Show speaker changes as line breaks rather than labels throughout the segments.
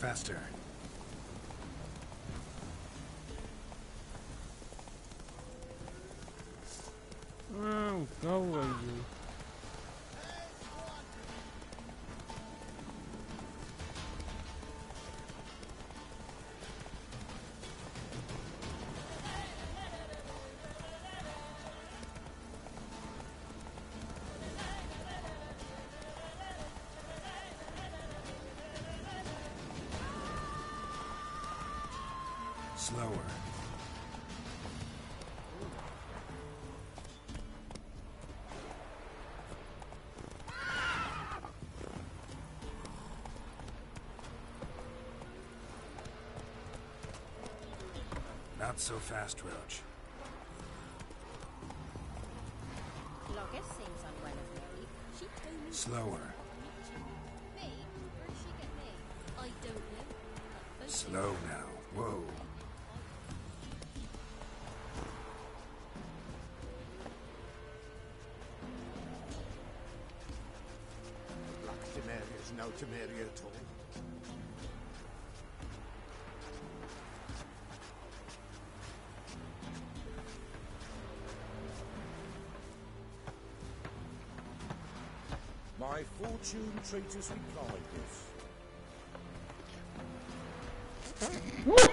Faster.
Oh, go away, you.
Slower. Not so fast, Roach.
Logis seems unwell of Mary. She told me...
Slower.
Me? Where'd she get me? I don't know.
Slow now. Whoa.
Black Temeria is no Temeria at all.
My fortune treaters replied this.
What?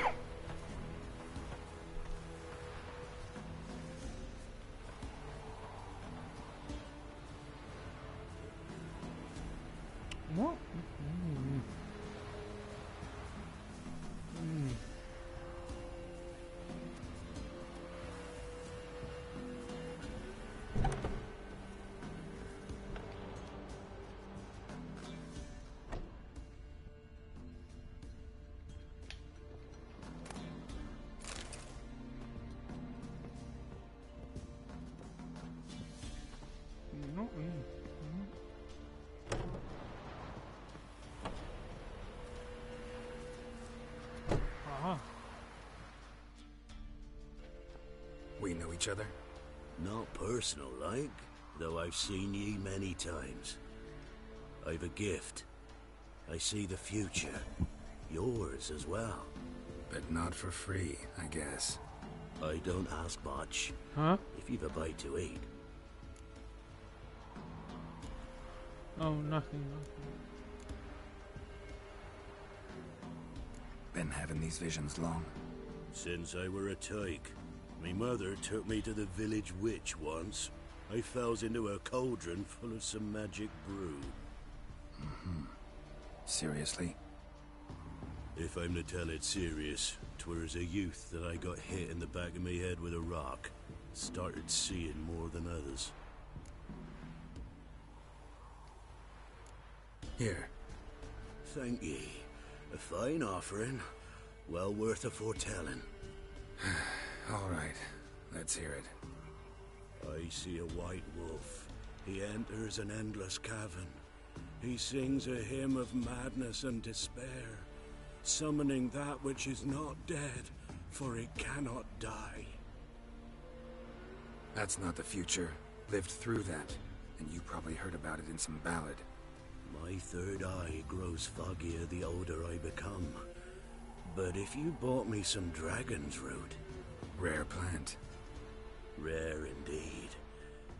We know each other?
Not personal like, though I've seen ye many times. I've a gift. I see the future. Yours as well.
But not for free, I guess.
I don't ask much.
Huh?
If you've a bite to eat.
Oh, nothing.
Been having these visions long?
Since I were a tyke. Me mother took me to the village witch once. I fells into a cauldron full of some magic brew.
Seriously?
If I'm to tell it serious, 'twere as a youth that I got hit in the back of me head with a rock. Started seeing more than others.
Here.
Thank ye. A fine offering. Well worth a foretelling.
All right. Let's hear it.
I see a white wolf. He enters an endless cavern. He sings a hymn of madness and despair, summoning that which is not dead, for it cannot die.
That's not the future. Lived through that, and you probably heard about it in some ballad.
My third eye grows foggier the older I become. But if you bought me some dragon's root...
Rare plant.
Rare indeed.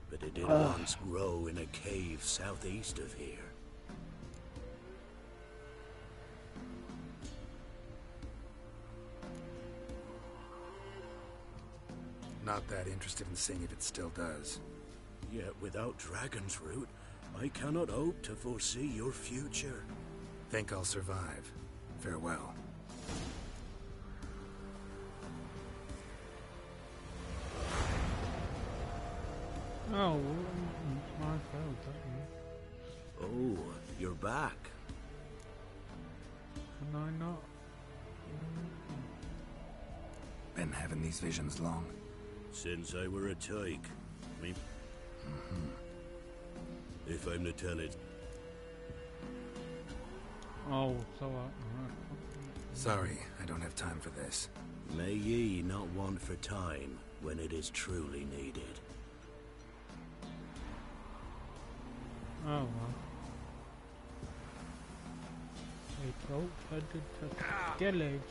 But it did once grow in a cave southeast of here.
Not that interested in seeing if it still does.
Yet without dragon's root, I cannot hope to foresee your future.
Think I'll survive. Farewell.
Oh, my fault, that
Oh, you're back.
Can I not?
Been having these visions long?
Since I were a tyke. Me. If I'm to tell it.
Oh, so
Sorry, I don't have time for this.
May ye not want for time when it is truly needed.
Oh well. It's all headed to village.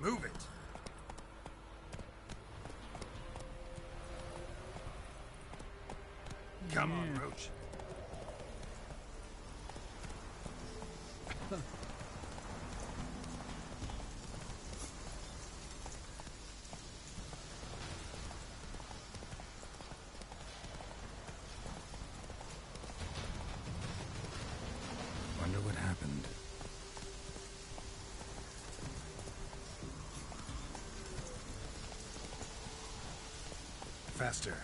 Move it! Come on, Roach. Wonder what happened. Faster.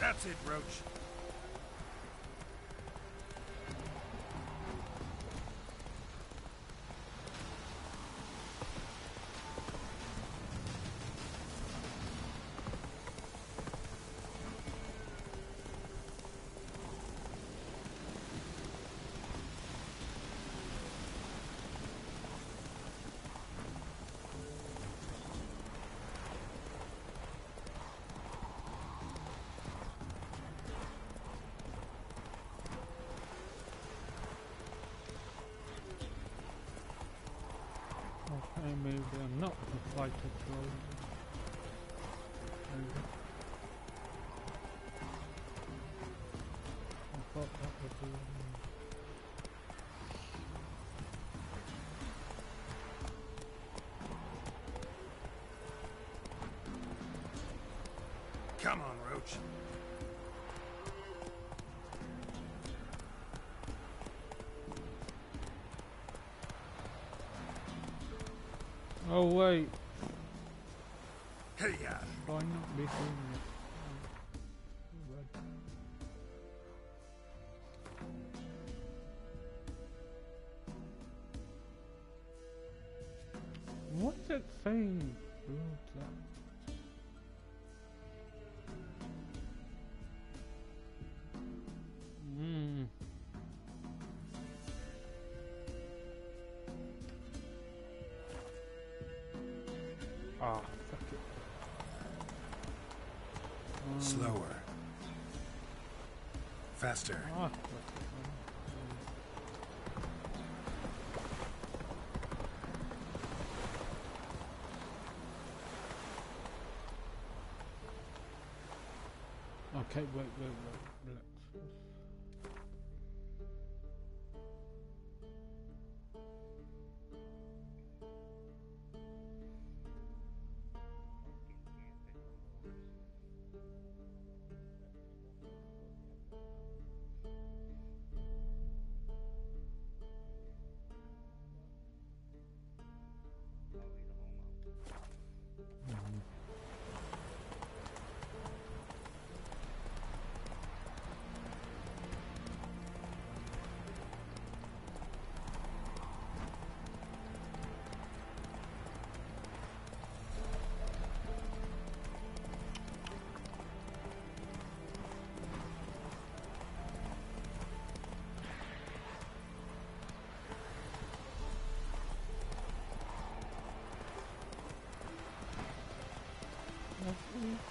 That's it, Roach.
Okay, maybe I'm not the fighter troll. I thought that would be...
Come on, Roach.
Oh wait,
Hey, yeah.
why not be doing this? What's it saying? What's that? Ah, fuck it.
Slower. Faster.
Ah, okay, wait. Let's...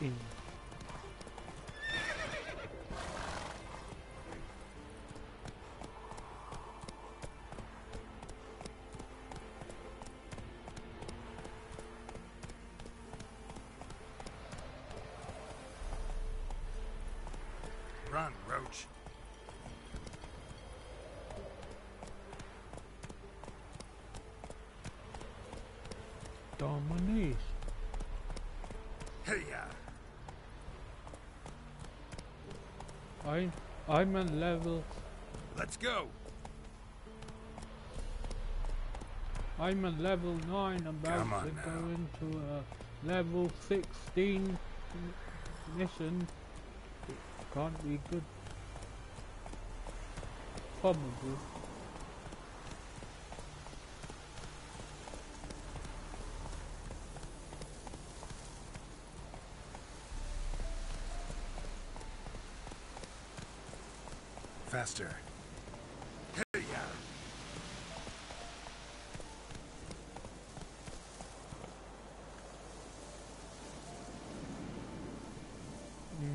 eating.
Run, Roach.
Dominate.
Hey, yeah.
I'm at level.
Let's go.
I'm a level 9 about
Come on
to
now.
go into a level 16 mission. It can't be good. Probably.
Faster. Hey, yeah.
Damn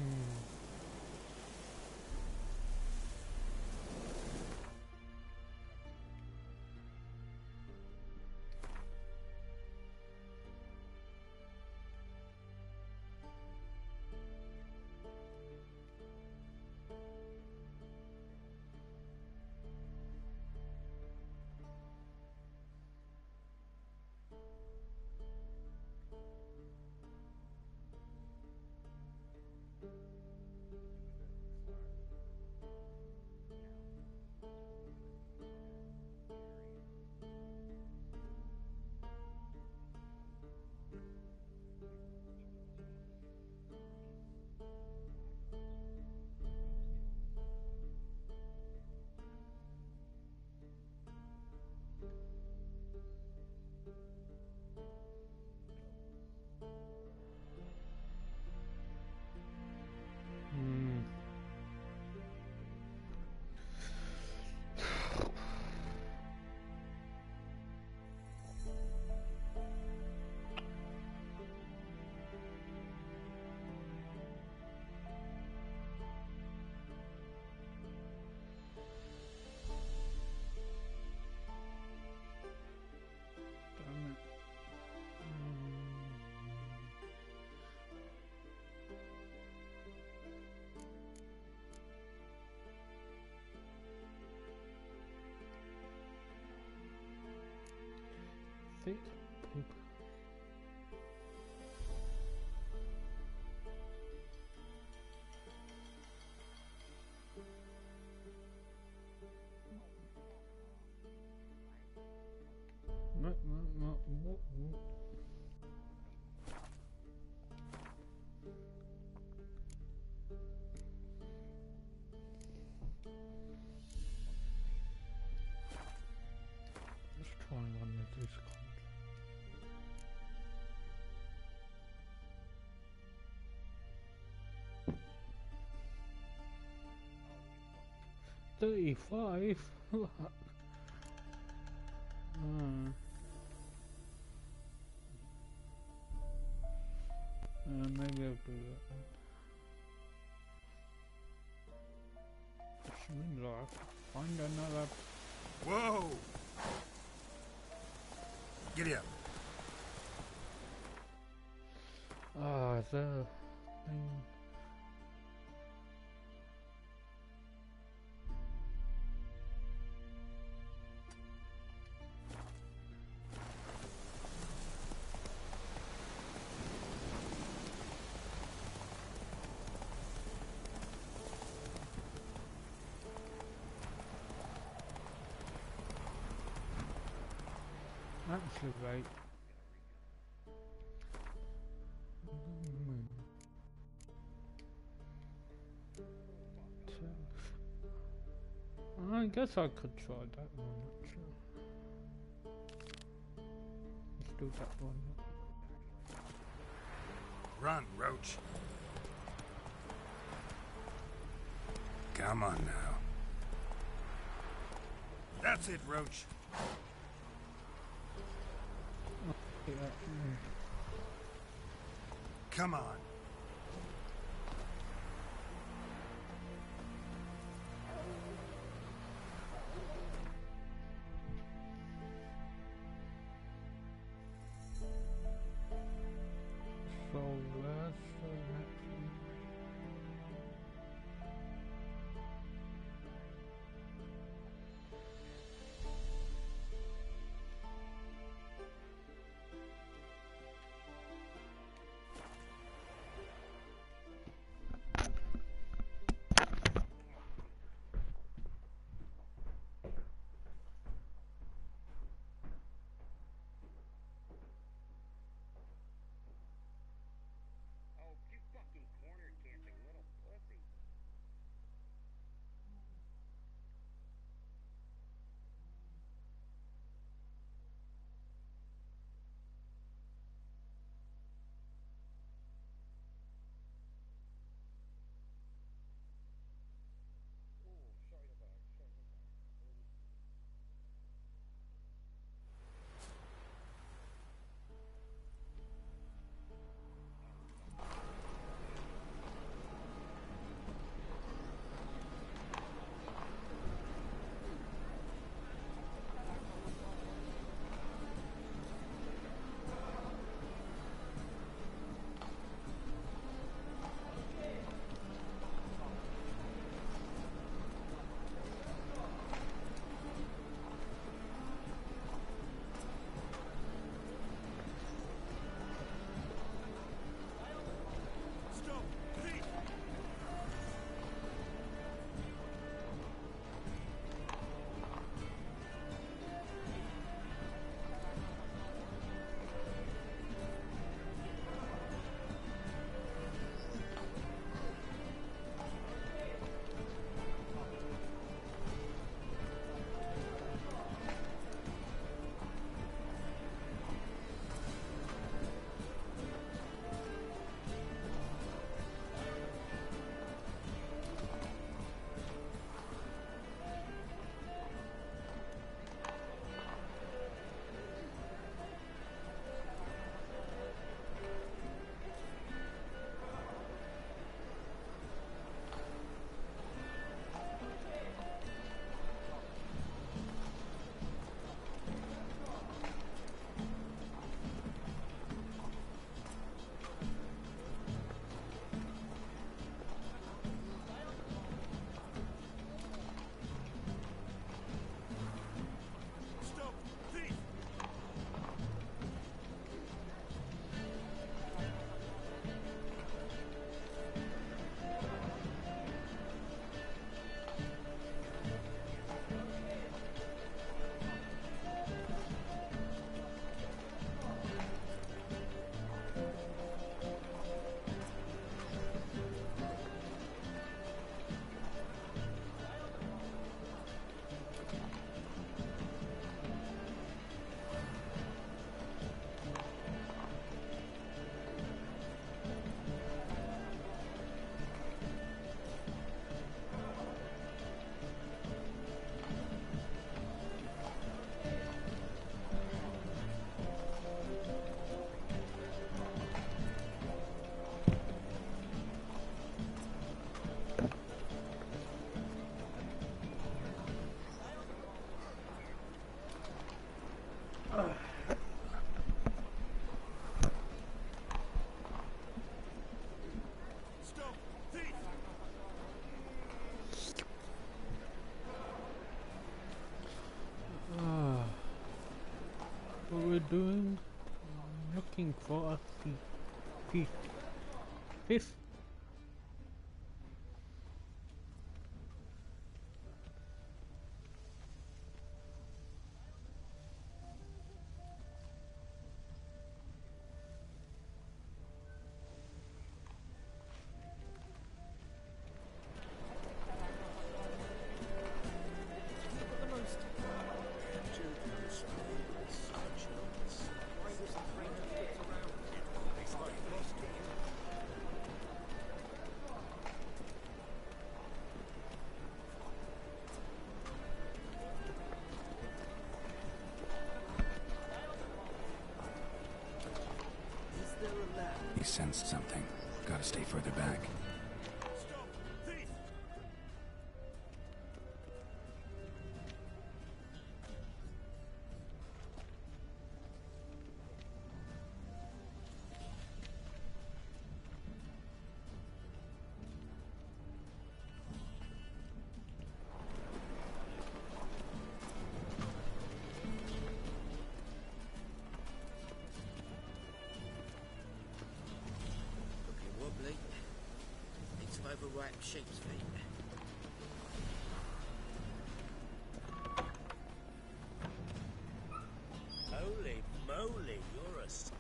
it. 6 people. No. Let's try one of these contracts. 35? Maybe I'll do that one. Which means I have to find another.
Whoa! Giddy up.
Ah, the thing. Actually, right. I guess I could try that one, actually. Let's do that one.
Run, Roach. Come on now. That's it, Roach.
Yeah,
Come on.
So where's the next one? doing? Looking for a fish. Fish.
He sensed something. Gotta stay further back.
Stop! Thief!
Looking wobbly. Need some overripe sheep's feet. Holy moly, you're a scam.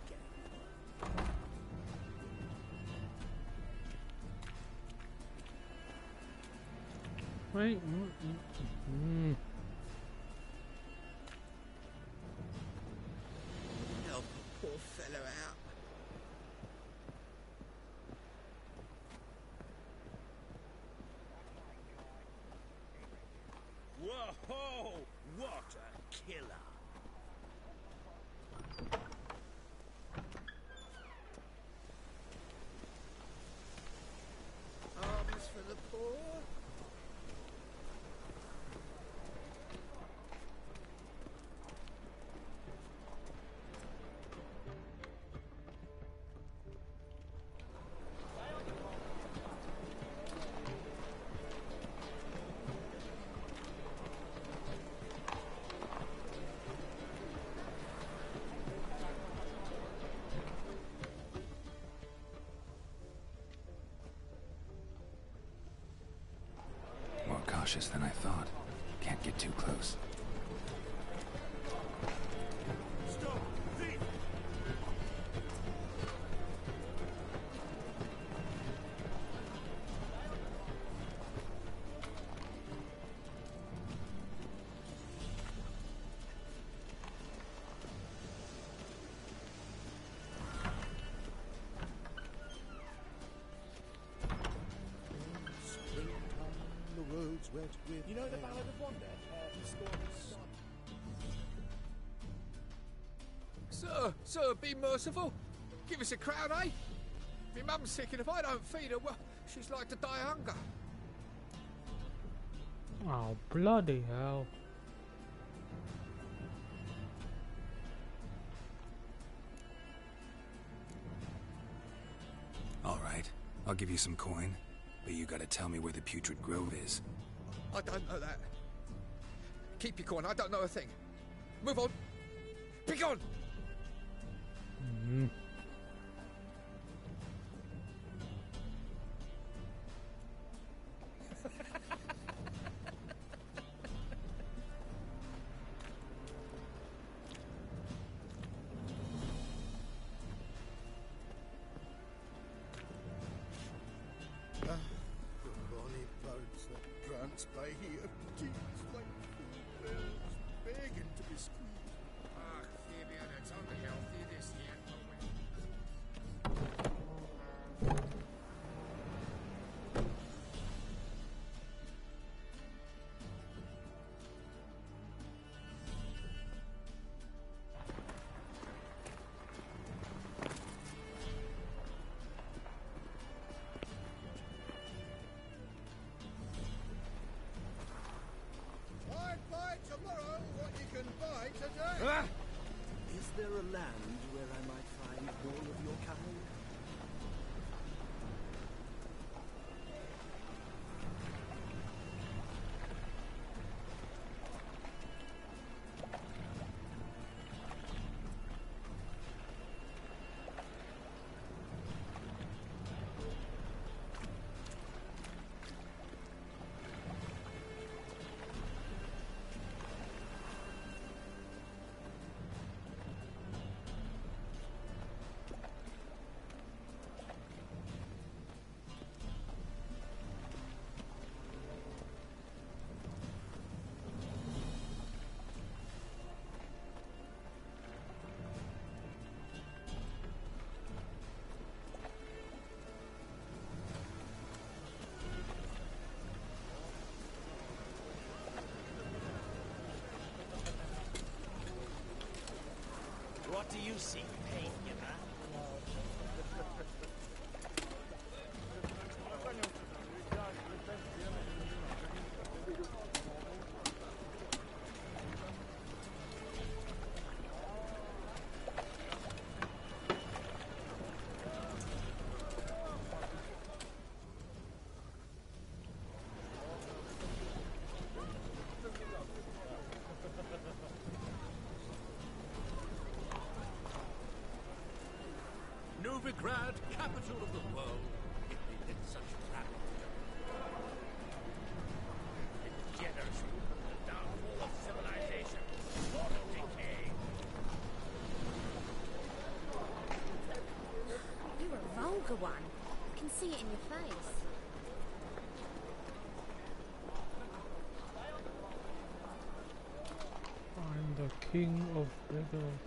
Wait.
Help a poor fellow out.
Whoa! What a killer!
Arms for the poor.
More cautious than I thought. Can't get too close.
Stop! Thief! Springtime, the roads wet with... You know the Ballad of Wonder? The Stormy Sun.
Sir, be merciful. Give us a crown, eh? My mum's sick, and if I don't feed her, well, she's like to die of hunger.
Oh, bloody hell.
All right, I'll give you some coin, but you gotta tell me where the Putrid Grove is.
I don't know that. Keep your coin, I don't know a thing. Move on. Be gone!
The bonny birds that prance by here, tears like full bells, begging to be squeezed.
Ah, Fabian, it's unhealthy this year.
I'd buy tomorrow what you can buy today.
Ah!
Is there a land where I might find more of your kind?
What do you see, pain giver?
Novigrad, capital of the world. If we did such travel. It's generous. The downfall of civilization. Moral decay.
You're a vulgar one. I can see it in your face.
I'm the king of beggars.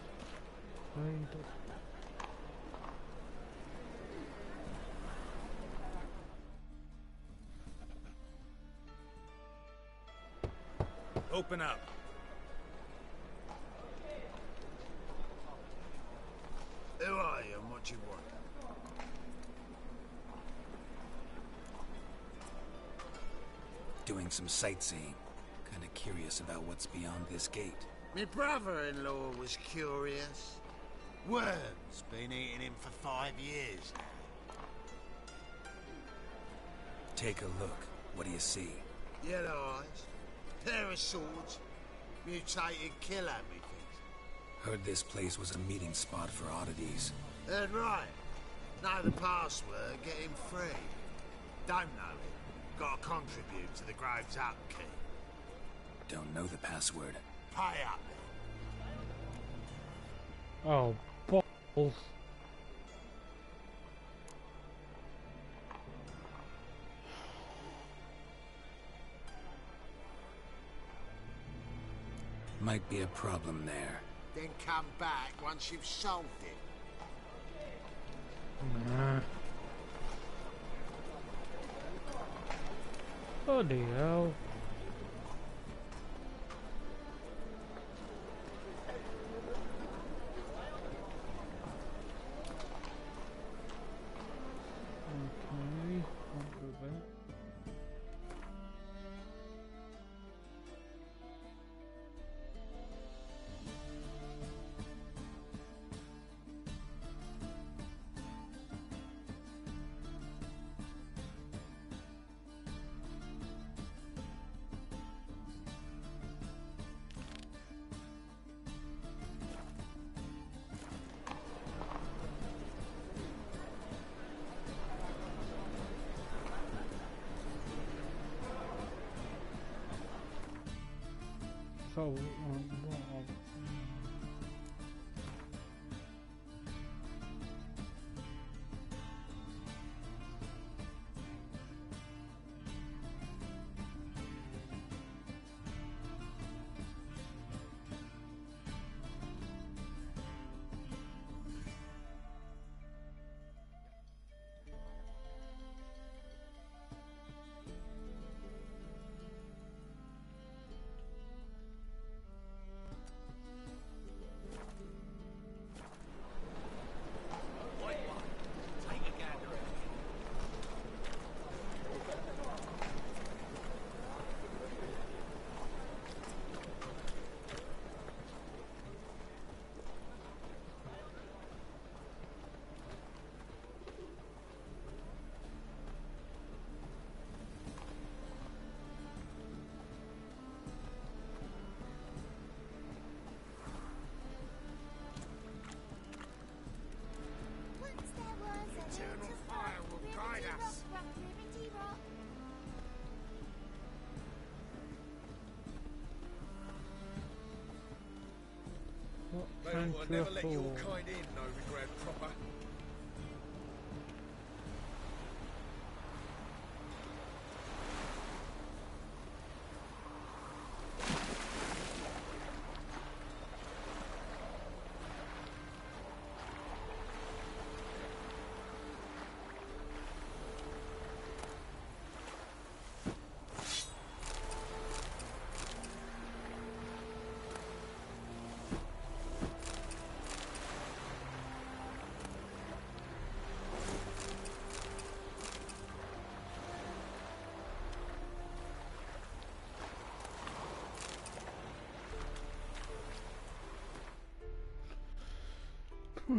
Open up.
Who are you and what do you want?
Doing some sightseeing. Kinda curious about what's beyond this gate.
My brother-in-law was curious. Worms been eating him for 5 years now.
Take a look. What do you see?
Yellow eyes, pair of swords, mutated killer, methinks.
Heard this place was a meeting spot for oddities.
Heard right. Know the password, get him free. Don't know it. Gotta contribute to the Grove's upkeep.
Don't know the password.
Pay up then.
Oh, balls.
Might be a problem there.
Then come back once you've solved it.
Nah. Bloody hell. Okay, won't go back. So, what?
Eternal fire will guide us.
What
They
can
will never let your
afford?
kind in, Novigrad proper.
Okay,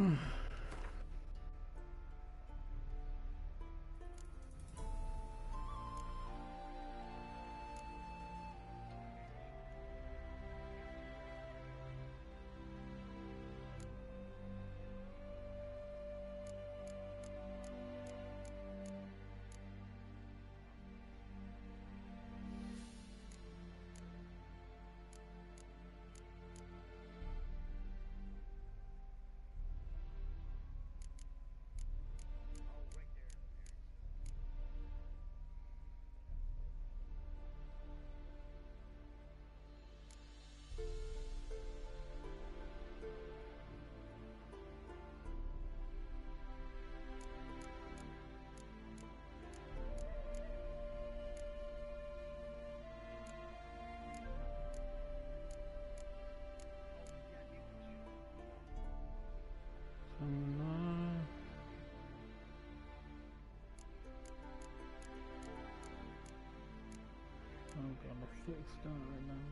I'm a 6-star now.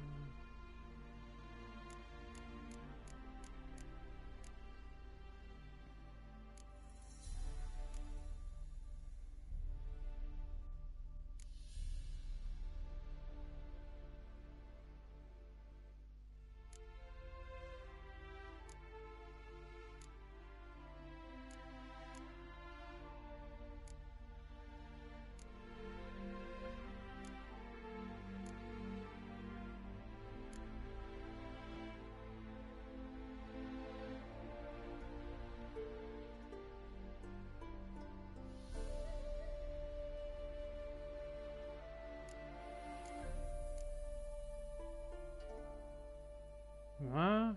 Huh?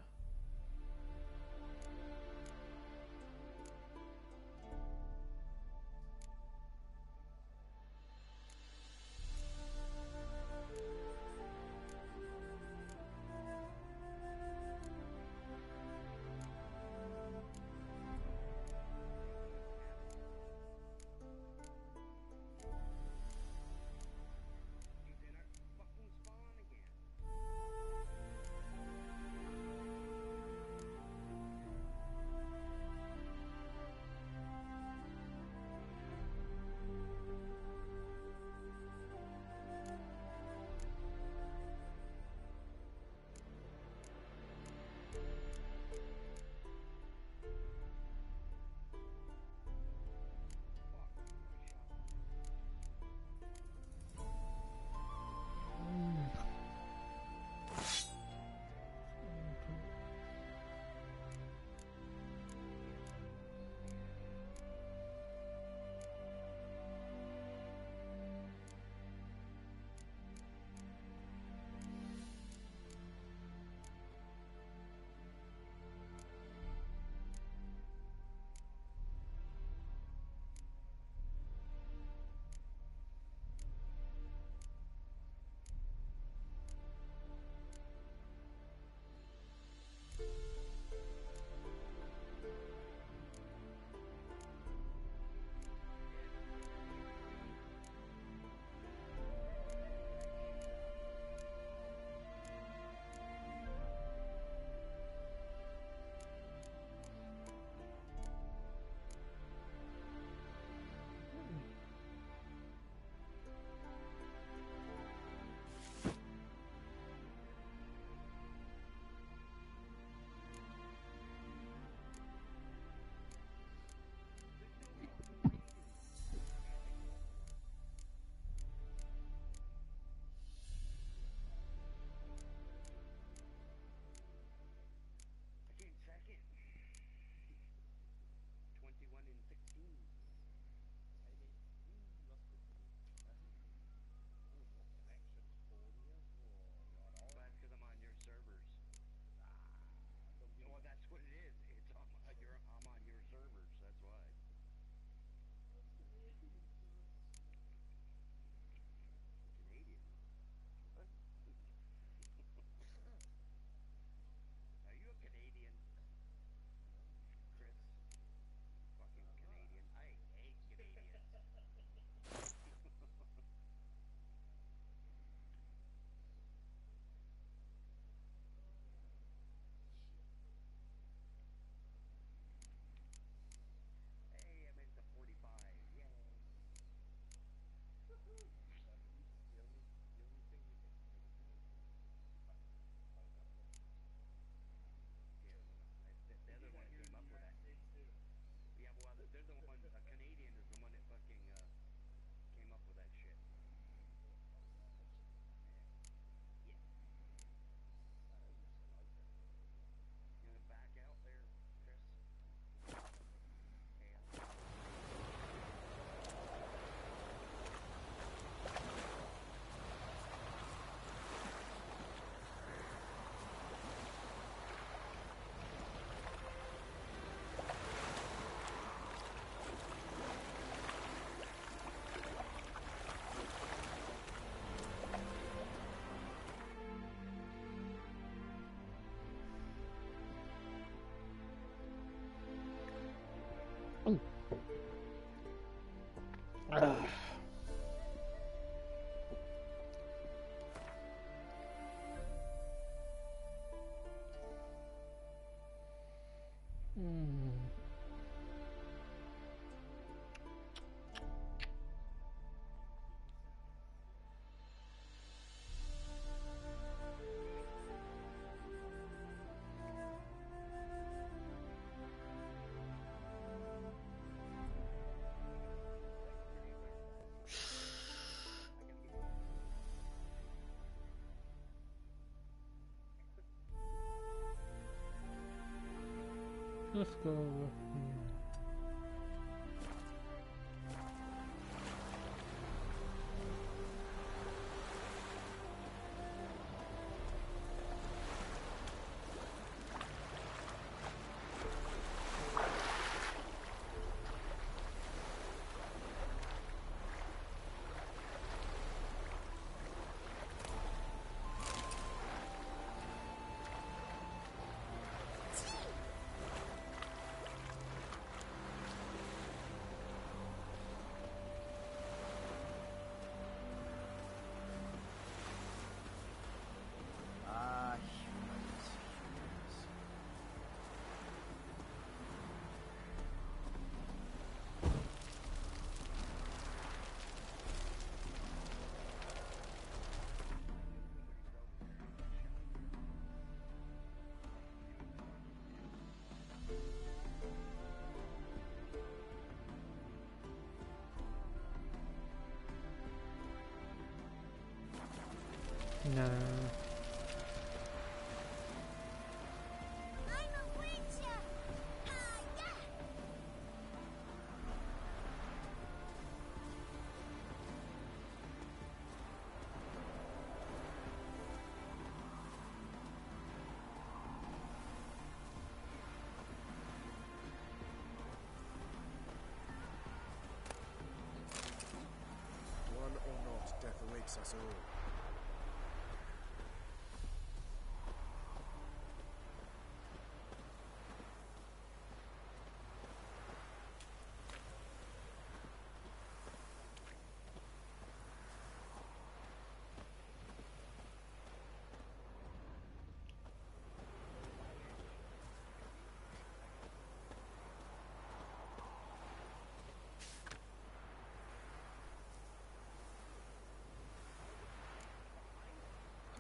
Let's go over here. No.
I'm a witcher! Yeah!
One or not, death awaits us all.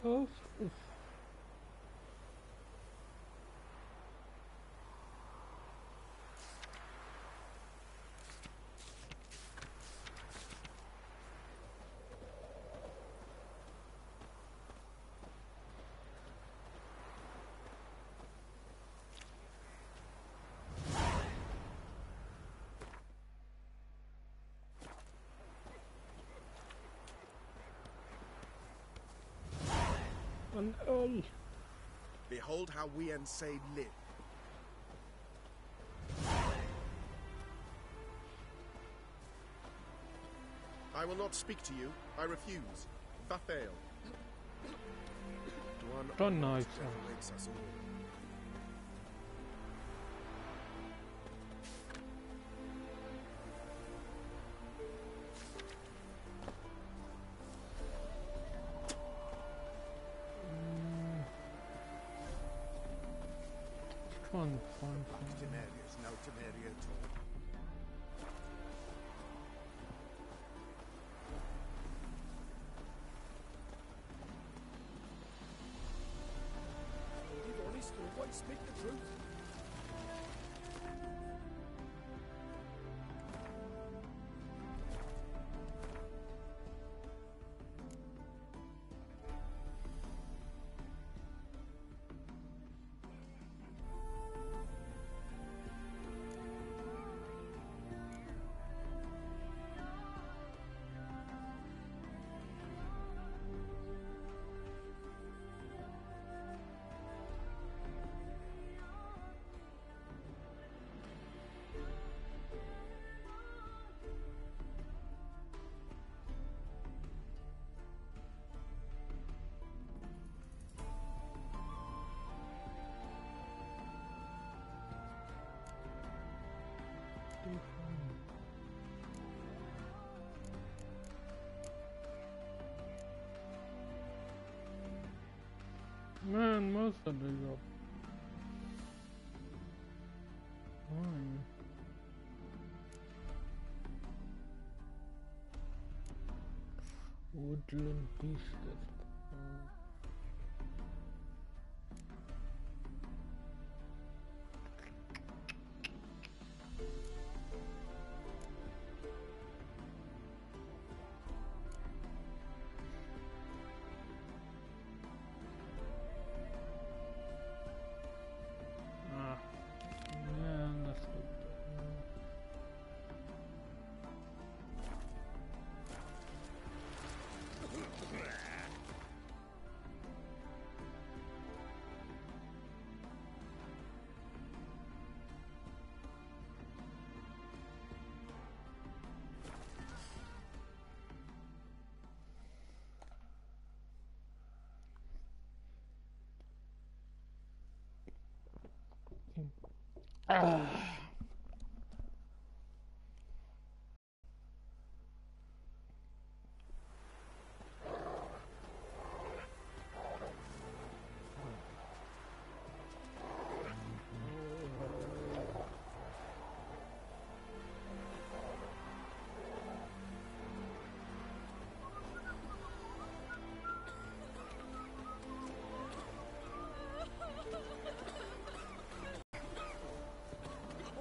Oh, an earl.
Behold how we and say live. I will not speak to you. I refuse. Vafail. One
Don't
or not,
know,
death
sir.
awaits us all.
Fun.
Temeria's no Temeria at all. Live honest, always speak the truth.
done most of the job. Fine. Woodland Beasters. Yeah, that's good.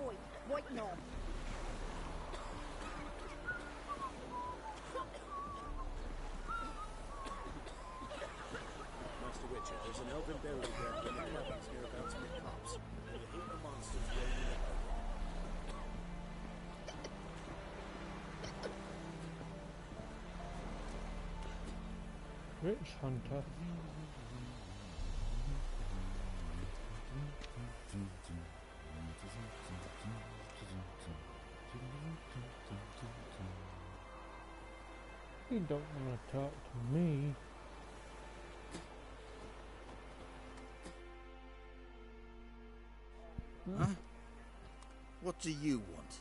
Oi, waiting on.
Master Witcher, there's an elven burial ground in the cabins nearabouts in the copse. There are a heap of monsters roaming about.
Witch Hunter. You don't want to talk to me.
Huh? What do you want?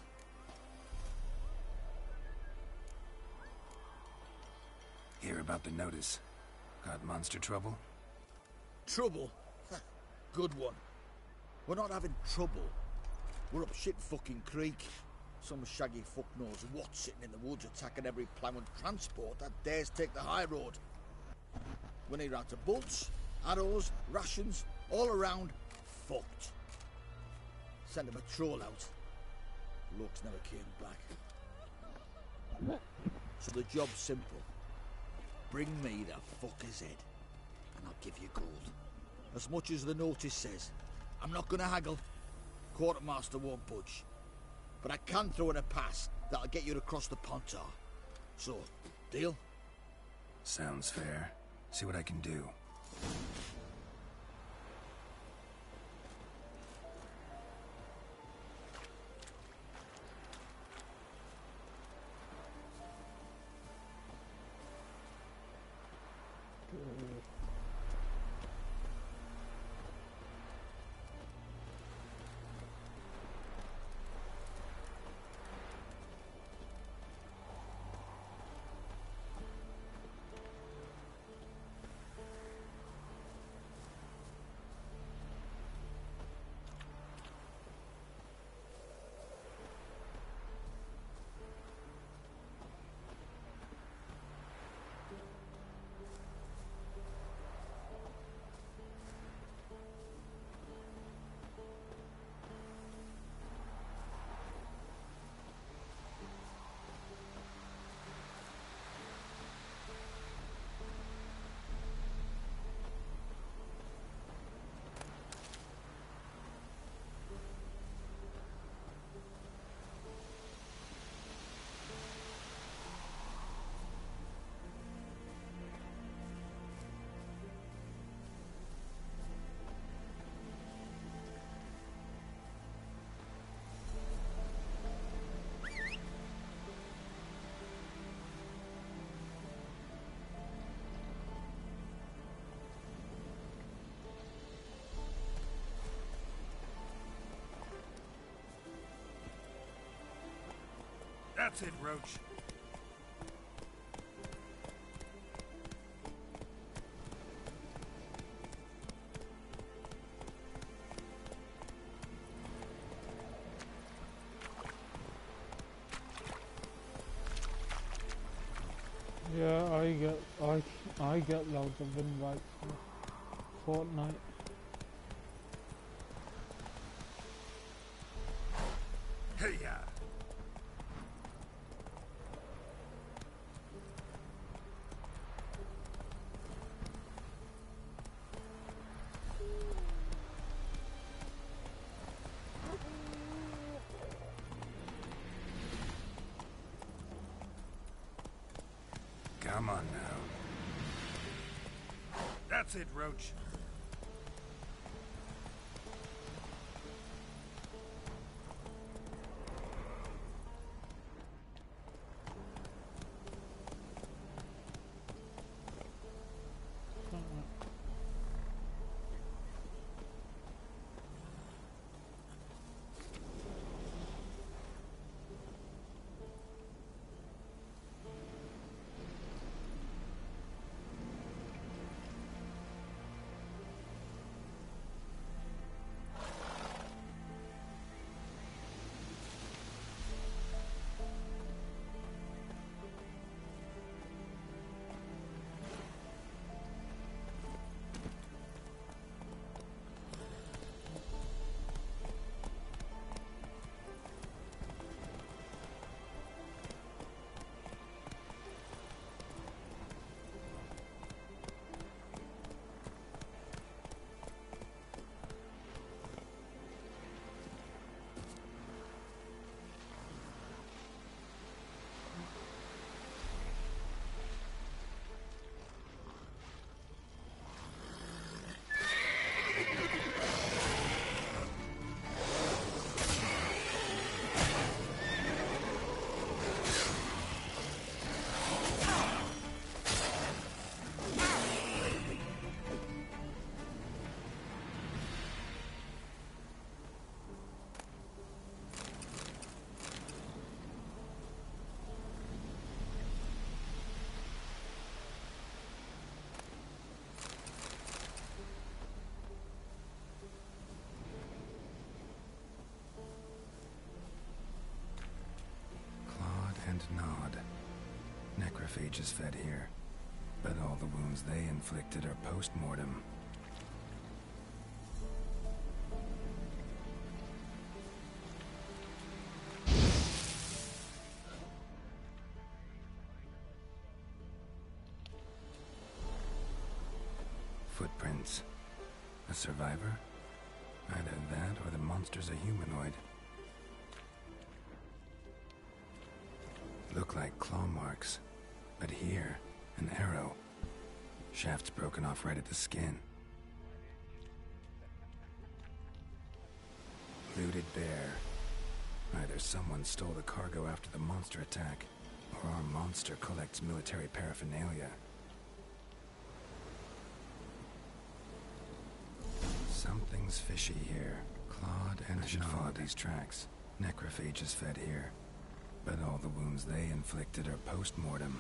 Hear about the notice? Got monster trouble?
Trouble? Good one. We're not having trouble. We're up shit fucking creek. Some shaggy fuck knows what's sitting in the woods attacking every plough and transport that dares take the high road. We need round to bolts, arrows, rations, all around, fucked. Sent a patrol out. Blokes never came back. So the job's simple. Bring me the fucker's head, and I'll give you gold. As much as the notice says. I'm not gonna haggle. Quartermaster won't budge. But I can throw in a pass that'll get you across the Pontar. So, deal?
Sounds fair. See what I can do. That's it, Roach.
Yeah, I get loads of invites for Fortnite.
Hey, yeah.
Come on now.
That's it, Roach.
Nod. Necrophages fed here, but all the wounds they inflicted are post-mortem. Footprints. A survivor? Either that or the monster's a humanoid. Look like claw marks, but here, an arrow. Shaft's broken off right at the skin. Looted bear. Either someone stole the cargo after the monster attack, or our monster collects military paraphernalia. Something's fishy here. Clawed and I should follow these tracks. Necrophages fed here, but all the wounds they inflicted are post-mortem.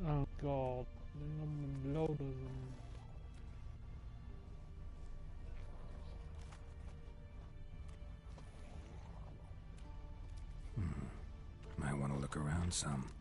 Oh god, there's loads of them.
Might want to look around some.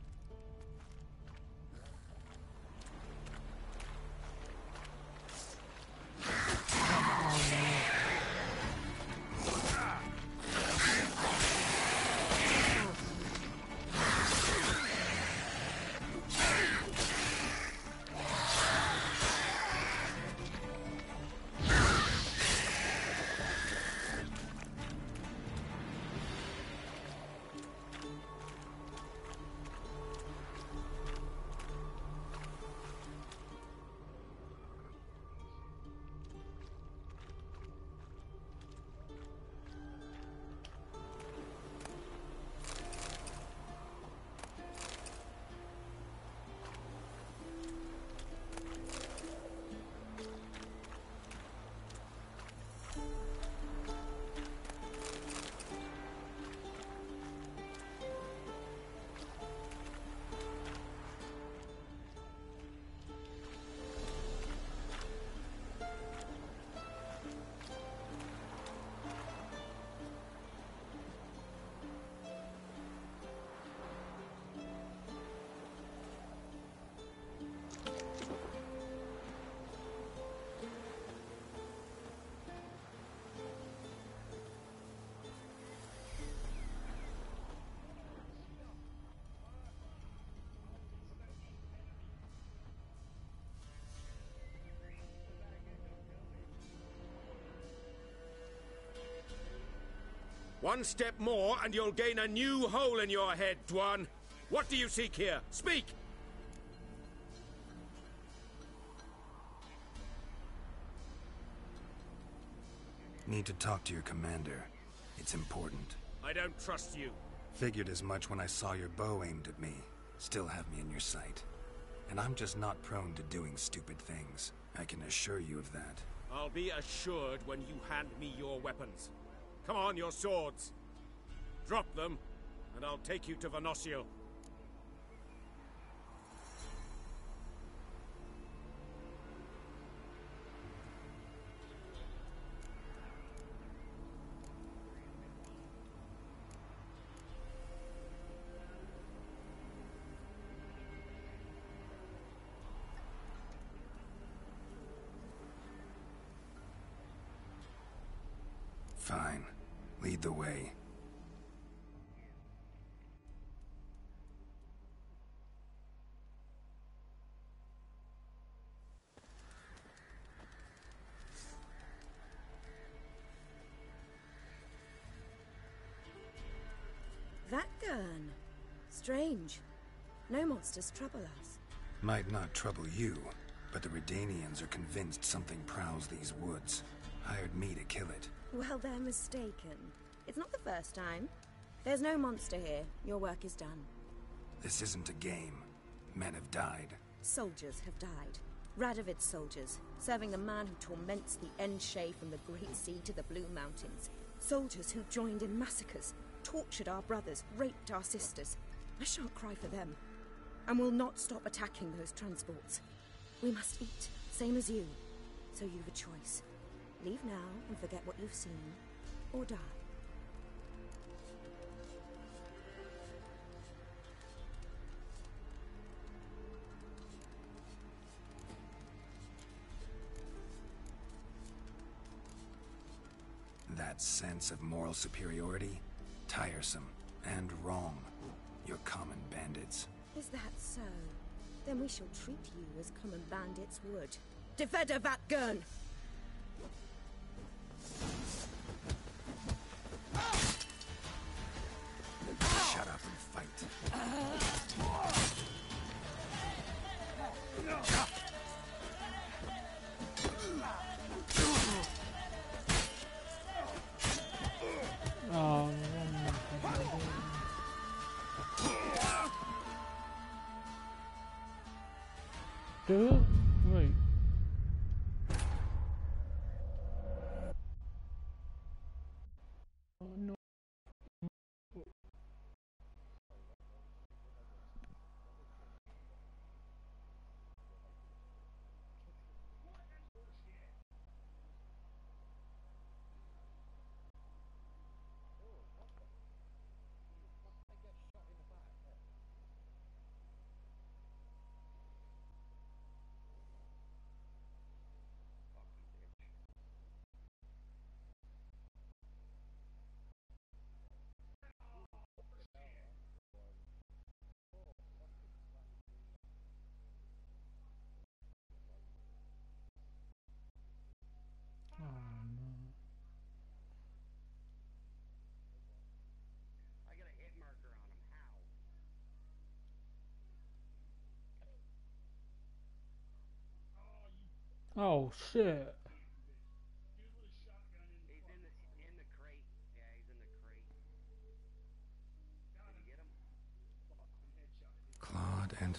One step more and you'll gain a new hole in your head, Dwan. What do you seek here? Speak!
Need to talk to your commander. It's important.
I don't trust you.
Figured as much when I saw your bow aimed at me. Still have me in your sight. And I'm just not prone to doing stupid things. I can assure you of that.
I'll be assured when you hand me your weapons. Come on, your swords. Drop them, and I'll take you to Venosio.
Fine. Lead the way.
That gun. Strange. No monsters trouble us.
Might not trouble you, but the Redanians are convinced something prowls these woods. Hired me to kill it.
Well, they're mistaken. It's not the first time. There's no monster here. Your work is done.
This isn't a game. Men have died.
Soldiers have died. Radovid's soldiers, serving the man who torments the ENG-adsraaf from the Great Sea to the Blue Mountains. Soldiers who joined in massacres, tortured our brothers, raped our sisters. I shan't cry for them, and will not stop attacking those transports. We must eat, same as you. So you've a choice. Leave now and forget what you've seen, or die.
That sense of moral superiority? Tiresome and wrong. You're common bandits.
Is that so? Then we shall treat you as common bandits would. Defender Vatgern!
Shut up and fight.
Oh, dude, wait. Oh no. Oh shit.
Claude and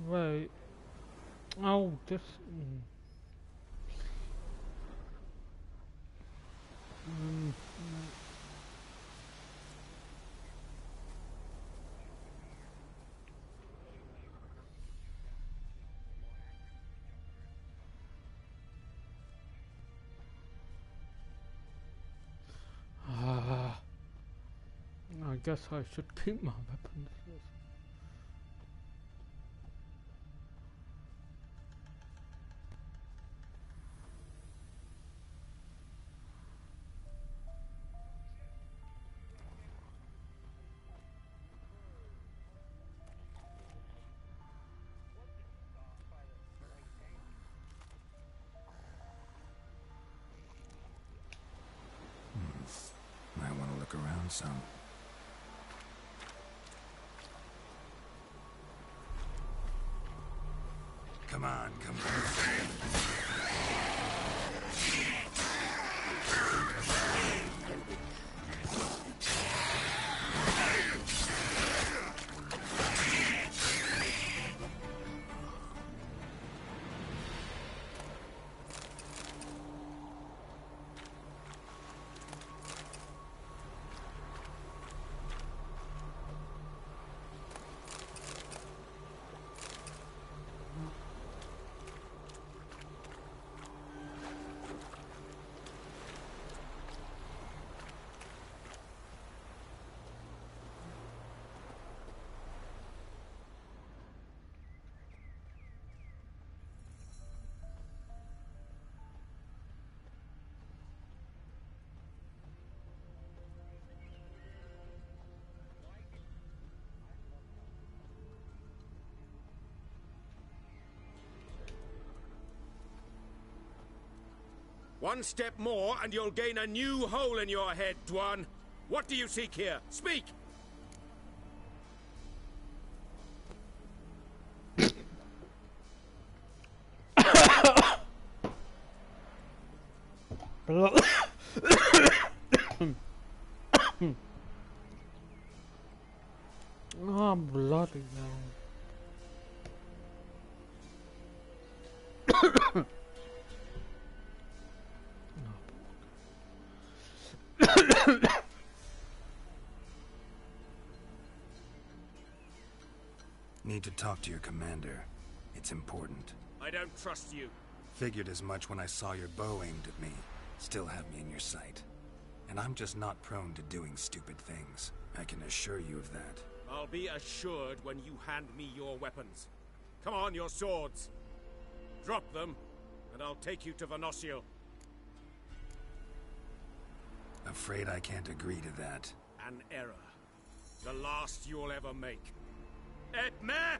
Right. Oh, this. I guess I should keep my weapons.
Might want to look around some. Come on, come on.
One step more, and you'll gain a new hole in your head, Dwan. What do you seek here? Speak!
Oh, bloody hell.
Need to talk to your commander. It's important.
I don't trust you.
Figured as much when I saw your bow aimed at me. Still have me in your sight. And I'm just not prone to doing stupid things. I can assure you of that.
I'll be assured when you hand me your weapons. Come on, your swords. Drop them, and I'll take you to Venosio.
Afraid I can't agree to that.
An error. The last you'll ever make. Edme!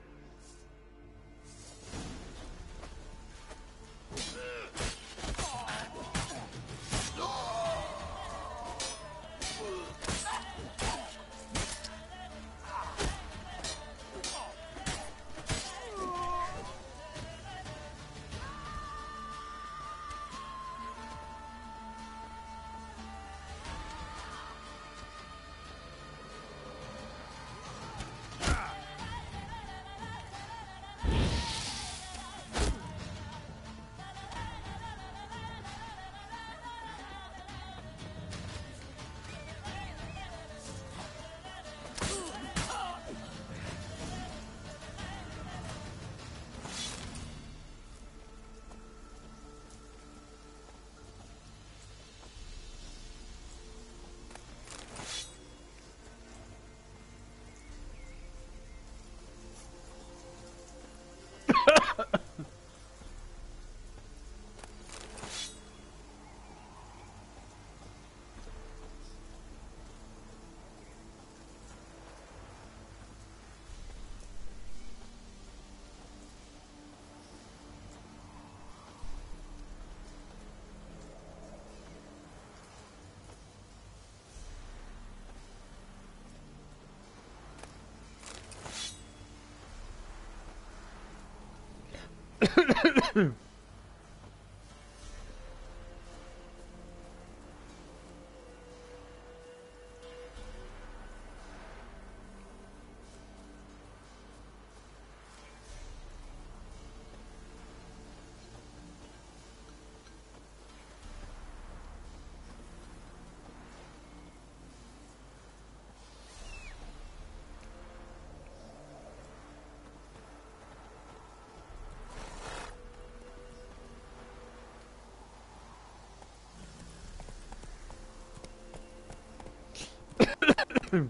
Let's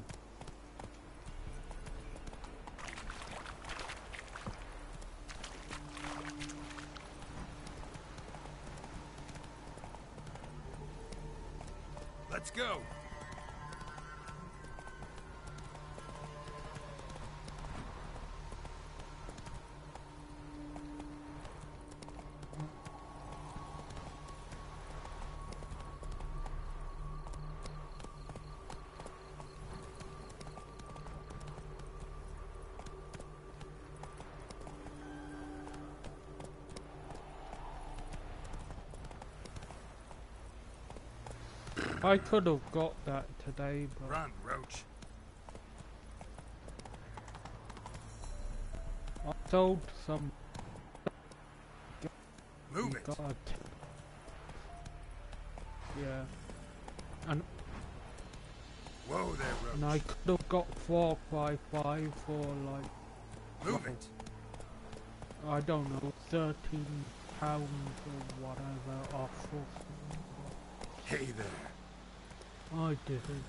go.
I could have got that today, but
Run, Roach.
I sold some.
Move it.
God. Yeah. And
Whoa there, Roach.
I could have got 455 for like,
Move it.
I don't know, £13 or whatever off or something.
Hey there.
I didn't.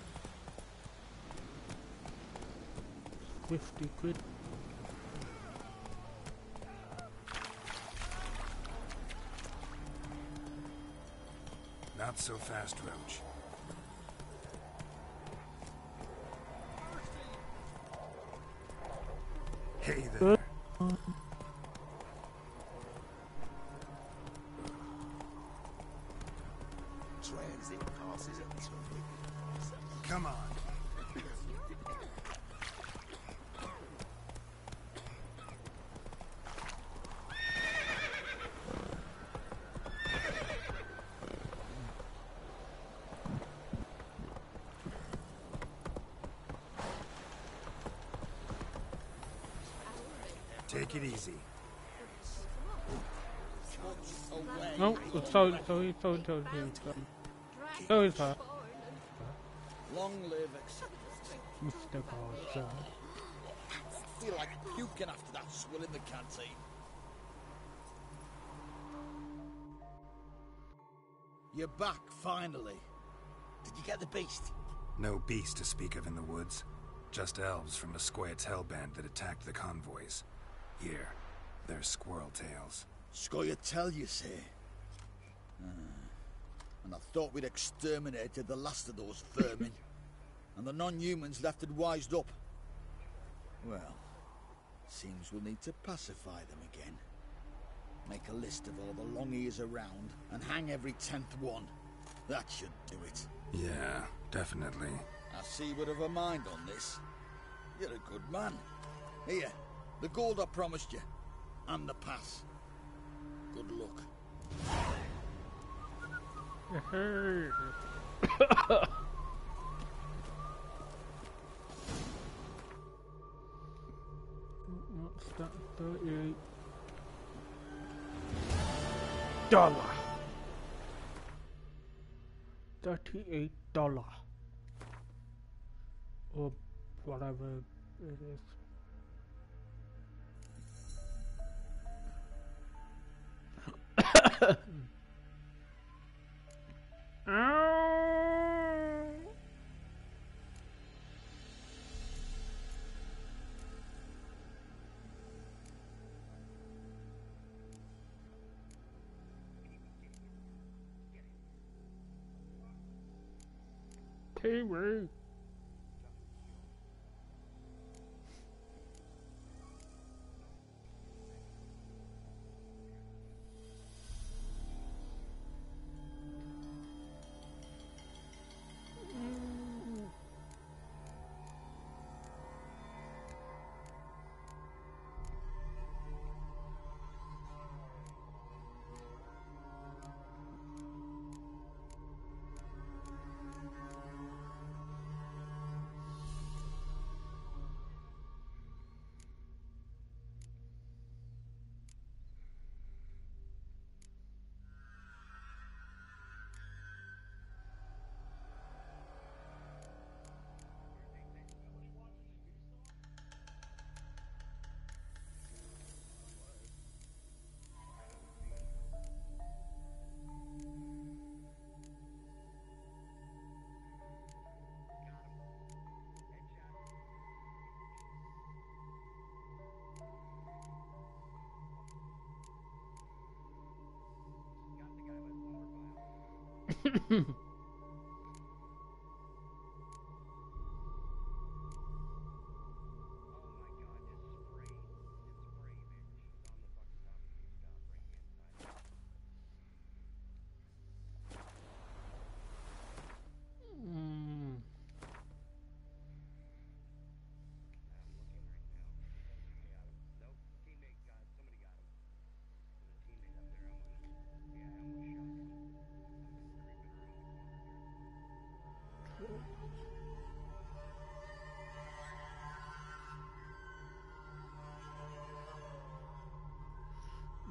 50 quid.
Not so fast, Roach. Hey there.
Transit passes at this one.
Come on. Take it easy.
No, sorry. Sorry, sir.
Long live acceptance.
Mr. Garza.
I feel like puking after that swill in the canteen. You're back, finally. Did you get the beast?
No beast to speak of in the woods. Just elves from a Square's hellband that attacked the convoys. Here, they're squirrel tails.
Scoia'tael, you say? And I thought we'd exterminated the last of those vermin. And the non-humans left it wised up. Well, seems we'll need to pacify them again. Make a list of all the long ears around and hang every 10th one. That should do it.
Yeah, definitely.
I see you would have a mind on this. You're a good man. Here, the gold I promised you. And the pass. Good luck.
What's that? $38. $38. Or whatever it is. TV.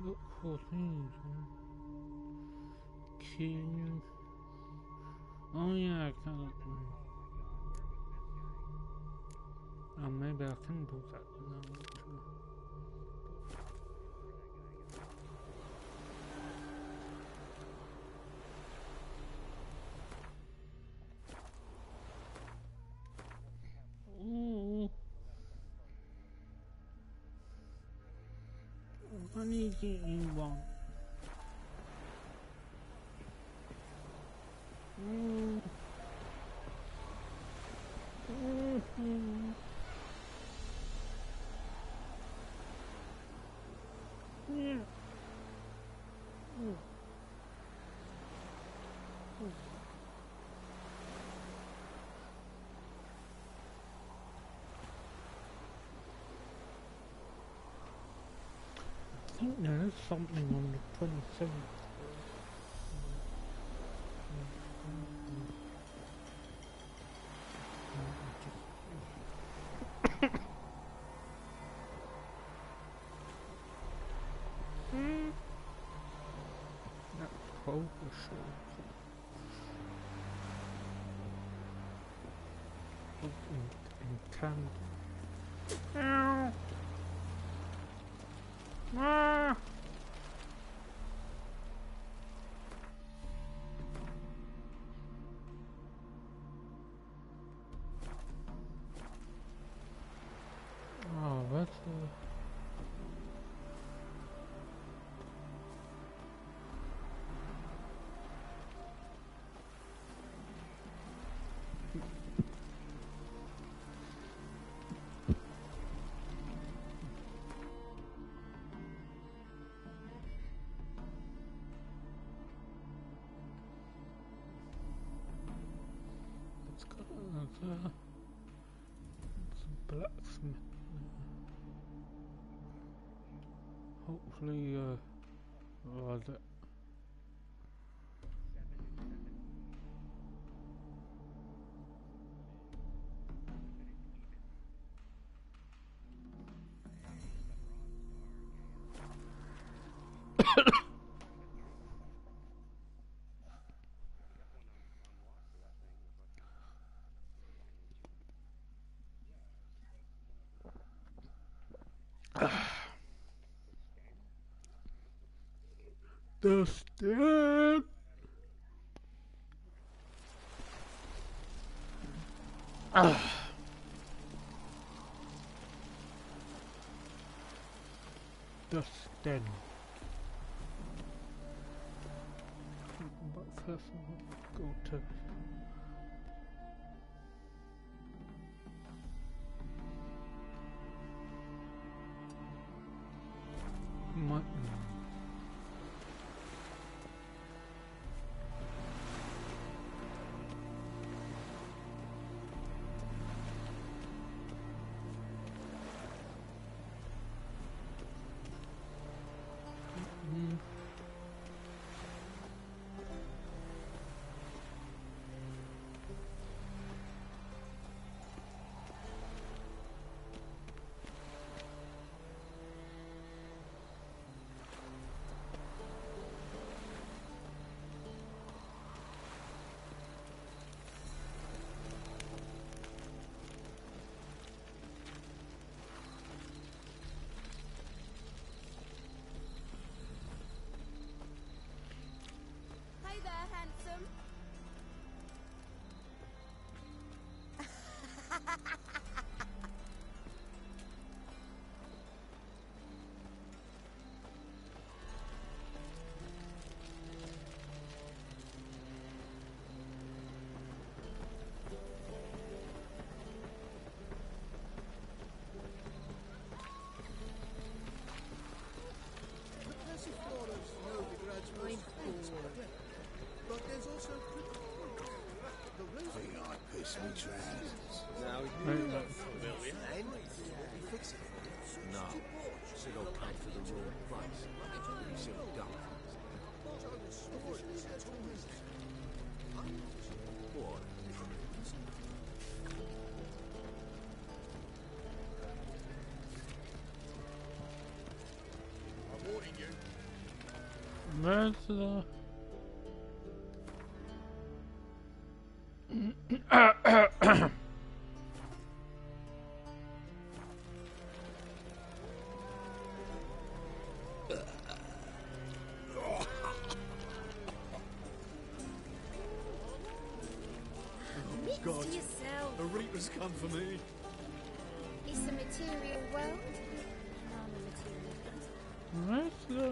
Look for things. King. Oh yeah, I can. Oh, maybe I can do that. No, I'm not sure. Ooh. I need getting one. Yeah. I think there is something on the 27th. That's for sure. In Canada. Ow! Ah! Oh, that's it's got it's a blacksmith. Hopefully, was it? Dustin! Dustin. But first I'll go to mutton.
Think I piss me trousers.
Now
Right,
you
look.
will we then? What we fix it for? No. Should all come to the wrong place. You should have done what?
I'm warning you.
Where's the...
Admit to yourself.
A reaper's come for me.
It's a material world. And I'm a material person.
Where's the...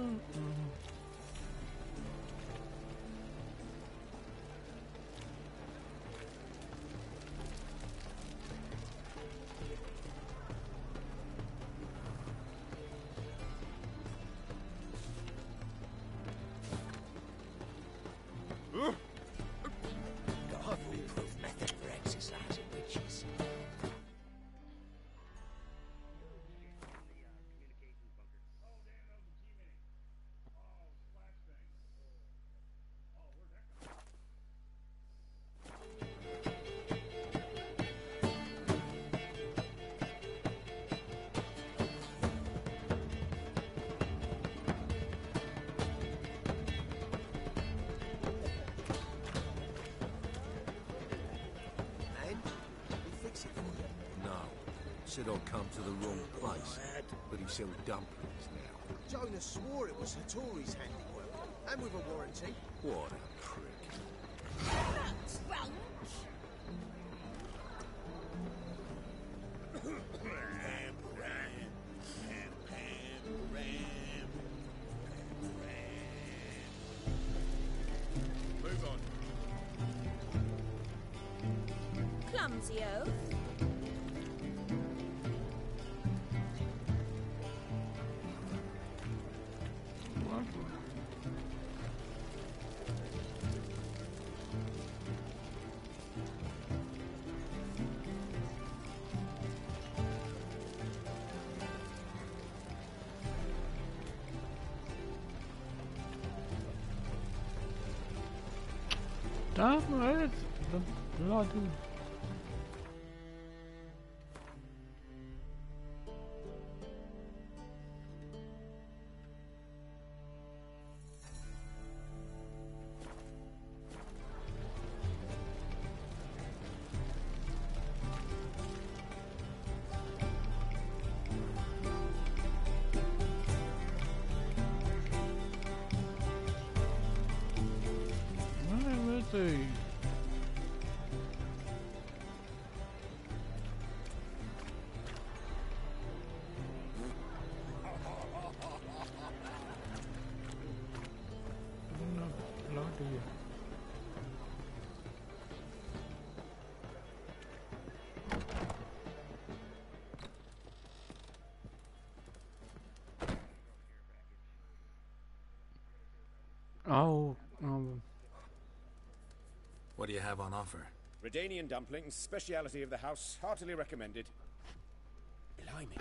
Got a foolproof method for exercising witches.
And we fix it for you. No. Should all come to the wrong place. But he sells dumplings now.
Jonah swore it was Hattori's handiwork, and with a warranty.
What a prick.
Move on.
Clumsy oaf.
Damn it! The bloody... Where is he? Bloody... Oh,
What do you have on offer?
Redanian dumplings, speciality of the house, heartily recommended. Blimey.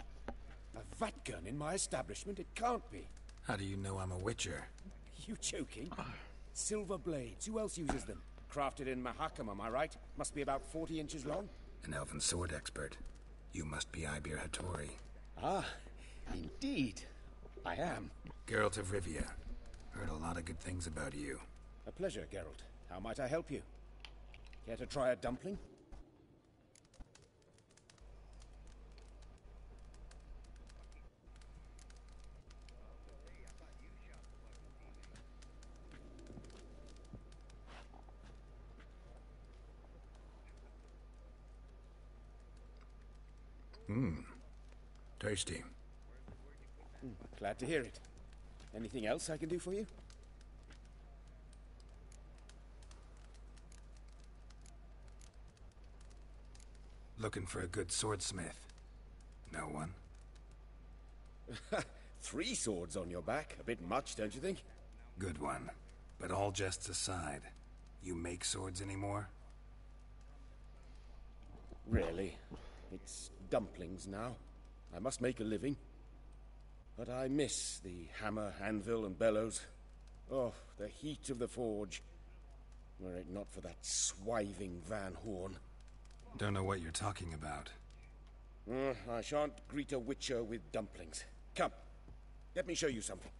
A vat gun in my establishment? It can't be.
How do you know I'm a witcher?
You joking? Silver blades. Who else uses them? Crafted in Mahakam, am I right? Must be about 40 inches long.
An elven sword expert. You must be Ibir Hattori.
Ah, indeed. I am.
Geralt of Rivia. Heard a lot of good things about you.
A pleasure, Geralt. How might I help you? Care to try a dumpling?
Tasty.
Glad to hear it. Anything else I can do for you?
Looking for a good swordsmith. No one?
3 swords on your back. A bit much, don't you think?
Good one. But all jests aside, You make swords anymore?
Rarely. It's dumplings now. I must make a living. But I miss the hammer, anvil, and bellows. Oh, the heat of the forge. Were it not for that swiving Van Horn.
Don't know what you're talking about.
I shan't greet a witcher with dumplings. Come, let me show you something.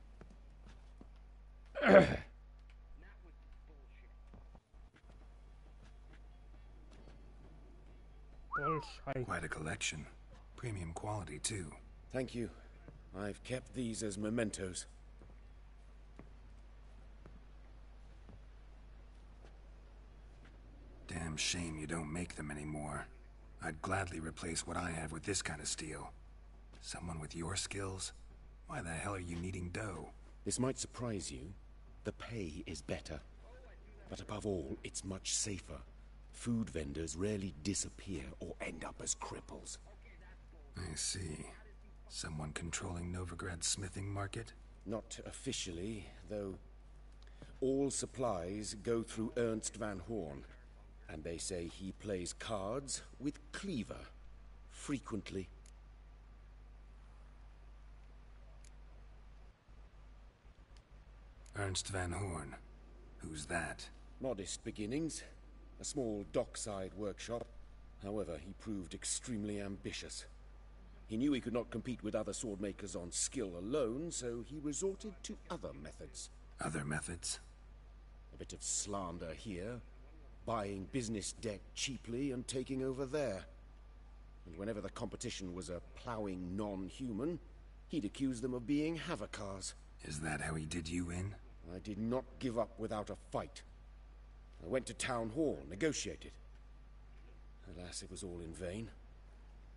Bullshit.
Quite a collection. Premium quality, too.
Thank you. I've kept these as mementos.
Damn shame you don't make them anymore. I'd gladly replace what I have with this kind of steel. Someone with your skills? Why the hell are you needing dough?
This might surprise you. The pay is better. But above all, it's much safer. Food vendors rarely disappear or end up as cripples.
I see. Someone controlling Novigrad's smithing market?
Not officially, though. All supplies go through Ernst Van Horn. And they say he plays cards with Cleaver. Frequently.
Ernst Van Horn. Who's that?
Modest beginnings. A small dockside workshop. However, he proved extremely ambitious. He knew he could not compete with other swordmakers on skill alone, so he resorted to other methods.
Other methods?
A bit of slander here, buying business debt cheaply and taking over there. And whenever the competition was a ploughing non-human, he'd accuse them of being Havocars.
Is that how he did you in?
I did not give up without a fight. I went to Town Hall, negotiated. Alas, it was all in vain.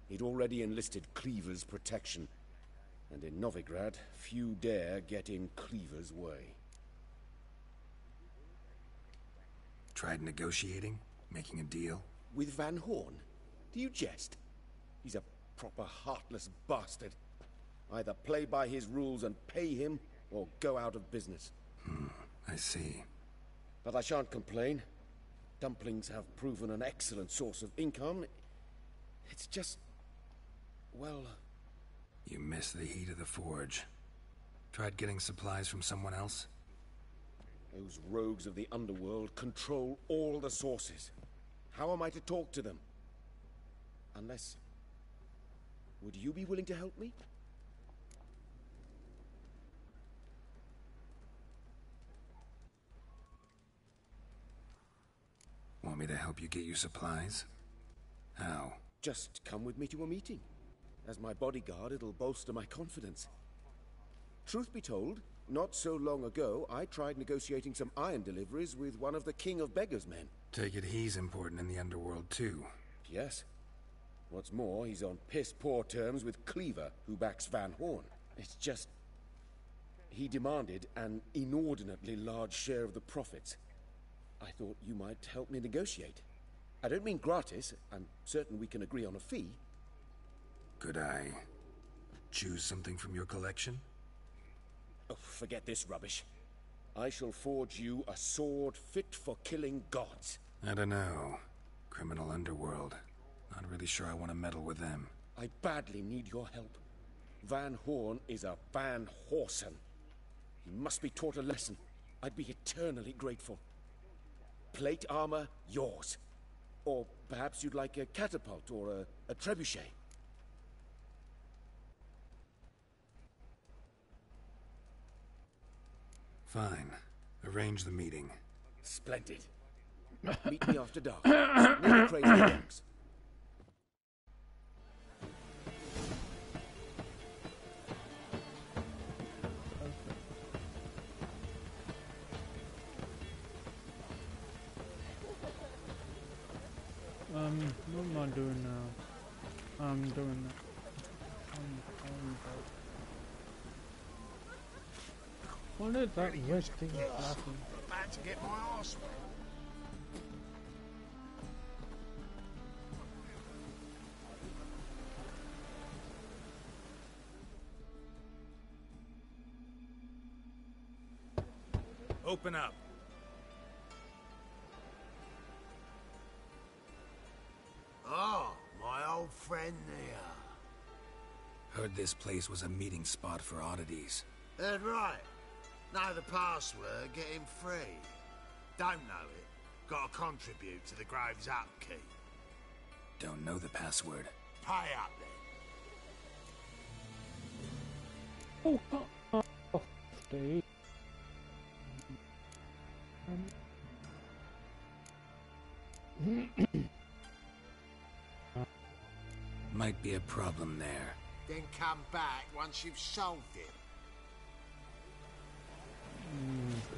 He'd already enlisted Cleaver's protection, and in Novigrad, few dare get in Cleaver's way.
Tried negotiating? Making a deal?
With Van Horn? Do you jest? He's a proper heartless bastard. Either play by his rules and pay him, or go out of business.
I see.
But I shan't complain. Dumplings have proven an excellent source of income. It's just... well...
You miss the heat of the forge. Tried getting supplies from someone else?
Those rogues of the underworld control all the sources. How am I to talk to them? Unless... would you be willing to help me?
Want me to help you get you supplies? How?
Just come with me to a meeting. As my bodyguard, it'll bolster my confidence. Truth be told, not so long ago, I tried negotiating some iron deliveries with one of the King of Beggars' men.
Take it he's important in the underworld, too.
Yes. What's more, he's on piss-poor terms with Cleaver, who backs Van Horn. It's just... he demanded an inordinately large share of the profits. I thought you might help me negotiate. I don't mean gratis. I'm certain we can agree on a fee.
Could I choose something from your collection?
Oh, forget this rubbish. I shall forge you a sword fit for killing gods.
I don't know. Criminal underworld. Not really sure I want to meddle with them.
I badly need your help. Van Horn is a Van Horsen. He must be taught a lesson. I'd be eternally grateful. Plate armor, yours. Or perhaps you'd like a catapult or a trebuchet.
Fine. Arrange the meeting.
Splendid. Meet me after dark. Near the Crazy Dogs.
What am I doing now? I'm doing that. What is that red thing flashing?
About to get my arse wet.
Open up.
Heard this place was a meeting spot for oddities.
Heard right. Know the password, get him free. Don't know it, gotta contribute to the Grove's upkeep.
Don't know the password.
Pay up then.
Oh, Steve.
Might be a problem there.
Then come back once you've solved it.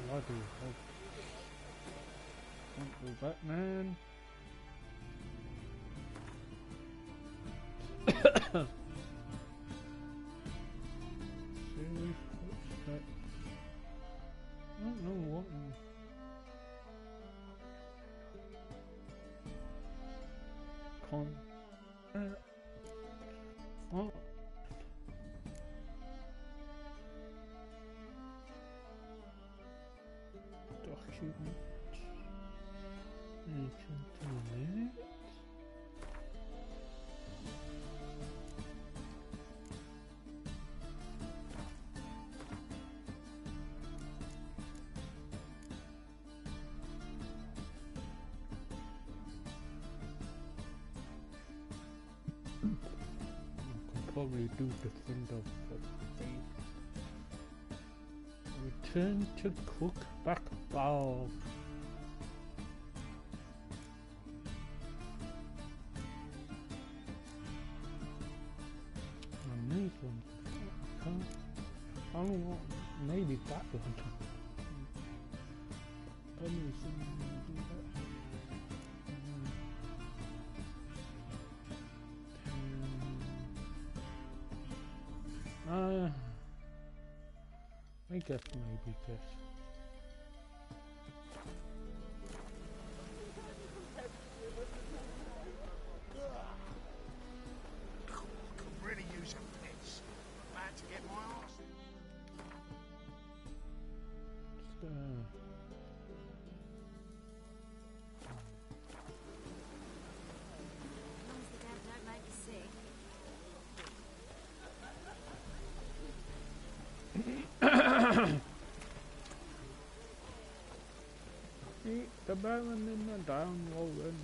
Bloody hell. Uncle Batman. Serious footsteps. I don't know what. What? Document. Internet. Probably do the thing of return to cook back bowl. And these ones, I don't want, maybe that one. Let me see if I can do that. I guess maybe this.
Could really use a piss. About to get my arse.
Just
As long as the dead don't make you sick.
Eat the bone in the downward.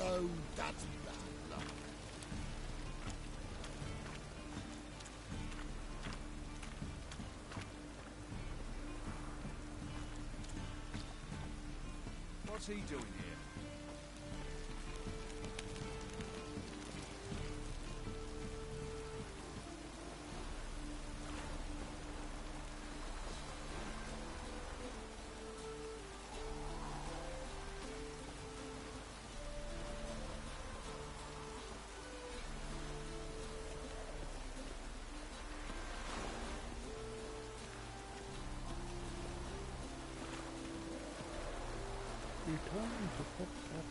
Oh, that's bad luck.
What's he doing here?
Return to cook back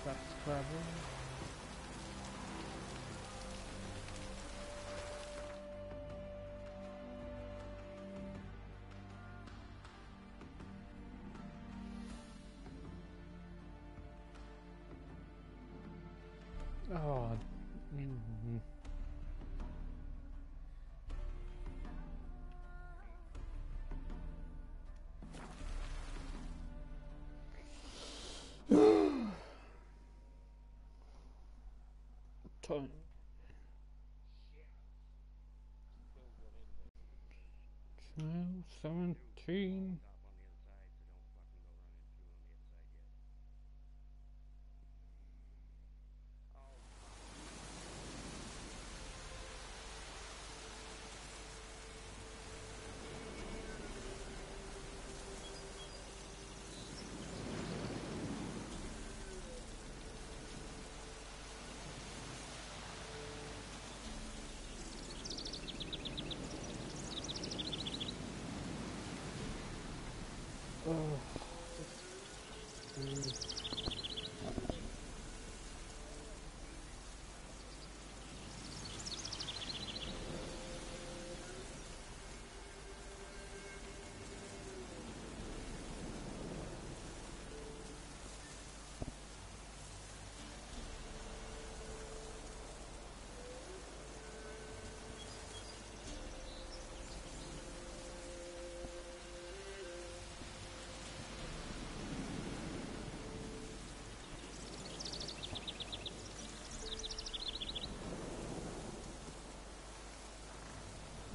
fast travel. Oh. Time. 17.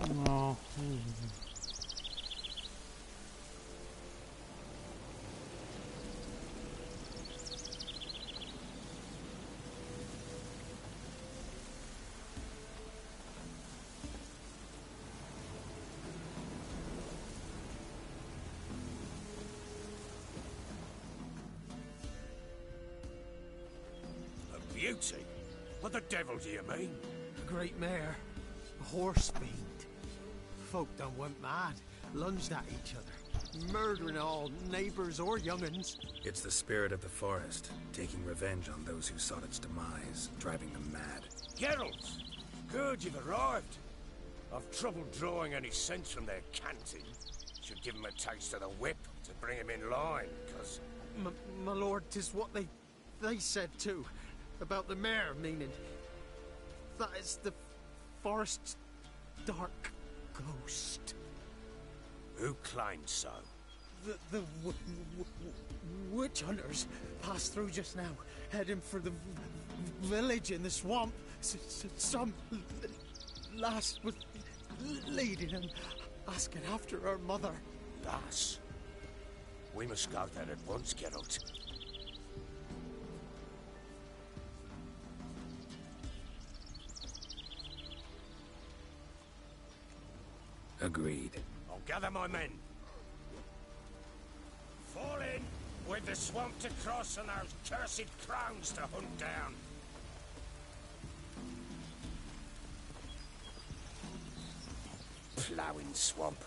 Oh.
A beauty? What the devil do you mean?
A great mare. A horse fiend. Folk done went mad. Lunged at each other. Murdering all neighbours or young'uns.
It's the spirit of the forest, taking revenge on those who sought its demise, driving them mad.
Geralt! Good you've arrived. I've trouble drawing any sense from their canting. Should give 'em a taste of the whip to bring 'em in line, 'cause...
My lord, 'tis what they said too. About the mare, meaning... That is the forest's dark ghost.
Who claims so?
The witch hunters passed through just now, heading for the village in the swamp. Some lass was leading them, asking after her mother.
Lass? We must go there at once, Geralt.
Agreed.
I'll gather my men. Fall in with the swamp to cross and those cursed crowns to hunt down. Ploughing swamp.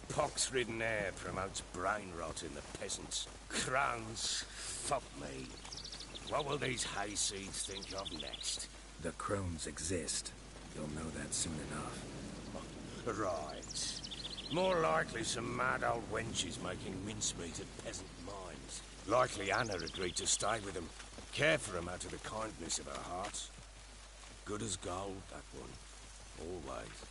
Pox-ridden air promotes brain rot in the peasants. Crowns, fuck me. What will these hayseeds think of next?
The crones exist. You'll know that soon enough.
Right. More likely some mad old wenches making mincemeat at peasant mines. Likely Anna agreed to stay with them. Care for them out of the kindness of her heart. Good as gold, that one. Always.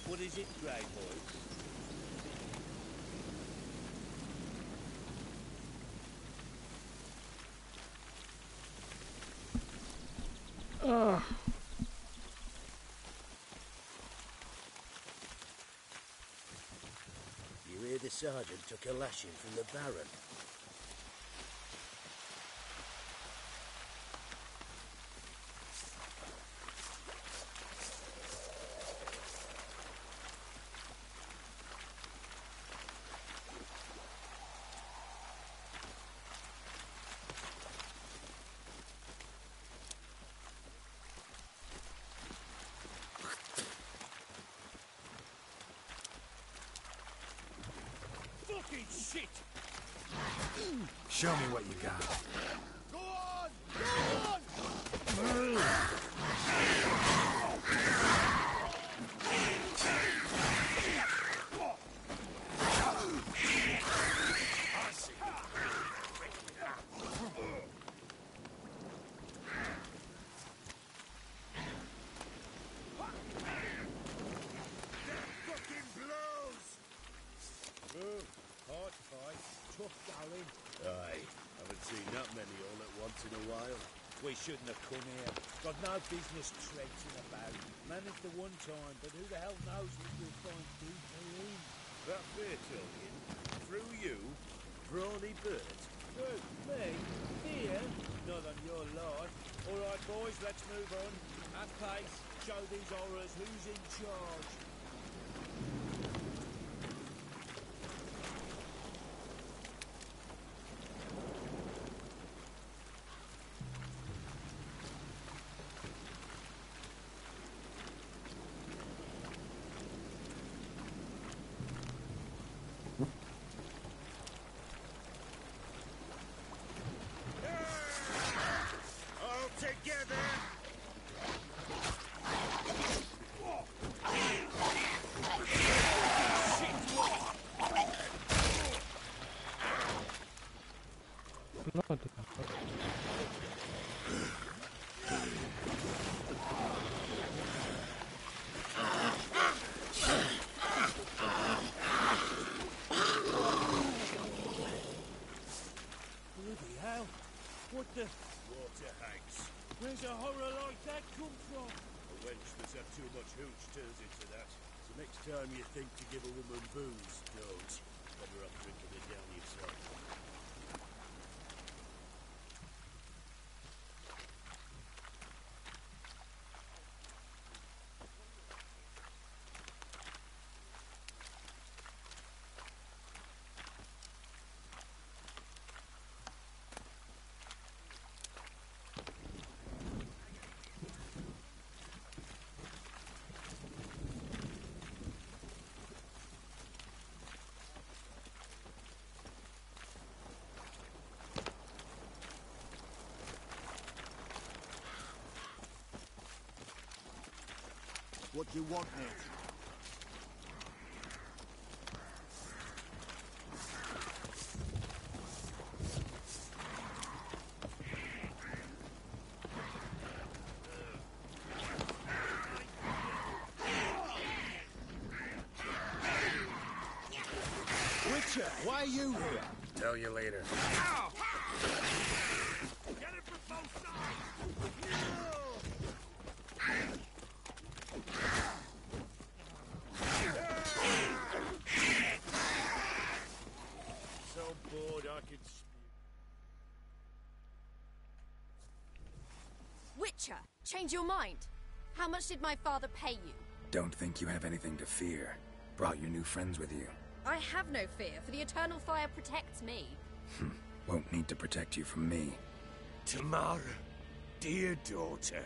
What is it, Grey Boys? You hear the sergeant took a lashing from the Baron.
Fucking shit!
Show me what you got.
Go on! Go on!
Hard fight, tough going. Aye, haven't seen that many all at once in a while. We shouldn't have come here. Got no business traipsing about. Managed the one time, but who the hell knows what you'll find deeper in? That fair talking? Through you? Brawny Bert? Who? Me? Here? Not on your life. Alright boys, let's move on. At pace, show these horrors who's in charge. Bloody hell. What the... Water hags. Where's a horror like that come from? A wench that's had too much hooch turns into that. So next time you think to give a woman booze, don't. Better off drinking it down yourself.
What do you want, Nate?
Witcher, why are you here?
Tell you later.
Get it from both sides! So bored I could...
Witcher, change your mind. How much did my father pay you?
Don't think you have anything to fear. Brought your new friends with you.
I have no fear, for the eternal fire protects me.
Won't need to protect you from me.
Tamara, dear daughter,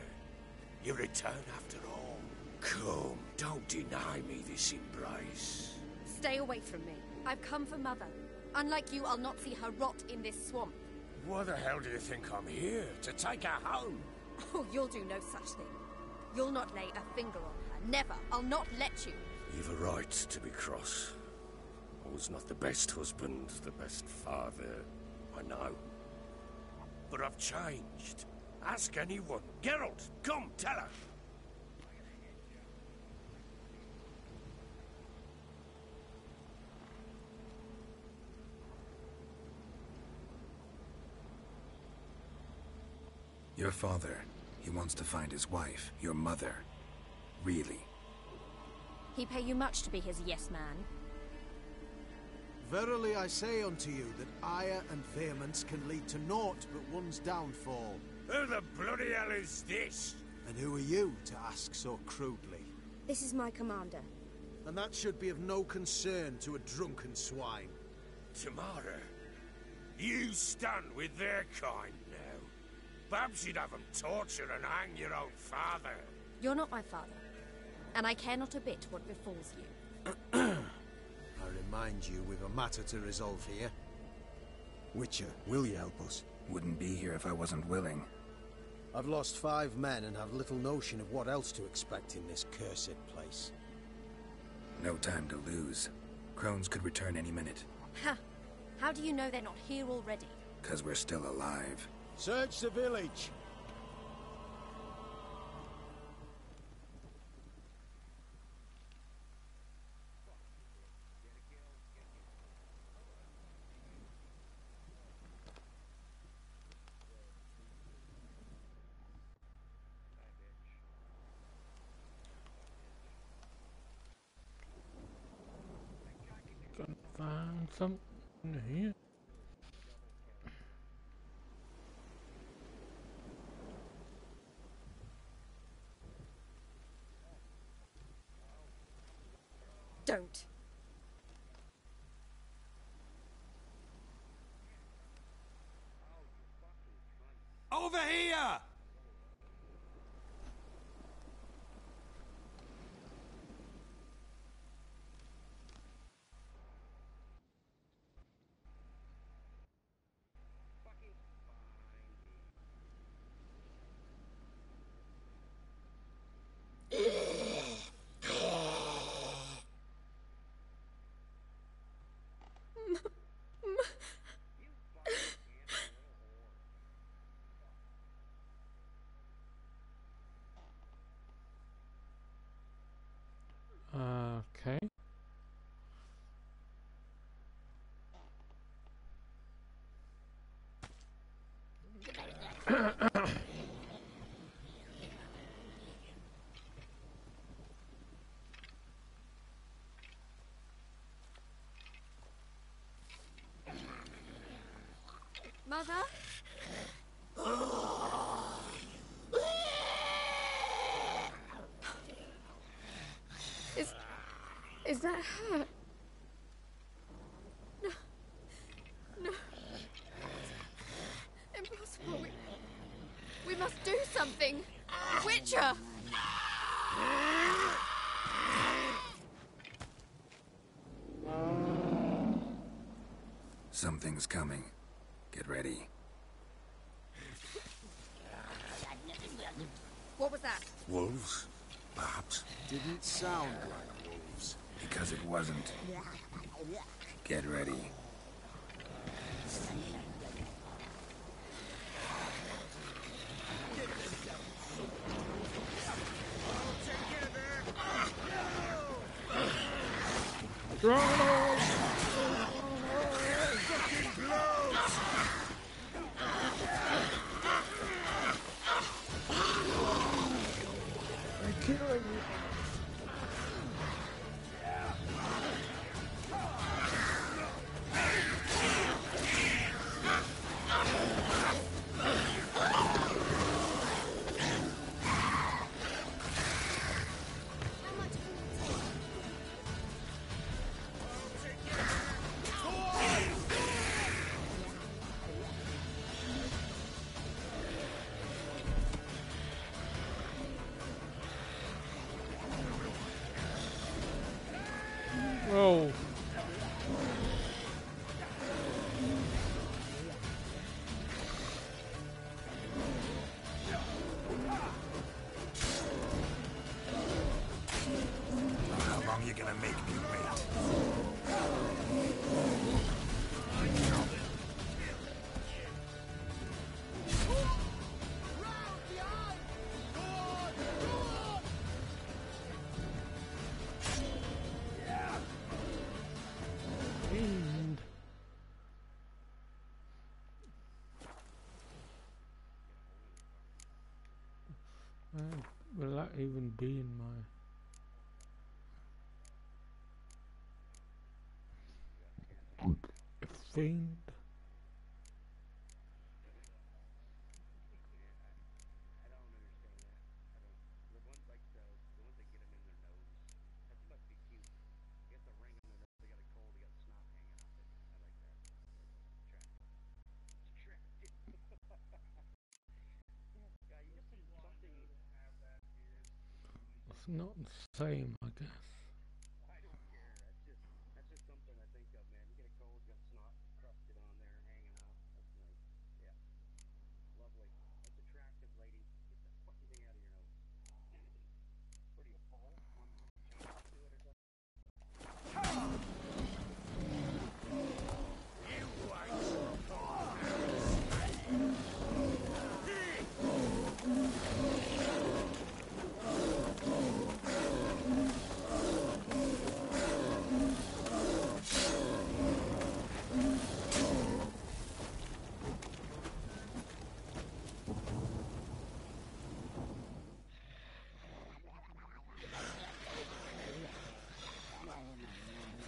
you return after all. Come, don't deny me this embrace.
Stay away from me. I've come for Mother. Unlike you, I'll not see her rot in this swamp.
Why the hell do you think I'm here? To take her home?
Oh, you'll do no such thing. You'll not lay a finger on her. Never. I'll not let you.
You've a right to be cross. I was not the best husband, the best father, I know. But I've changed. Ask anyone. Geralt, come, tell her.
Your father, he wants to find his wife, your mother. Really.
He pay you much to be his yes man.
Verily I say unto you that ire and vehemence can lead to naught but one's downfall.
Who the bloody hell is this?
And who are you to ask so crudely?
This is my commander.
And that should be of no concern to a drunken swine.
Tamara, you stand with their kind now. Perhaps you'd have them torture and hang your own father.
You're not my father, and I care not a bit what befalls you.
I remind you, we've a matter to resolve here. Witcher, will you help us?
Wouldn't be here if I wasn't willing.
I've lost 5 men and have little notion of what else to expect in this cursed place.
No time to lose. Crones could return any minute.
Ha! How do you know they're not here already?
'Cause we're still alive.
Search the village.
Gonna find something here.
Don't.
Over here!
Mother? Is that her? No. No. It's impossible. We must do something. Witcher!
Something's coming. Get ready.
What was that?
Wolves? Perhaps.
Didn't sound like wolves.
Because it wasn't. Get ready.
Oh.
How long are you gonna make me wait?
Will that even be in my... Fiend? It's not the same, I guess.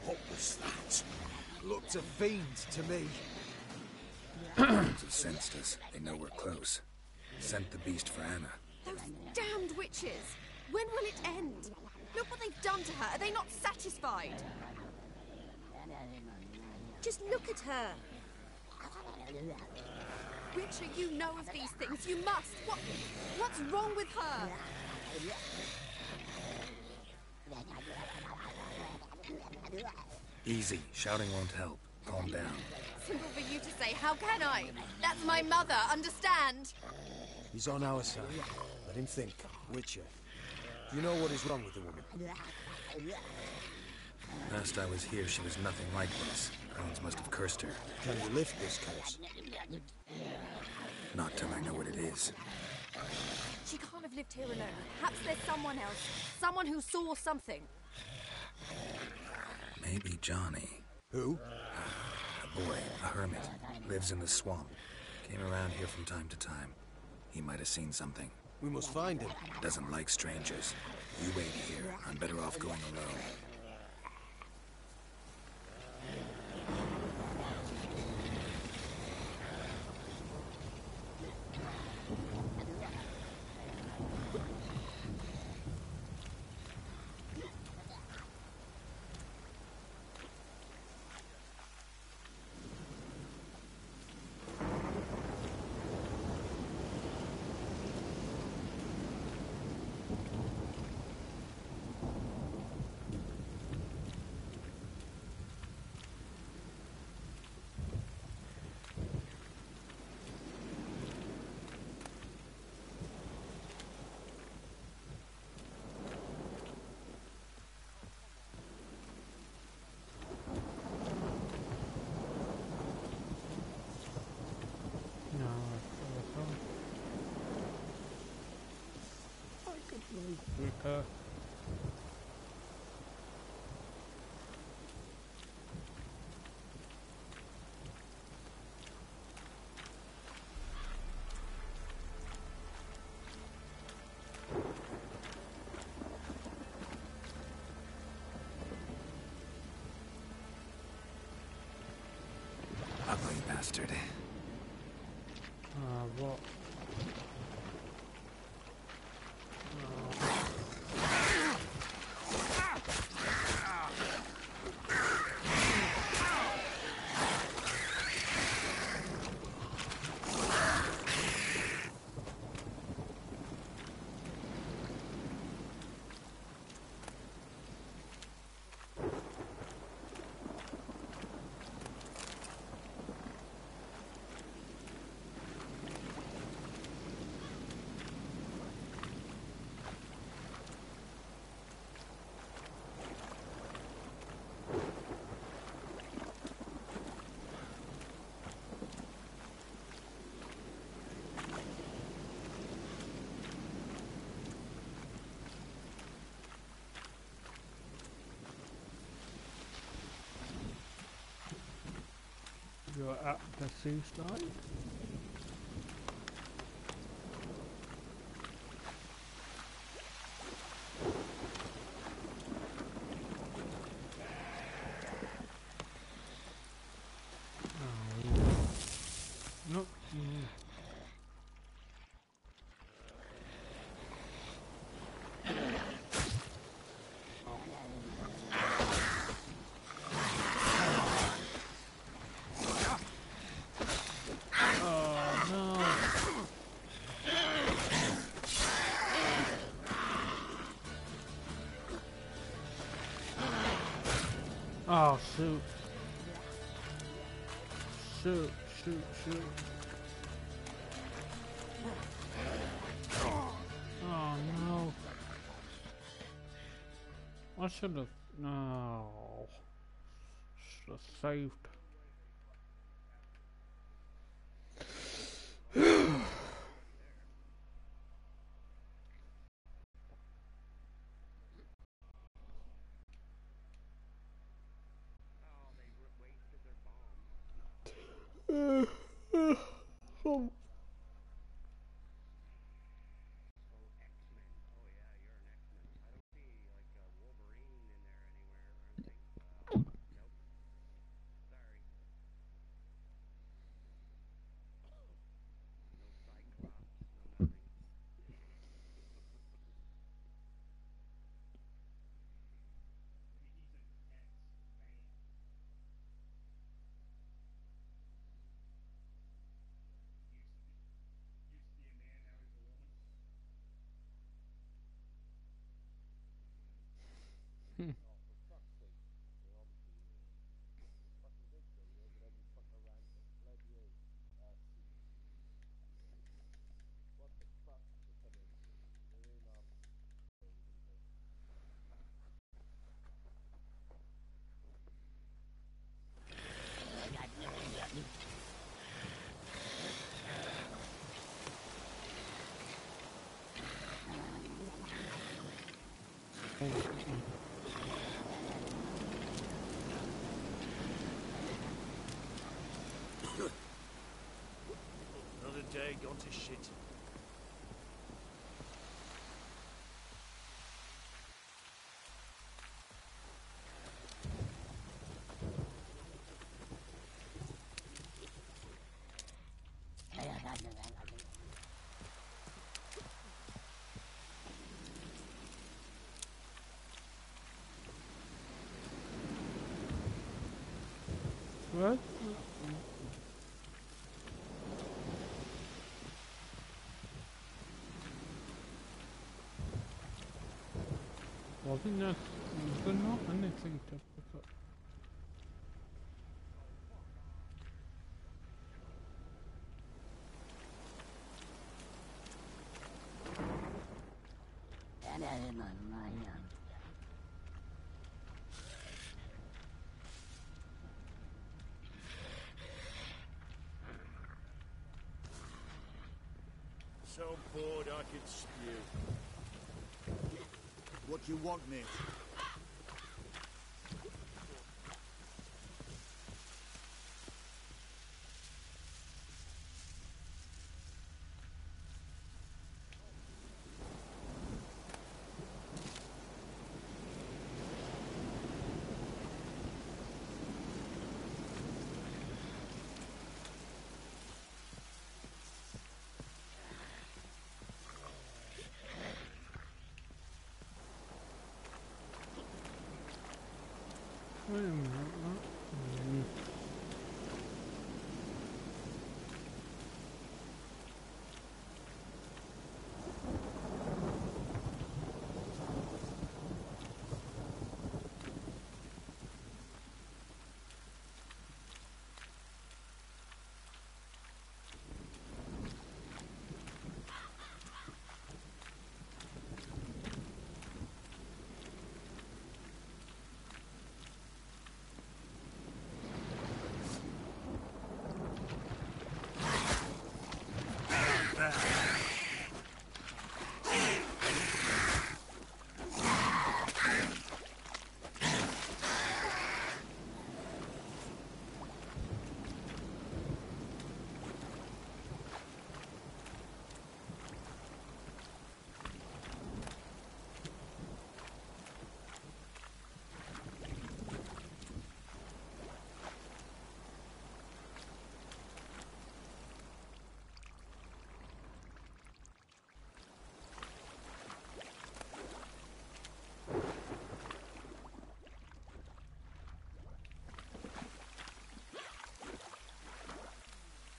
What was that? Looked a fiend to me.
Have sensed us. They know we're close. Sent the beast for Anna.
Those damned witches! When will it end? Look what they've done to her. Are they not satisfied?
Just look at her.
Witcher, you know of these things. You must. What's wrong with her?
Easy. Shouting won't help. Calm down.
Simple for you to say. How can I? That's my mother. Understand?
He's on our side. Let him think. Witcher. Do you know what is wrong with the woman?
Last I was here, she was nothing like this. Crones must have cursed her.
Can you lift this curse?
Not till I know what it is.
She can't have lived here alone. Perhaps there's someone else. Someone who saw something.
Maybe Johnny.
Who?
A boy, a hermit. Lives in the swamp. Came around here from time to time. He might have seen something.
We must find him.
Doesn't like strangers. You wait here. I'm better off going alone.
Quicker.
Ugly bastard.
What? You're at the seaside? Nope. Oh, shoot. Shoot. Oh, no. I should have... No. Should have saved.
Another day gone to shit.
I think that's good enough, anything to pick up.
So bored I could spew.
What do you want, mate?
Wait a minute, what?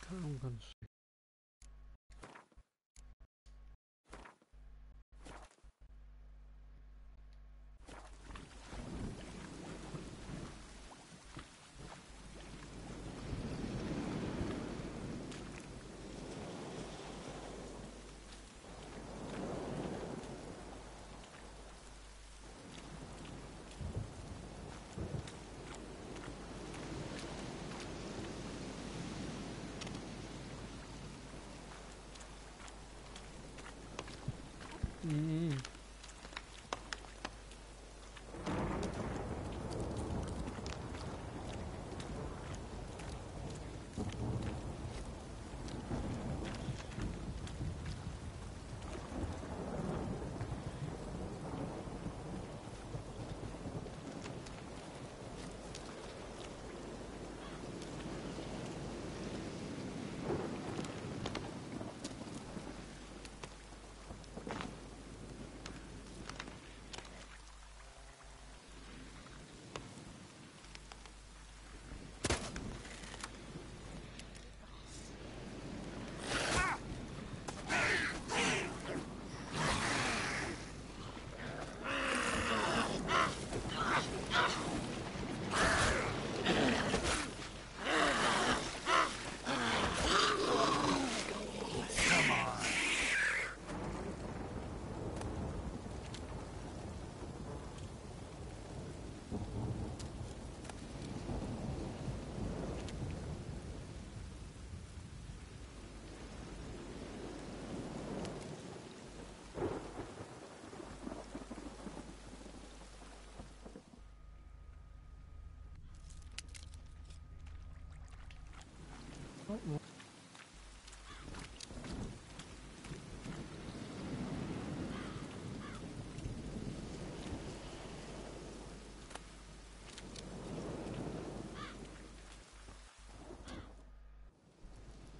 I'm gonna see.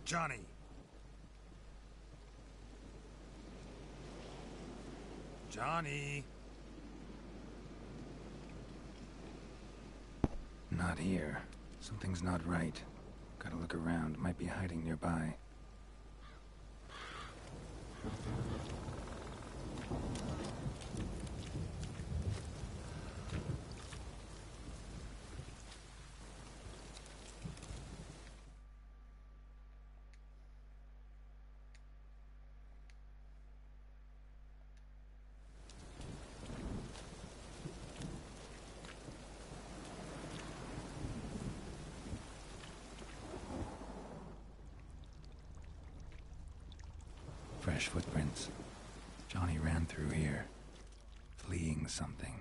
Johnny! Johnny! Not here. Something's not right. Gotta look around. Might be hiding nearby. Fresh footprints. Johnny ran through here, fleeing something.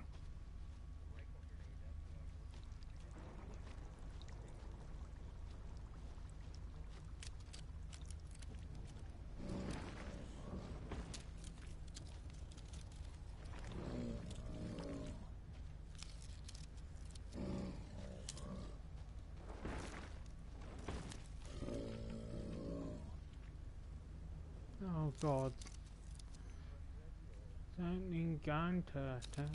Oh God. Turning Ganta, turning.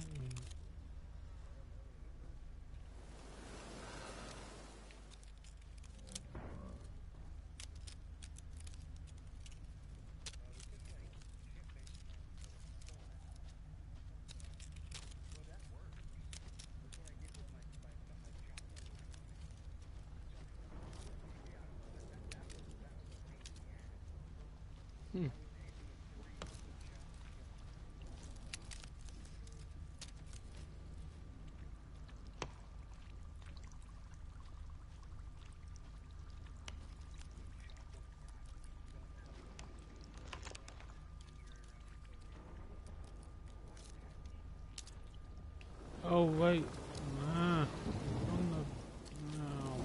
Oh wait, on the no.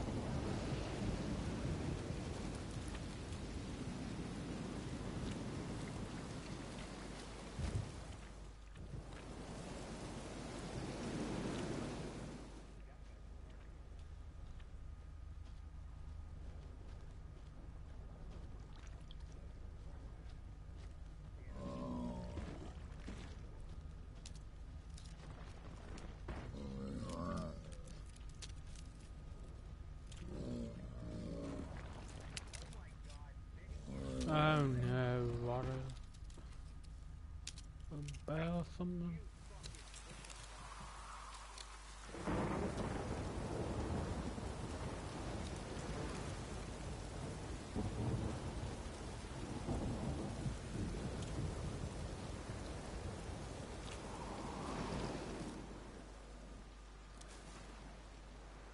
Oh no, what a bear or something?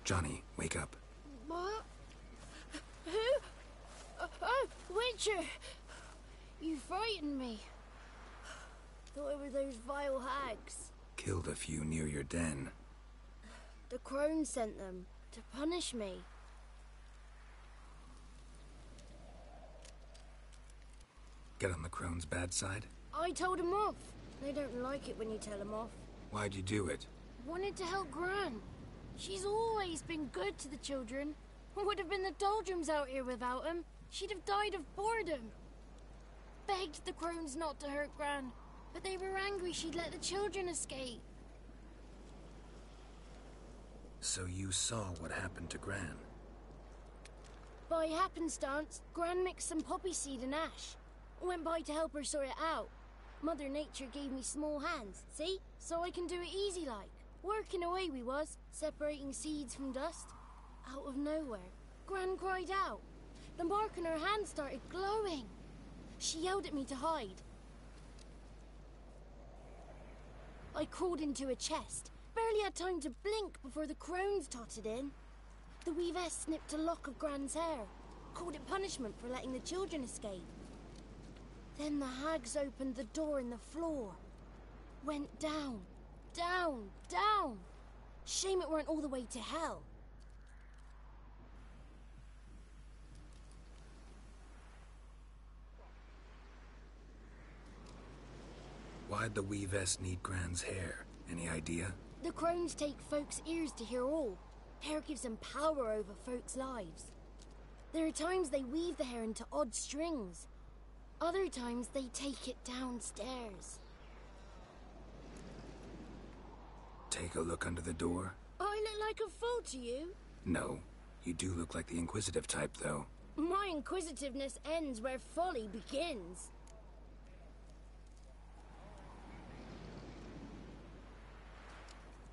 Johnny, wake up.
What? Who? Oh, Witcher! You frightened me. Thought it were those vile hags.
Killed a few near your den.
The crone sent them to punish me.
Get on the crone's bad side?
I told them off. They don't like it when you tell them off.
Why'd you do it?
Wanted to help Gran. She's always been good to the children. Would have been the doldrums out here without him. She'd have died of boredom. Begged the crones not to hurt Gran, but they were angry she'd let the children escape.
So you saw what happened to Gran?
By happenstance, Gran mixed some poppy seed and ash. Went by to help her sort it out. Mother Nature gave me small hands, see? So I can do it easy like. Working away we was, separating seeds from dust. Out of nowhere, Gran cried out. The mark on her hand started glowing. She yelled at me to hide. I crawled into a chest. Barely had time to blink before the crones totted in. The weavess snipped a lock of Gran's hair. Called it punishment for letting the children escape. Then the hags opened the door in the floor. Went down, down, down. Shame it weren't all the way to hell.
Why'd the weavess need Gran's hair? Any idea?
The crones take folks' ears to hear all. Hair gives them power over folks' lives. There are times they weave the hair into odd strings. Other times they take it downstairs.
Take a look under the door?
I look like a fool to you?
No. You do look like the inquisitive type, though.
My inquisitiveness ends where folly begins.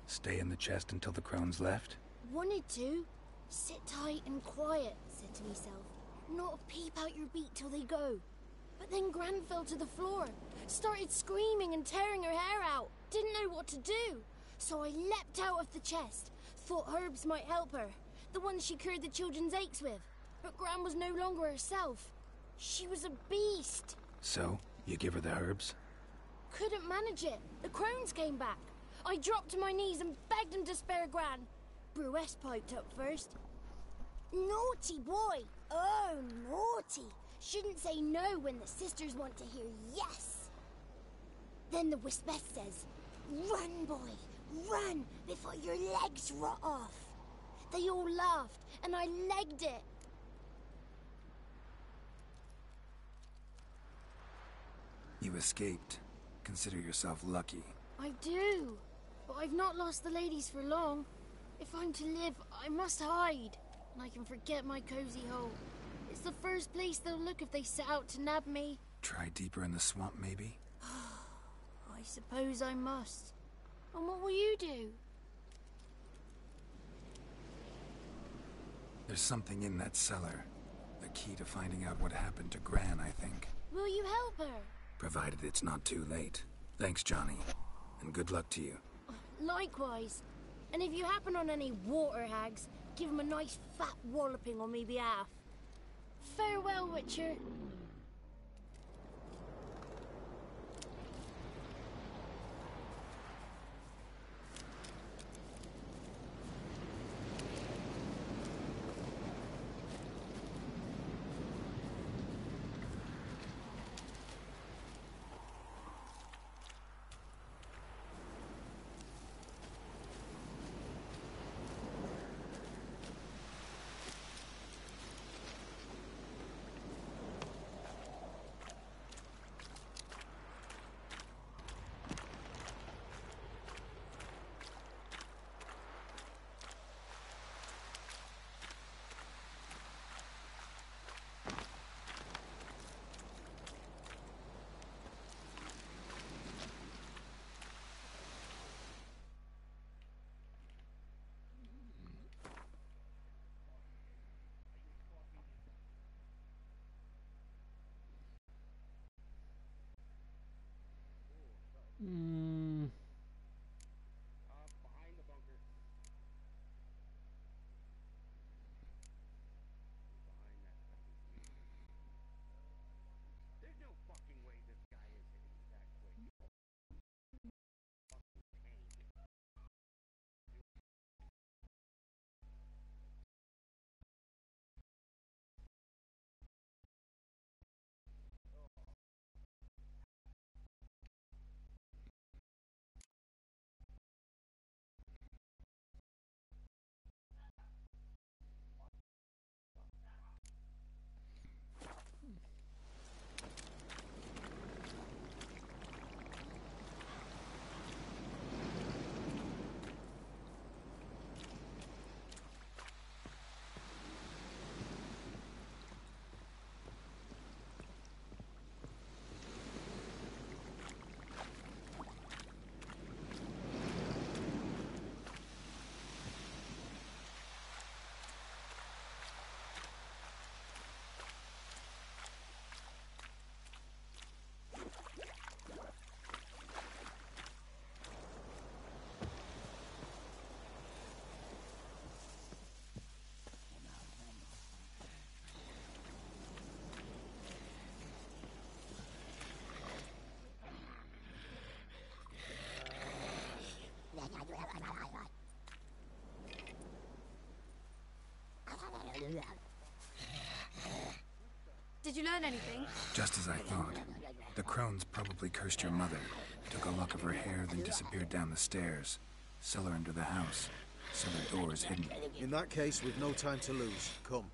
Stay in the chest until the crones left?
Wanted to. Sit tight and quiet, said to myself. Not a peep out your beat till they go. But then Gran fell to the floor. Started screaming and tearing her hair out. Didn't know what to do. So I leapt out of the chest. Thought herbs might help her. The ones she cured the children's aches with. But Gran was no longer herself. She was a beast.
So, You give her the herbs?
Couldn't manage it. The crones came back. I dropped to my knees and begged him to spare Gran. Bruess piped up first. Naughty boy. Oh, naughty. Shouldn't say no when the sisters want to hear yes. Then the Wispeth says, "Run, boy, run before your legs rot off." They all laughed, and I legged it.
You escaped. Consider yourself lucky.
I do, but I've not lost the ladies for long. If I'm to live, I must hide, and I can forget my cozy hole. It's the first place they'll look if they set out to nab me.
Try deeper in the swamp, maybe?
I suppose I must. And what will you do?
There's something in that cellar. The key to finding out what happened to Gran, I think.
Will you help her?
Provided it's not too late. Thanks, Johnny. And good luck to you.
Likewise. And if you happen on any water hags, give them a nice fat walloping on me behalf. Farewell, Witcher.
Behind the bunker. Behind that fucking tree. There's no fucking way this guy is hitting me that quick.
Did you learn anything?
Just as I thought. The crones probably cursed your mother, took a lock of her hair, then disappeared down the stairs. Cellar under the house. Cellar door is hidden.
In that case, we've no time to lose. Come.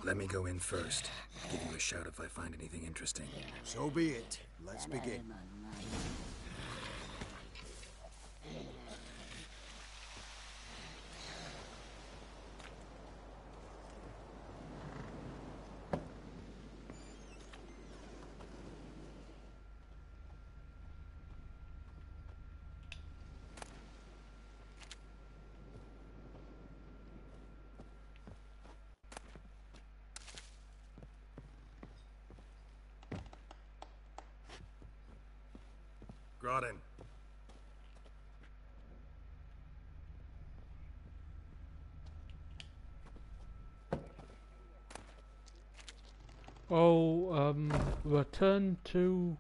Let me go in first. Give you a shout if I find anything interesting.
So be it. Let's begin.
Groden.
Oh, return to...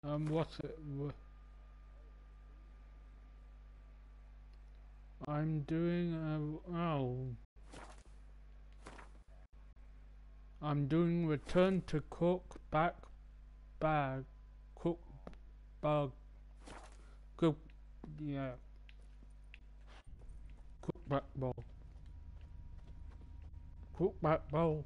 what's it? I'm doing I'm doing return to cook back bag. Cook bag. Cook, yeah. Cook back bowl. Cook back bowl.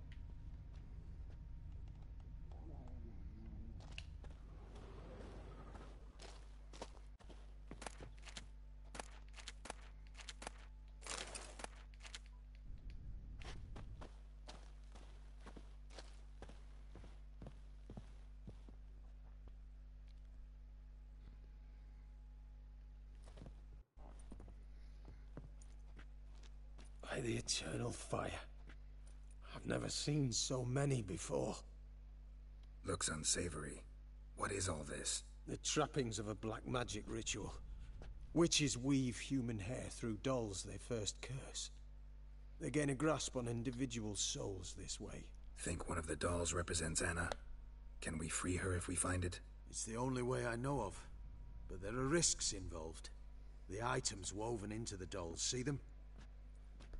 By the eternal fire. I've never seen so many before.
Looks unsavory. What is all this?
The trappings of a black magic ritual. Witches weave human hair through dolls they first curse. They gain a grasp on individual souls this way.
Think one of the dolls represents Anna? Can we free her if we find it?
It's the only way I know of. But there are risks involved. The items woven into the dolls, see them?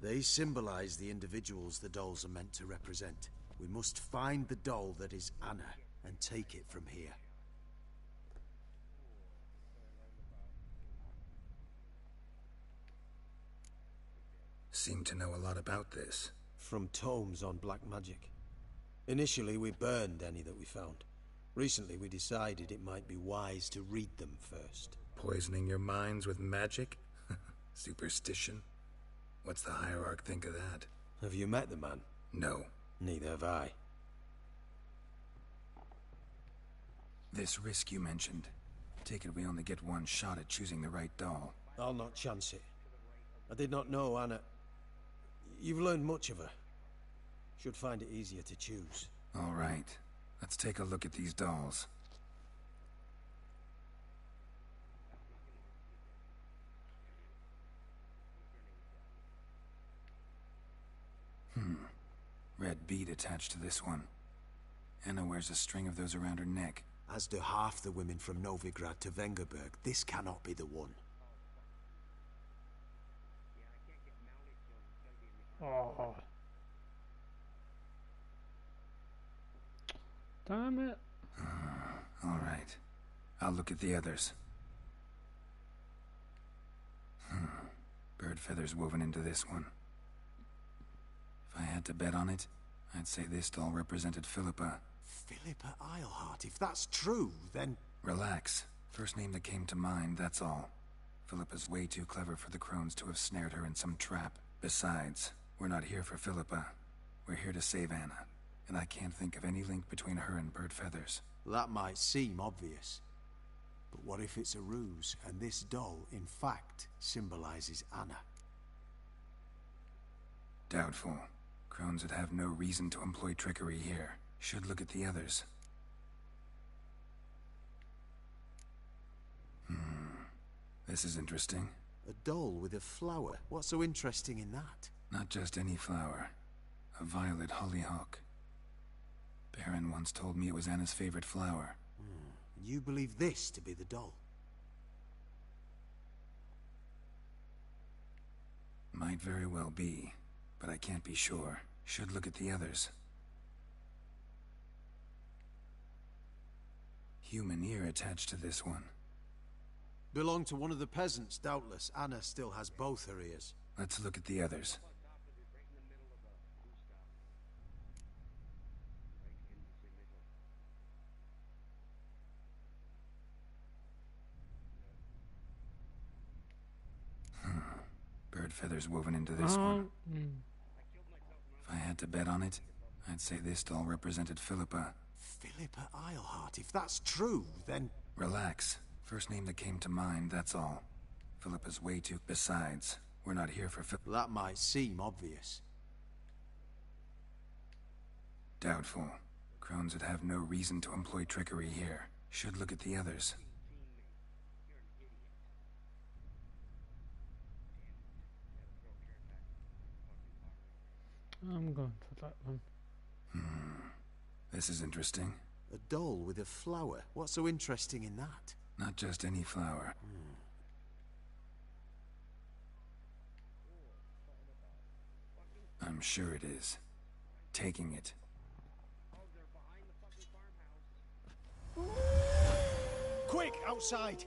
They symbolize the individuals the dolls are meant to represent. We must find the doll that is Anna and take it from here.
Seem to know a lot about this.
From tomes on black magic. Initially, we burned any that we found. Recently, we decided it might be wise to read them first.
Poisoning your minds with magic? Superstition? What's the hierarch think of that?
Have you met the man?
No.
Neither have I.
This risk you mentioned. Take it we only get one shot at choosing the right doll.
I'll not chance it. I did not know Anna. You've learned much of her. Should find it easier to choose.
All right. Let's take a look at these dolls. Red bead attached to this one. Anna wears a string of those around her neck.
As do half the women from Novigrad to Vengerberg. This cannot be the one.
Oh. Damn it.
All right. I'll look at the others. Bird feathers woven into this one. If I had to bet on it, I'd say this doll represented Philippa.
Philippa Eilhart, if that's true, then...
Relax. First name that came to mind, that's all. Philippa's way too clever for the crones to have snared her in some trap. Besides, we're not here for Philippa. We're here to save Anna. And I can't think of any link between her and Bird Feathers.
That might seem obvious. But what if it's a ruse, and this doll, in fact, symbolizes Anna?
Doubtful. Crones would have no reason to employ trickery here. Should look at the others. This is interesting.
A doll with a flower. What's so interesting in that?
Not just any flower. A violet hollyhock. Baron once told me it was Anna's favorite flower.
And you believe this to be the doll?
Might very well be, but I can't be sure. Should look at the others. Human ear attached to this one.
Belonged to one of the peasants, doubtless. Anna still has both her ears.
Let's look at the others. Bird feathers woven into this one. If I had to bet on it, I'd say this doll represented Philippa.
Philippa Eilhart, if that's true, then...
Relax. First name that came to mind, that's all. Philippa's way too... Besides, we're not here for
That might seem obvious.
Doubtful. Crones would have no reason to employ trickery here. Should look at the others.
I'm going for that one.
This is interesting.
A doll with a flower. What's so interesting in that?
Not just any flower. I'm sure it is. Taking it.
Quick, outside!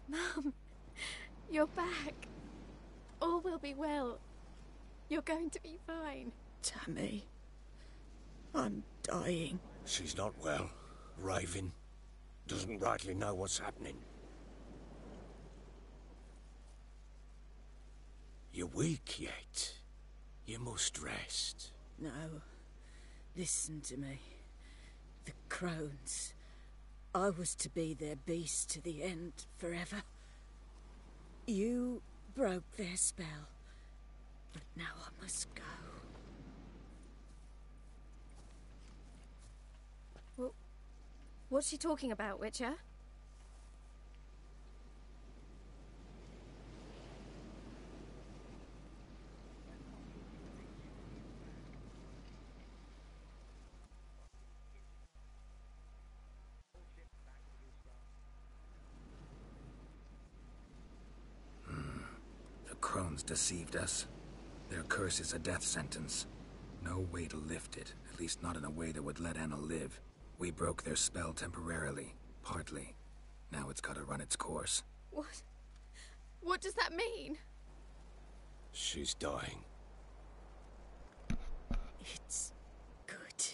Mum, you're back. All will be well. You're going to be fine.
Tammy, I'm dying.
She's not well. Raving. Doesn't rightly know what's happening. You're weak yet. You must rest.
No. Listen to me. The crones. I was to be their beast to the end, forever. You broke their spell. But now I must go.
Well, what's she talking about, Witcher?
The crones deceived us. Their curse is a death sentence. No way to lift it, at least not in a way that would let Anna live. We broke their spell temporarily, partly. Now it's gotta run its course.
What? What does that mean?
She's dying.
It's good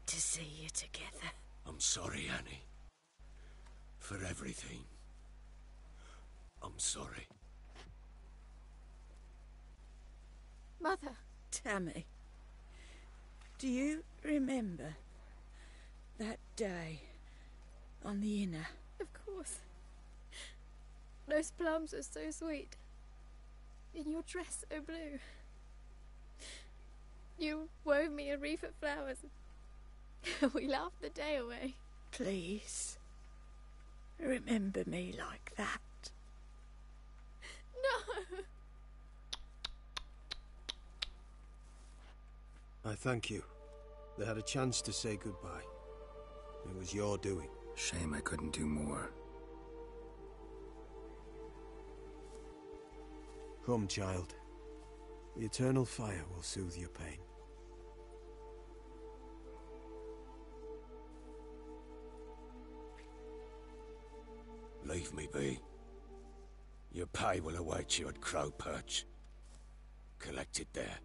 to see you together.
I'm sorry, Annie. For everything. I'm sorry.
Mother.
Tammy, do you remember that day on the inner?
Of course. Those plums are so sweet. And your dress so blue. You wove me a wreath of flowers. We laughed the day away.
Please, remember me like that.
No!
I thank you. They had a chance to say goodbye. It was your doing.
Shame I couldn't do more.
Come, child. The eternal fire will soothe your pain.
Leave me be. Your pay will await you at Crow Perch. Collect it there.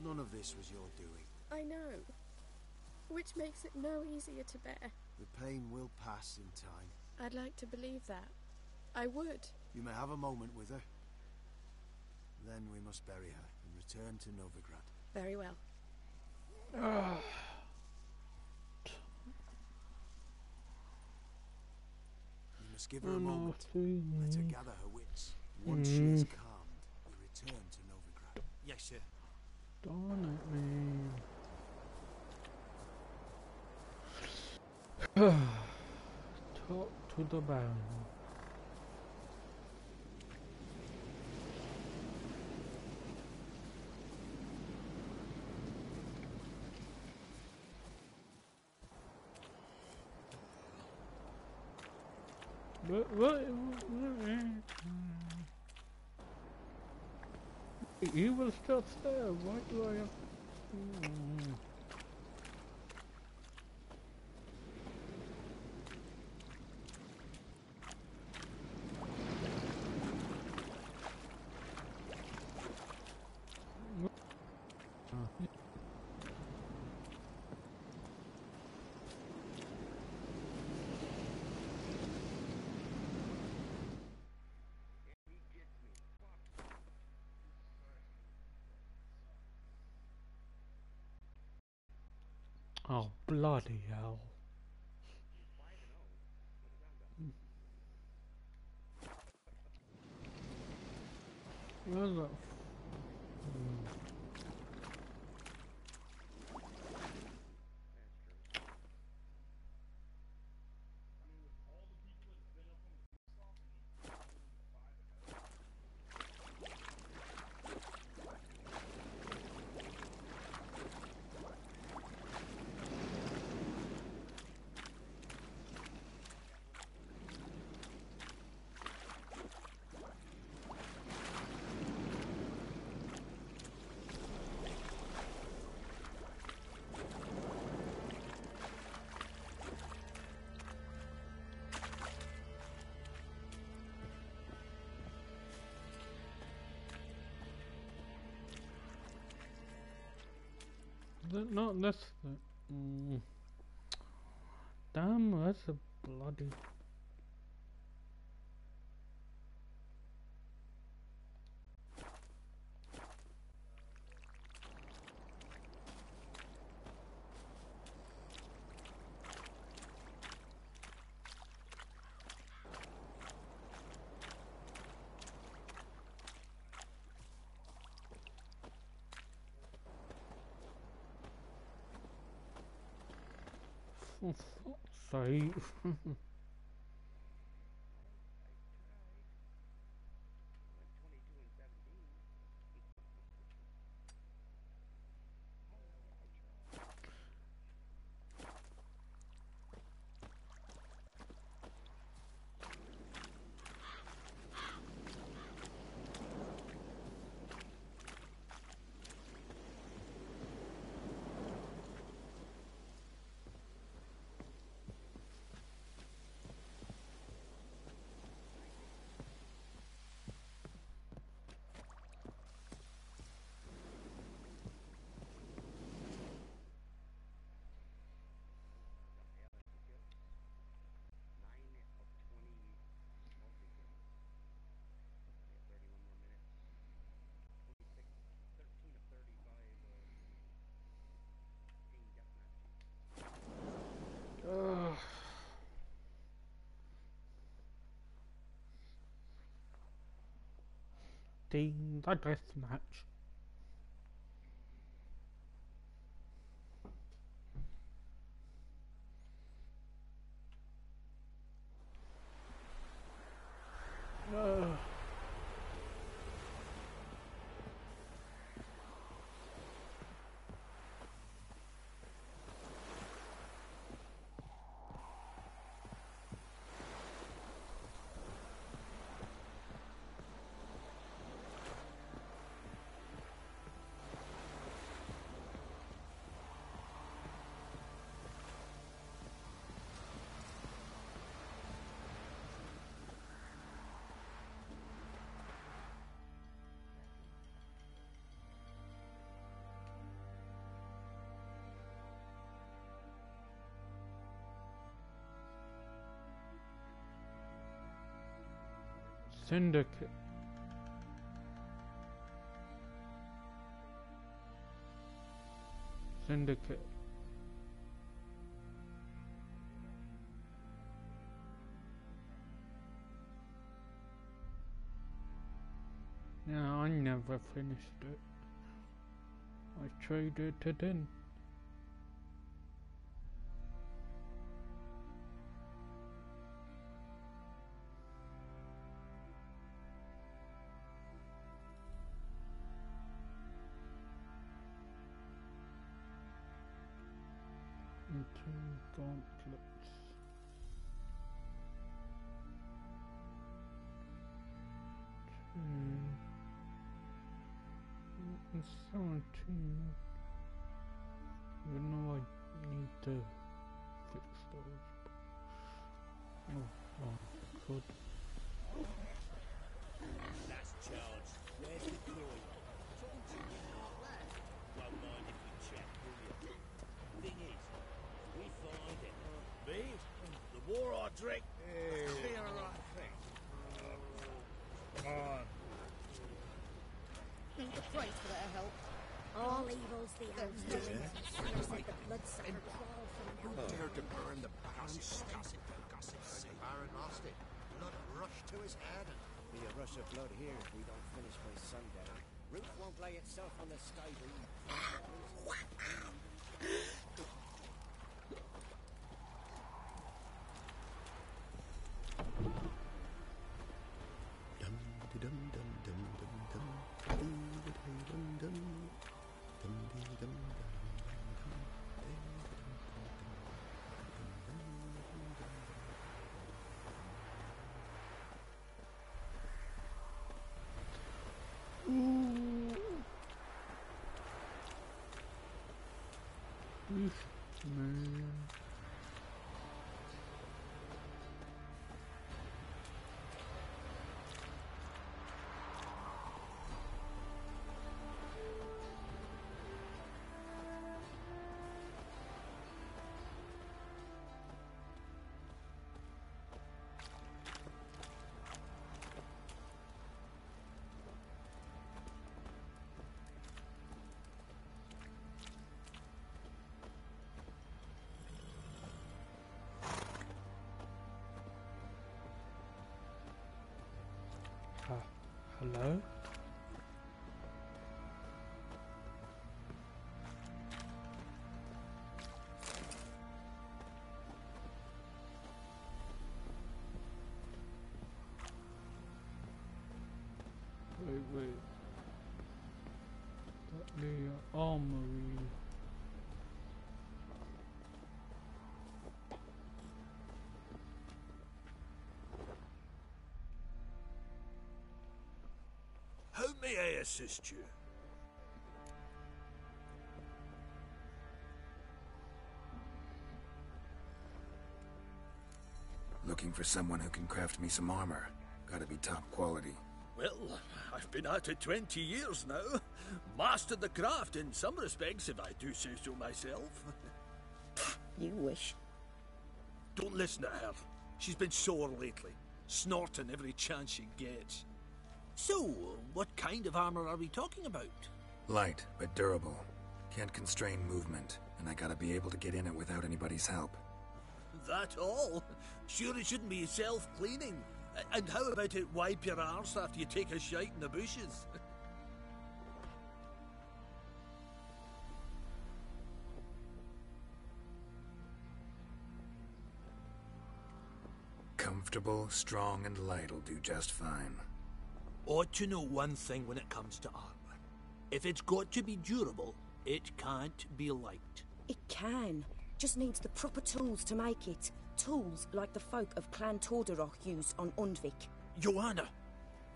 None of this was your doing.
I know. Which makes it no easier to bear.
The pain will pass in time.
I'd like to believe that. I would.
You may have a moment with her. Then we must bury her and return to Novigrad.
Very well.
You must give her a moment. Let her gather her wits. Once she is calmed, we return to Novigrad. Yes, sir.
Darn it, man. Talk to the Baron. What? Evil stuff's there. Why do I have? Oh, bloody hell. Where's that? Not this. Damn, that's a bloody. For fuck's sake. Team the deathmatch. Syndicate. Syndicate. Yeah, I never finished it. I traded it in. Into gauntlets. And 17. You know I need to fix those. Oh, good.
Last charge. Where's the coin? Talking to you not lad. Won't mind if we check, will you? Thing is, we find it. Me? The war I drink. Clear right thing. Come on.
The price for their help. All evil's the elves doing. Sinners like the bloodsucker crawl from
Who dared to burn the Baron's stuff? The Baron lost it. Blood rushed to his head and
Be a rush of blood here if we don't finish by sundown. Roof won't lay itself on the stable.
Man. Hello? Wait. The armory.
How may I assist you?
Looking for someone who can craft me some armor. Gotta be top quality.
Well, I've been at it 20 years now. Mastered the craft in some respects, if I do say so myself.
You wish.
Don't listen to her. She's been sore lately, snorting every chance she gets. So, what kind of armor are we talking about?
Light, but durable. Can't constrain movement, and I gotta be able to get in it without anybody's help.
That all? Sure it shouldn't be self-cleaning. And how about it wipe your arse after you take a shite in the bushes?
Comfortable, strong, and light'll do just fine.
Ought to know one thing when it comes to armor. If it's got to be durable, it can't be light.
It can. Just needs the proper tools to make it. Tools like the folk of Clan Torderoch used on Undvik.
Joanna,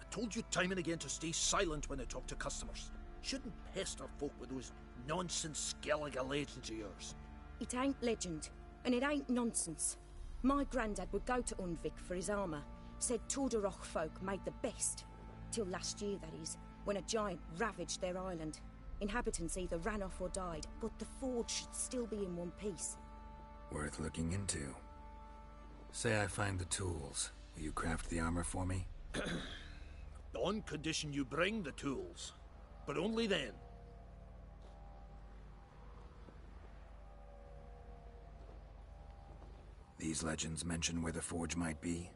I told you time and again to stay silent when I talk to customers. Shouldn't pester folk with those nonsense Skellige legends of yours.
It ain't legend, and it ain't nonsense. My granddad would go to Undvik for his armour. Said Torderoch folk made the best. Till last year, that is, when a giant ravaged their island. Inhabitants either ran off or died, but the forge should still be in one piece.
Worth looking into. Say I find the tools. Will you craft the armor for me?
On condition you bring the tools. But only then.
These legends mention where the forge might be?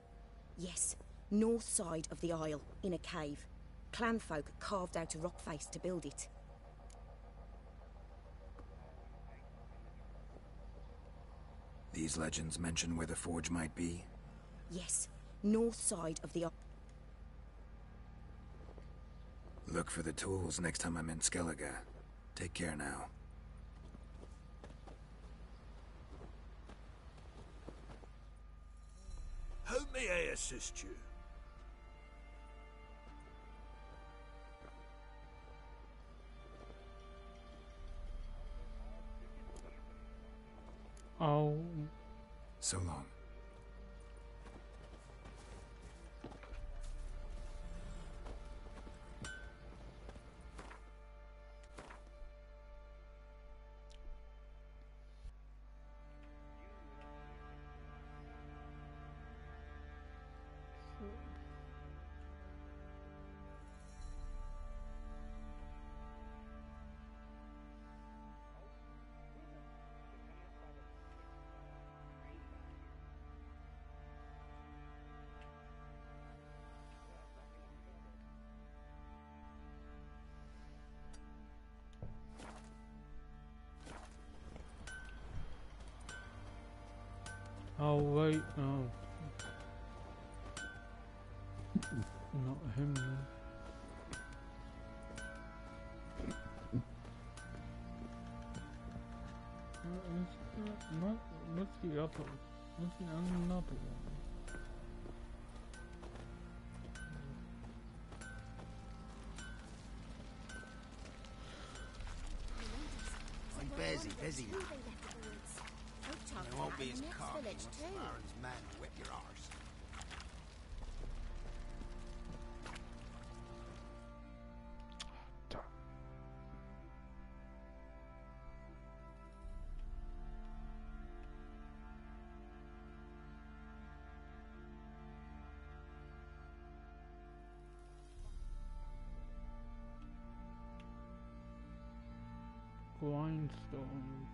Yes, north side of the isle, in a cave. Clanfolk carved out a rock face to build it.
These legends mention where the forge might be?
Yes, north side of the isle.
Look for the tools next time I'm in Skellige. Take care now.
How may I assist you?
Oh.
So long.
Oh wait, no. Not him then. What's the other one? What's the another one?
I'm busy, man. It won't be as cocky once the Baron's men whip your arse.
Grindstone.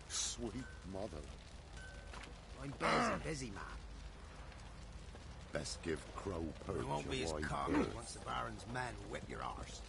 Sweet mother.
I'm busy, man.
Best give Crow Perch
It won't be
a
as
wide
cocky
berth.
once the Baron's men whip your arse.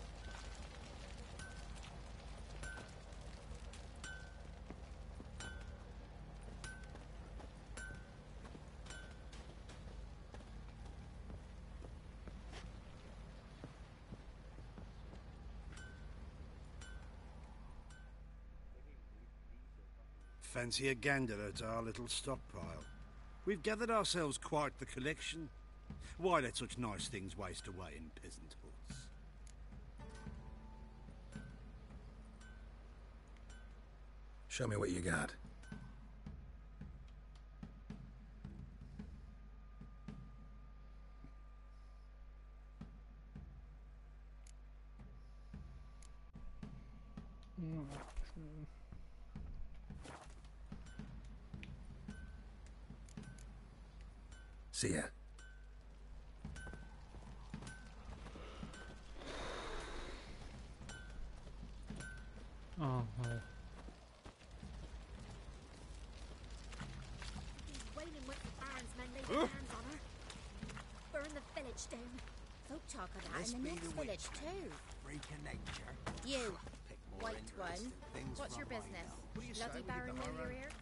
Fancy a gander at our little stockpile. We've gathered ourselves quite the collection. Why let such nice things waste away in peasant huts?
Show me what you got. See ya.
Oh,
Wailing with the Baron's men laid their hands on her. Burn the village down. Folk talk of that in the next village too.
Freak of nature.
You,
Pick more
white
interesting
one.
things
What's your
from my
business?
mouth. What do you
Bloody
say we
Baron
get the
know you're
horror?
here?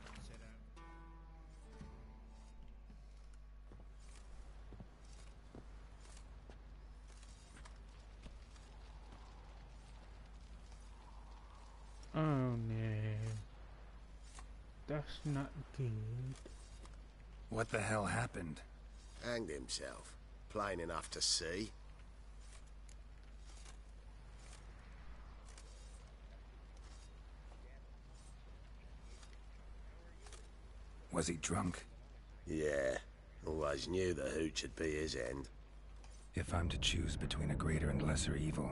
oh no. That's not good.
What the hell happened?
Hanged himself. Plain enough to see.
Was he drunk?
Yeah. Always knew the hooch would be his end.
If I'm to choose between a greater and lesser evil,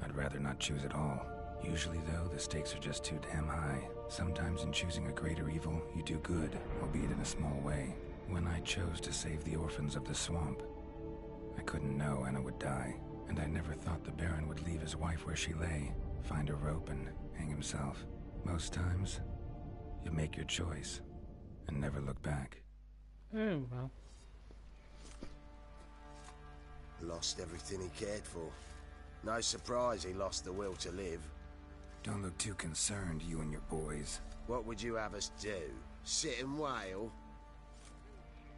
I'd rather not choose at all. Usually, though, the stakes are just too damn high. Sometimes in choosing a greater evil, you do good, albeit in a small way. When I chose to save the orphans of the swamp, I couldn't know Anna would die, and I never thought the Baron would leave his wife where she lay, find a rope and hang himself. Most times, you make your choice and never look back.
Oh well.
Lost everything he cared for. No surprise he lost the will to live.
Don't look too concerned, you and your boys.
What would you have us do? Sit and wail?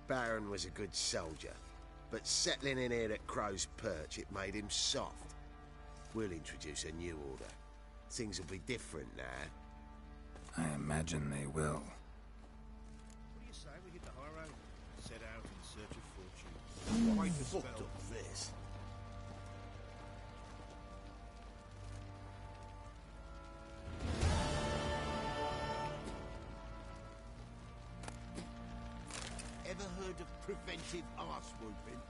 Baron was a good soldier, but settling in here at Crow's Perch, it made him soft. We'll introduce a new order. Things will be different now.
I imagine they will.
What do you say we hit the high road? Set out in search of fortune. Quite the
Fucked
spell.
up this.
Ever heard of preventive arse whooping?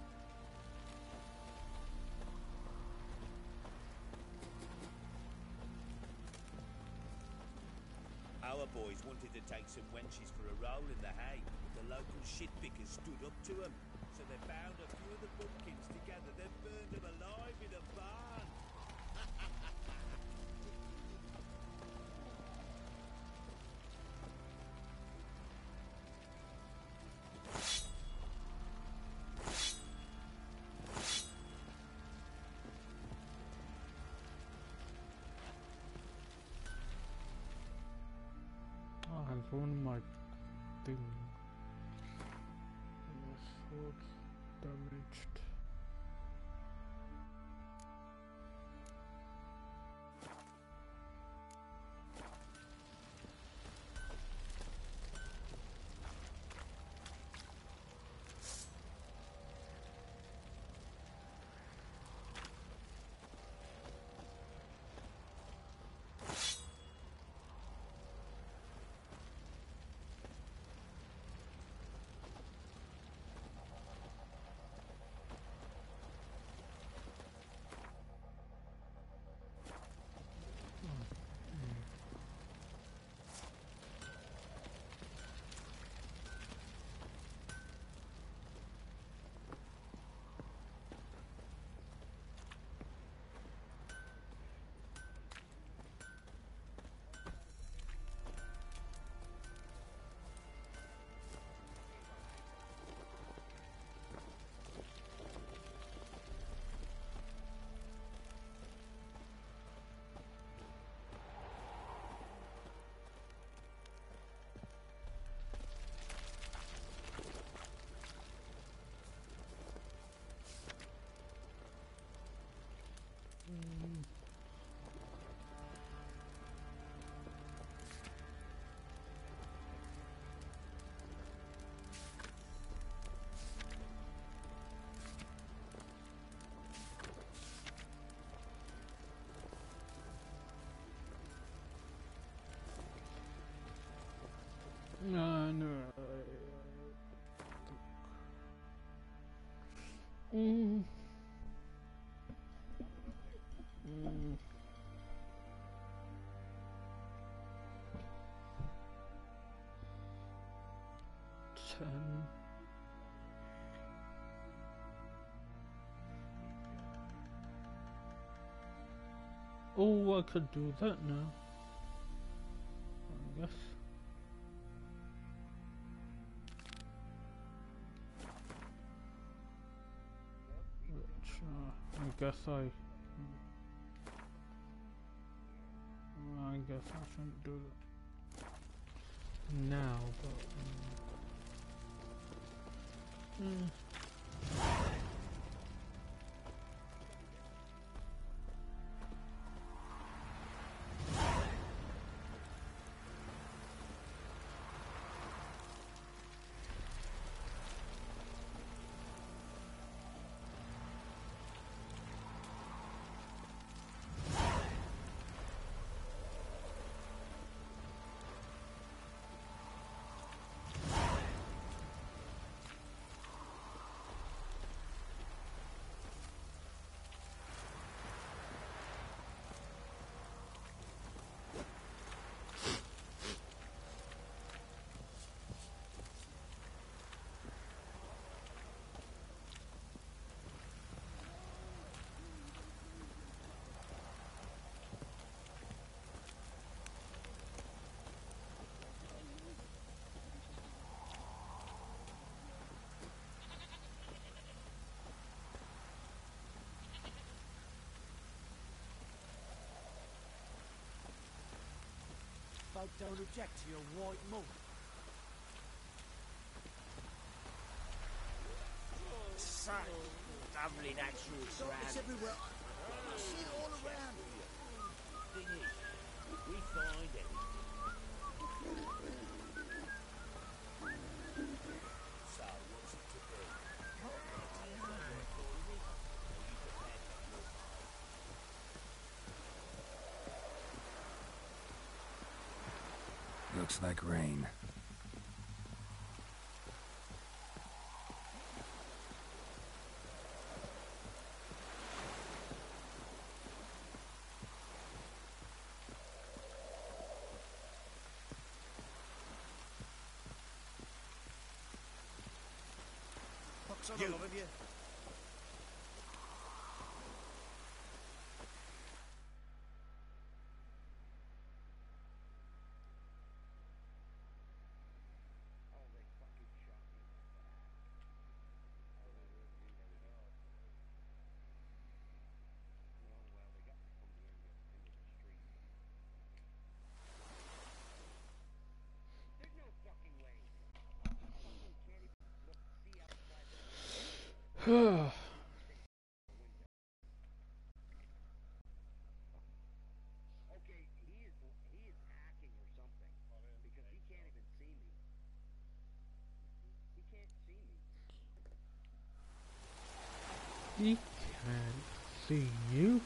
Our boys wanted to take some wenches for a roll in the hay, but the local shitpickers stood up to them. So they bound a few of the bumpkins together, then burned them alive in a barn.
one of my things. The sword's damaged. No. Mm. 10. Oh, I could do that now, I guess. Which, I guess I shouldn't do that now, but
Folk don't object to your white mug. Such lovely natural surroundings.
It's everywhere. I see it all around.
Thing is, we find it. So, what's it to do?
Looks like rain.
Fuck's on the love of you.
He can't see you.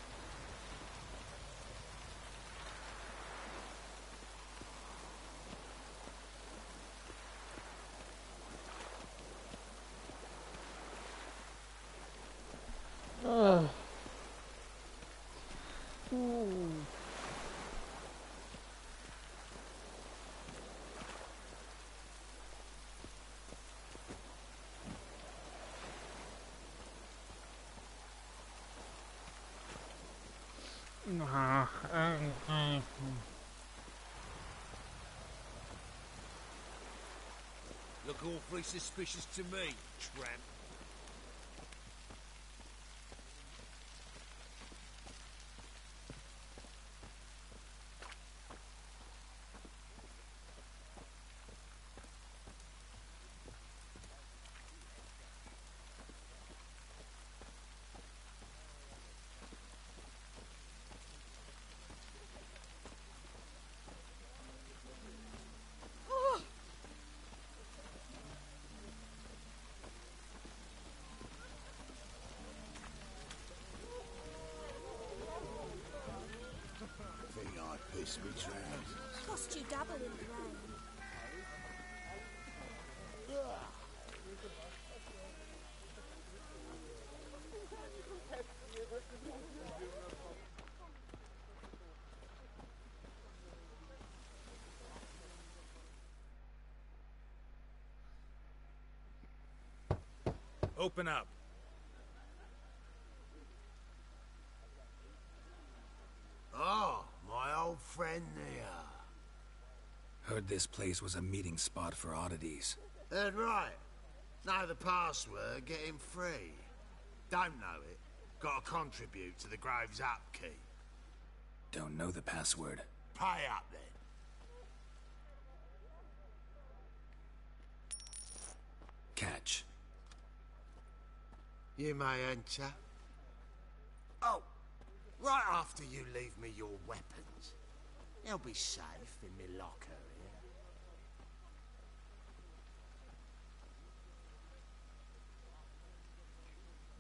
Ooh.
Look awfully suspicious to me, tramp.
Think I pissed me trousers.
Cost you double in the rain.
Open up.
Oh, my old friend there.
Heard this place was a meeting spot for oddities.
Heard right. Know the password, get him free. Don't know it, gotta contribute to the Grave's upkeep.
Don't know the password.
Pay up then.
Catch.
You may enter. Oh, right after you leave me your weapons. They'll be safe in my locker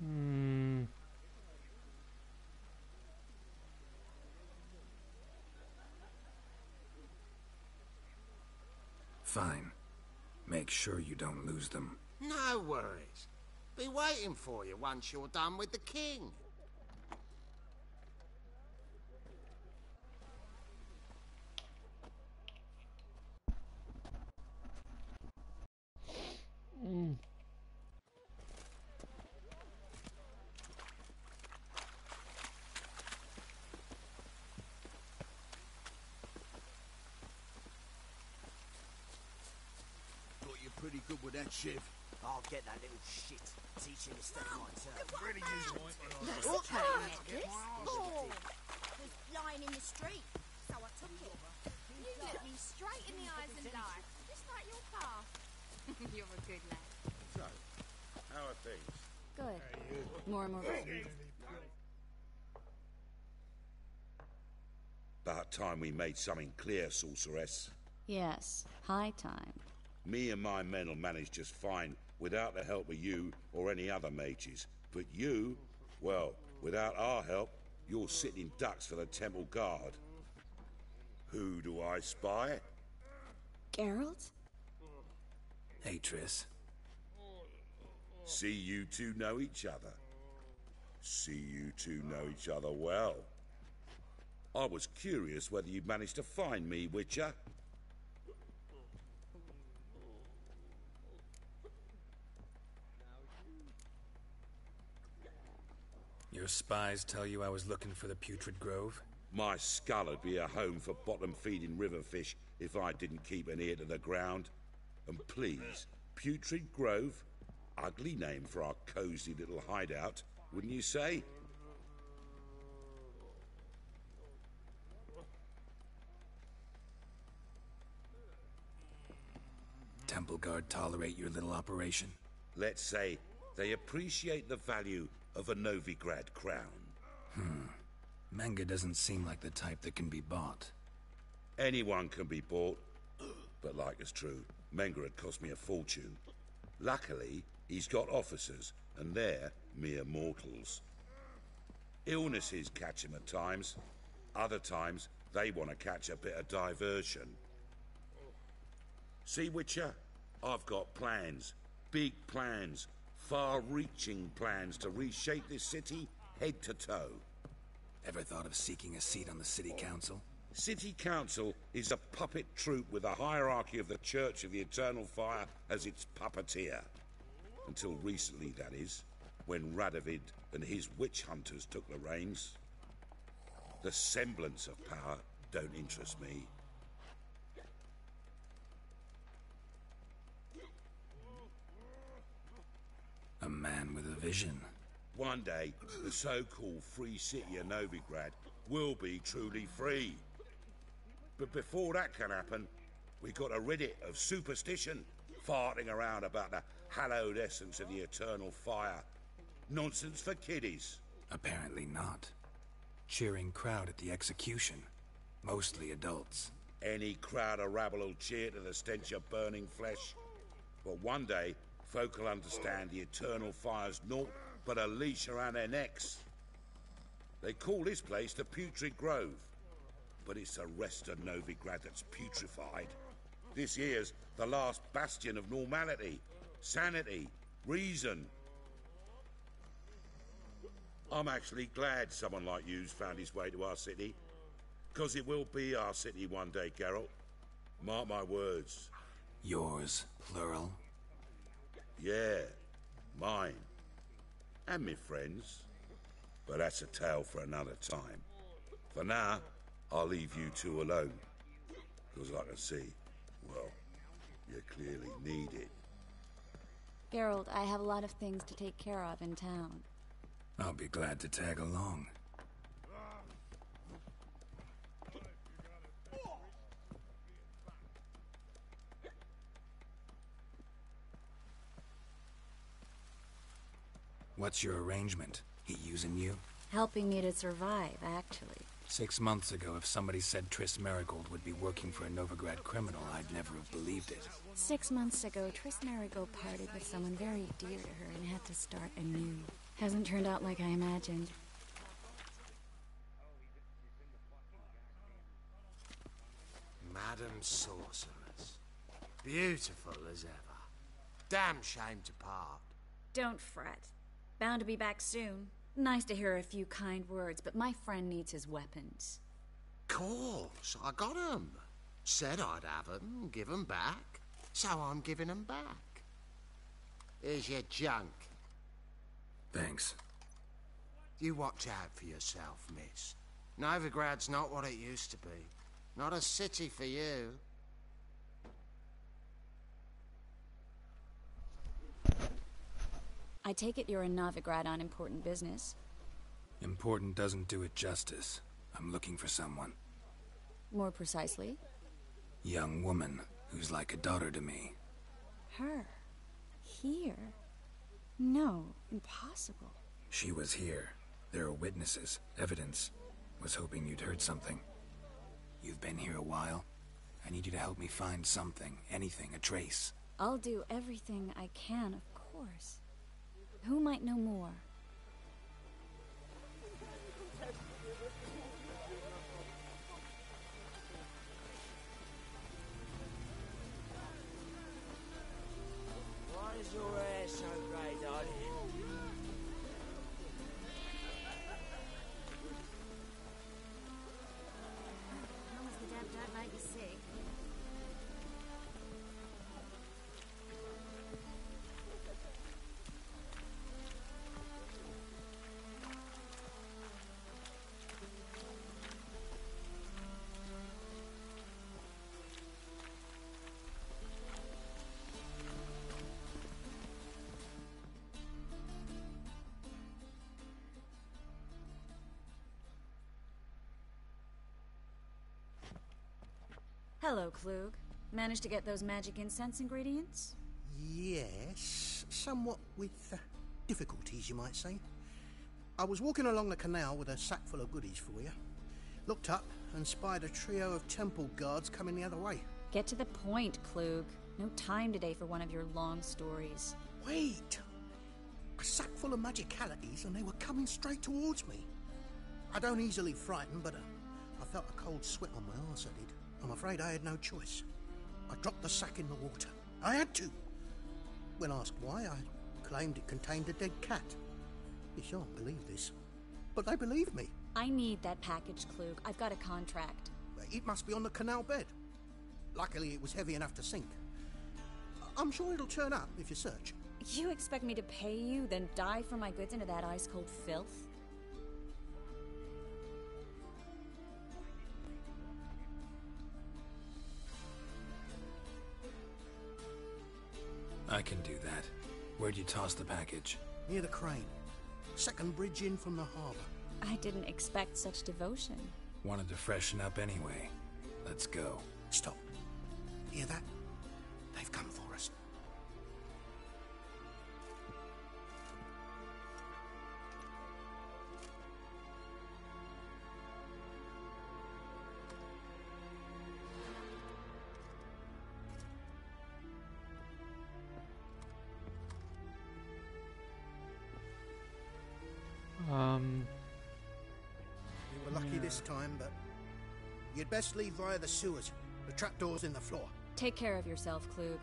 here.
Fine. Make sure you don't lose them.
No worries. Be waiting for you once you're done with the king.
Thought you're pretty good with that, Shiv.
I'll get that little shit. Teach him to step on my turf.
Really use point.
That's a cat necklace. Oh, was lying in the street, so I took it.
You look me straight in the eyes and lie, just like your pa. You're a good lad.
So, how are things?
Good. More and more good.
About time we made something clear, sorceress.
Yes, high time.
Me and my men'll manage just fine without the help of you or any other mages. But you, well, without our help, you're sitting ducks for the temple guard. Who do I spy?
Geralt?
Hey, Triss.
See you two know each other. See you two know each other well. I was curious whether you'd managed to find me, Witcher.
Your spies tell you I was looking for the Putrid Grove?
My skull'd be a home for bottom-feeding river fish if I didn't keep an ear to the ground. And please, Putrid Grove? Ugly name for our cosy little hideout, wouldn't you say?
Temple Guard tolerate your little operation?
Let's say They appreciate the value of a Novigrad crown.
Menga doesn't seem like the type that can be bought.
Anyone can be bought, but like it's true, Menga had cost me a fortune. Luckily, he's got officers, and they're mere mortals. Illnesses catch him at times. Other times, they want to catch a bit of diversion. See, Witcher? I've got plans. Big plans. Far-reaching plans to reshape this city head to toe.
Ever thought of seeking a seat on the city council?
City Council is a puppet troupe with a hierarchy of the Church of the Eternal Fire as its puppeteer. Until recently, that is, when Radovid and his witch hunters took the reins. The semblance of power don't interest me.
A man with a vision.
One day, the so-called free city of Novigrad will be truly free. But before that can happen, we got to rid it of superstition, farting around about the hallowed essence of the eternal fire. Nonsense for kiddies.
Apparently not. Cheering crowd at the execution. Mostly adults.
Any crowd of rabble will cheer to the stench of burning flesh. But one day, folk will understand the eternal fire's naught but a leash around their necks. They call this place the Putrid Grove, but it's the rest of Novigrad that's putrefied. This here's the last bastion of normality, sanity, reason. I'm actually glad someone like you's found his way to our city, 'cause it will be our city one day, Geralt. Mark my words.
Yours, plural?
Yeah, mine. And me friends. But that's a tale for another time. For now, I'll leave you two alone. 'Cause I can see, well, you clearly need it.
Geralt, I have a lot of things to take care of in town.
I'll be glad to tag along. What's your arrangement? He using you?
Helping me to survive, actually.
6 months ago, if somebody said Triss Marigold would be working for a Novigrad criminal, I'd never have believed it.
6 months ago, Triss Marigold parted with someone very dear to her and had to start anew. Hasn't turned out like I imagined.
Madam Sorceress. Beautiful as ever. Damn shame to part.
Don't fret. Bound to be back soon. Nice to hear a few kind words, but my friend needs his weapons.
Course, I got 'em. Said I'd have 'em, give 'em back. So I'm giving 'em back. Here's your junk.
Thanks.
You watch out for yourself, miss. Novigrad's not what it used to be. Not a city for you.
I take it you're in Novigrad on important business.
Important doesn't do it justice. I'm looking for someone.
More precisely?
Young woman who's like a daughter to me.
Her? Here? No, impossible.
She was here. There are witnesses, evidence. Was hoping you'd heard something. You've been here a while. I need you to help me find something, anything, a trace.
I'll do everything I can, of course. Who might know more?
Why is your hair so grey, darling?
As long as the damp don't make you sick.
Hello, Klug. Managed to get those magic incense ingredients?
Yes, somewhat with
difficulties, you might say. I was walking along the canal with a sack full of goodies for you. Looked up and spied a trio of temple guards coming the other way.
Get to the point, Klug. No time today for one of your long stories.
Wait! A sack full of magicalities and they were coming straight towards me. I don't easily frighten, but I felt a cold sweat on my arse, I did. I'm afraid I had no choice. I dropped the sack in the water. I had to. When asked why, I claimed it contained a dead cat. You shan't believe this, but they believed me.
I need that package, Klug. I've got a contract.
It must be on the canal bed. Luckily, it was heavy enough to sink. I'm sure it'll turn up if you search.
You expect me to pay you, then dive for my goods into that ice-cold filth?
I can do that. Where'd you toss the package?
Near the crane. Second bridge in from the harbour.
I didn't expect such devotion.
Wanted to freshen up anyway. Let's go.
Stop. Hear that? They've come for us. You were lucky this time, but you'd best leave via the sewers. The trapdoor's in the floor.
Take care of yourself, Klug.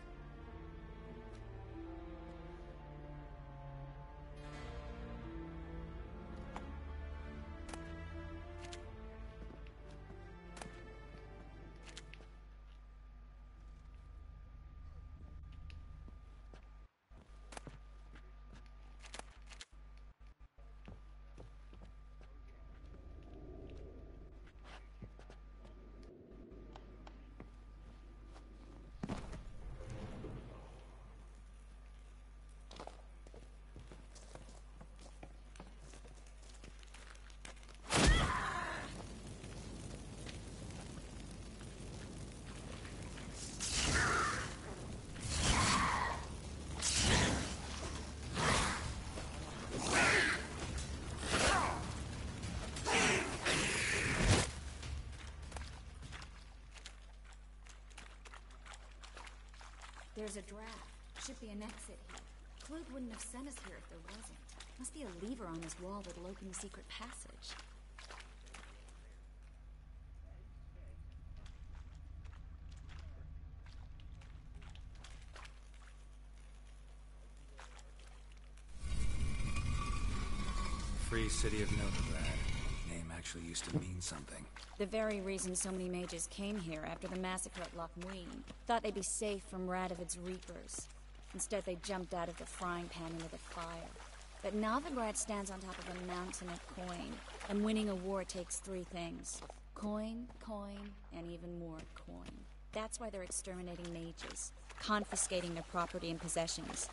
There's a draft. Should be an exit here. Klug wouldn't have sent us here if there wasn't. Must be a lever on this wall that'll open the secret passage.
Free City of Novigrad. Name actually used to mean something.
The very reason so many mages came here after the massacre at Loch Muin. Thought they'd be safe from Radovid's reapers. Instead, they jumped out of the frying pan into the fire. But Novigrad stands on top of a mountain of coin, and winning a war takes three things. Coin, coin, and even more coin. That's why they're exterminating mages, confiscating their property and possessions.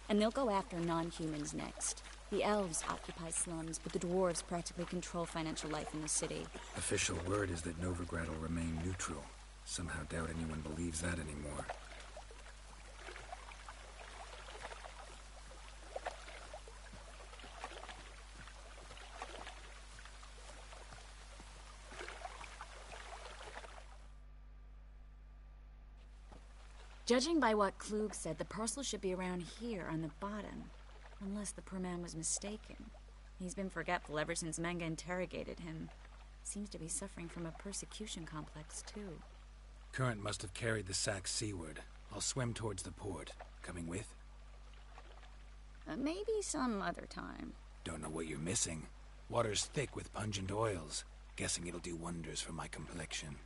And they'll go after non-humans next. The elves occupy slums, but the dwarves practically control financial life in the city.
Official word is that Novigrad will remain neutral. Somehow doubt anyone believes that anymore.
Judging by what Klug said, the parcel should be around here on the bottom. Unless the poor man was mistaken. He's been forgetful ever since Manga interrogated him. Seems to be suffering from a persecution complex, too.
Current must have carried the sack seaward. I'll swim towards the port. Coming with?
Maybe some other time.
Don't know what you're missing. Water's thick with pungent oils. Guessing it'll do wonders for my complexion.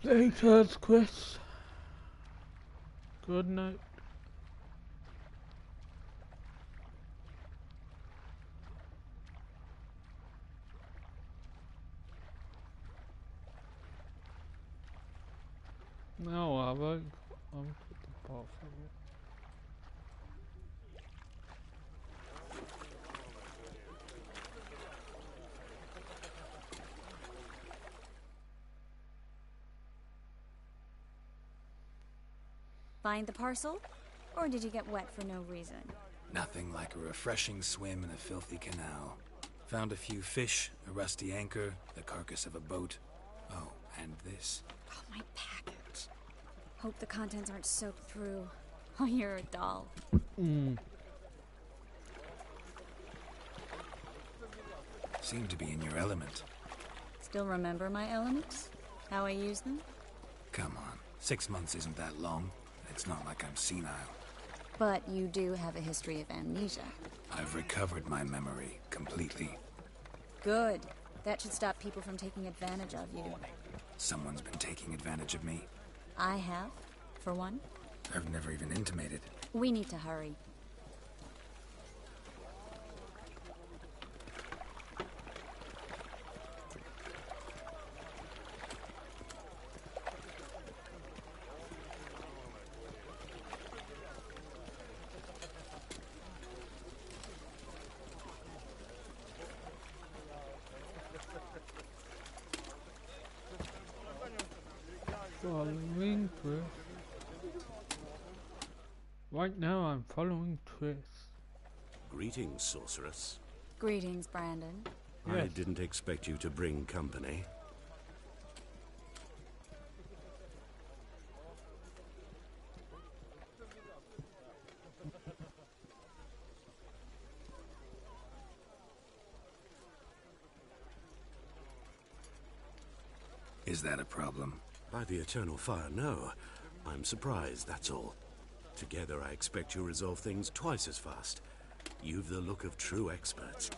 Later, Chris. Good night. No, I won't. I'll put the parcel.
Find the parcel? Or did you get wet for no reason?
Nothing like a refreshing swim in a filthy canal. Found a few fish, a rusty anchor, the carcass of a boat. Oh, and this.
Oh, my package. Hope the contents aren't soaked through. Oh, you're a doll.
Seem to be in your element.
Still remember my elements? How I use them?
Come on, 6 months isn't that long. It's not like I'm senile.
But you do have a history of amnesia.
I've recovered my memory completely.
Good. That should stop people from taking advantage of you.
Someone's been taking advantage of me.
I have, for one.
I've never even intimated.
We need to hurry.
Following Chris. Right now I'm following Chris.
Greetings, sorceress.
Greetings, Brandon.
I
Yes.
didn't expect you to bring company.
Is that a problem?
By the eternal fire, no. I'm surprised, that's all. Together, I expect you resolve things twice as fast. You've the look of true experts.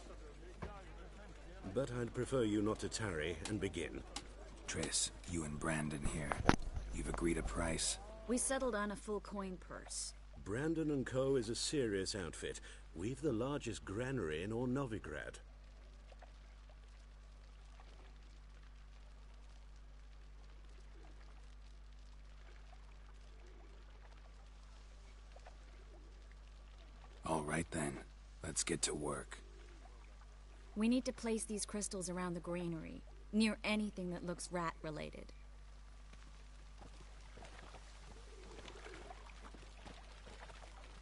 But I'd prefer you not to tarry and begin.
Triss, you and Brandon here. You've agreed a price?
We settled on a full coin purse.
Brandon & Co. is a serious outfit. We've the largest granary in all Novigrad.
All right then, let's get to work.
We need to place these crystals around the granary, near anything that looks rat-related.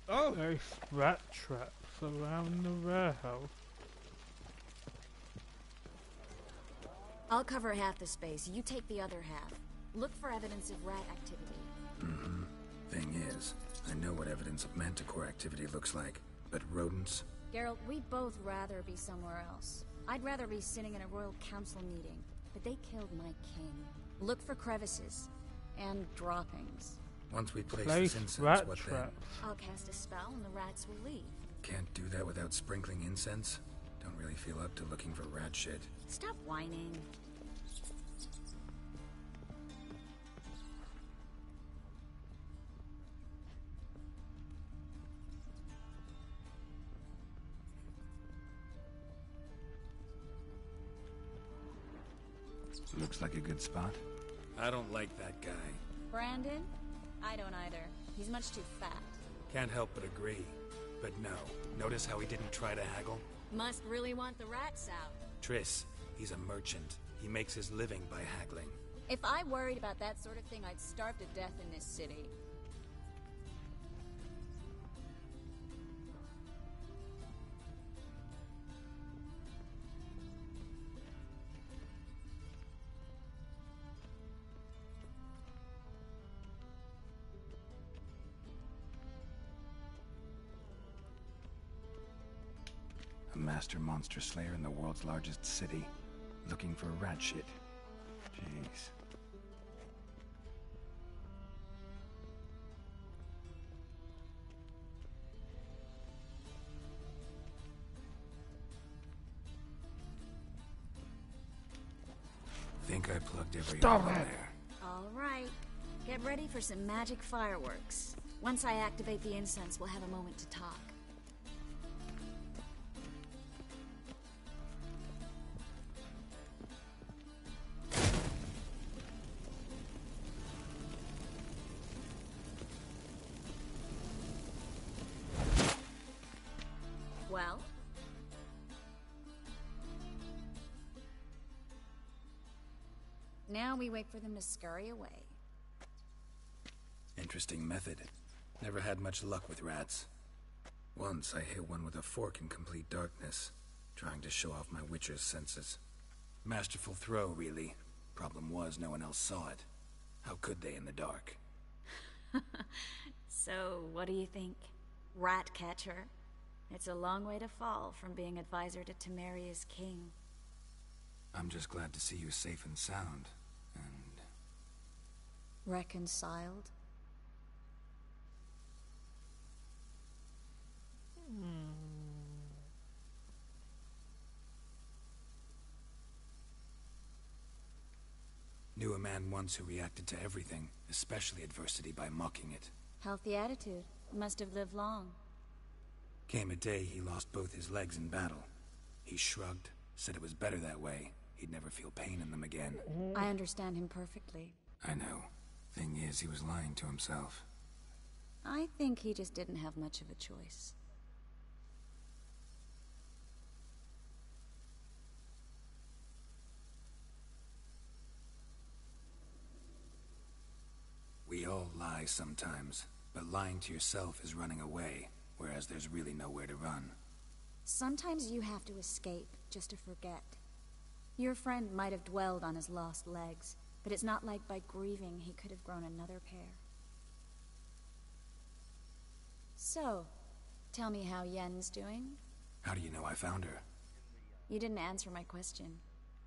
Oh! There's rat traps around the warehouse.
I'll cover half the space, you take the other half. Look for evidence of rat activity.
Thing is, I know what evidence of manticore activity looks like, but rodents?
Geralt, we'd both rather be somewhere else. I'd rather be sitting in a royal council meeting, but they killed my king. Look for crevices and droppings.
Once we place
Place
this incense,
rat
what
traps.
I'll cast a spell and the rats will leave.
Can't do that without sprinkling incense? Don't really feel up to looking for rat shit.
Stop whining.
Looks like a good spot. I don't like that guy.
Brandon? I don't either. He's much too fat.
Can't help but agree. But no, notice how he didn't try to haggle?
Must really want the rats out.
Triss, he's a merchant. He makes his living by haggling.
If I worried about that sort of thing, I'd starve to death in this city.
A master monster slayer in the world's largest city. Looking for rat shit. Jeez. Think I plugged every hole in there.
All right. Get ready for some magic fireworks. Once I activate the incense, we'll have a moment to talk. Well? Now we wait for them to scurry away.
Interesting method. Never had much luck with rats. Once I hit one with a fork in complete darkness, trying to show off my witcher's senses. Masterful throw, really. Problem was, no one else saw it. How could they in the dark?
So, what do you think? Rat catcher? It's a long way to fall from being advisor to Temeria's king.
I'm just glad to see you safe and sound, and...
reconciled?
Knew a man once who reacted to everything, especially adversity, by mocking it.
Healthy attitude. Must have lived long.
Came a day he lost both his legs in battle. He shrugged, said it was better that way. He'd never feel pain in them again.
I understand him perfectly.
I know. Thing is, he was lying to himself.
I think he just didn't have much of a choice.
We all lie sometimes, but lying to yourself is running away, whereas there's really nowhere to run.
Sometimes you have to escape, just to forget. Your friend might have dwelled on his lost legs, but it's not like by grieving he could have grown another pair. So, tell me how Yen's doing?
How do you know I found her?
You didn't answer my question.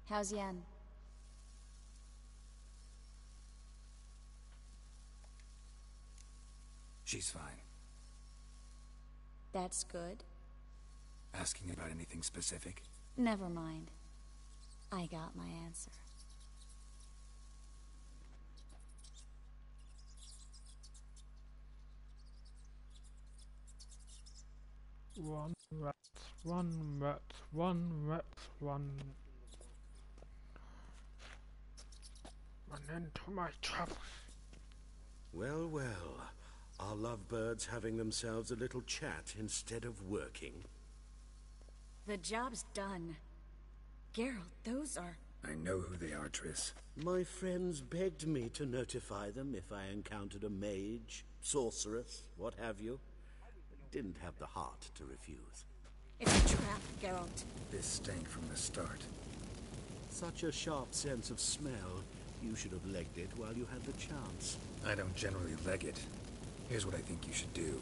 How's Yen?
She's fine.
That's good.
Asking about anything specific?
Never mind. I got my answer.
One rat, one rat, one rat, one. An end to my troubles.
Well, well. Are lovebirds having themselves a little chat instead of working?
The job's done. Geralt, those are...
I know who they are, Triss.
My friends begged me to notify them if I encountered a mage, sorceress, what have you. Didn't have the heart to refuse.
It's a trap, Geralt.
This stank from the start.
Such a sharp sense of smell. You should have legged it while you had the chance.
I don't generally leg it. Here's what I think you should do.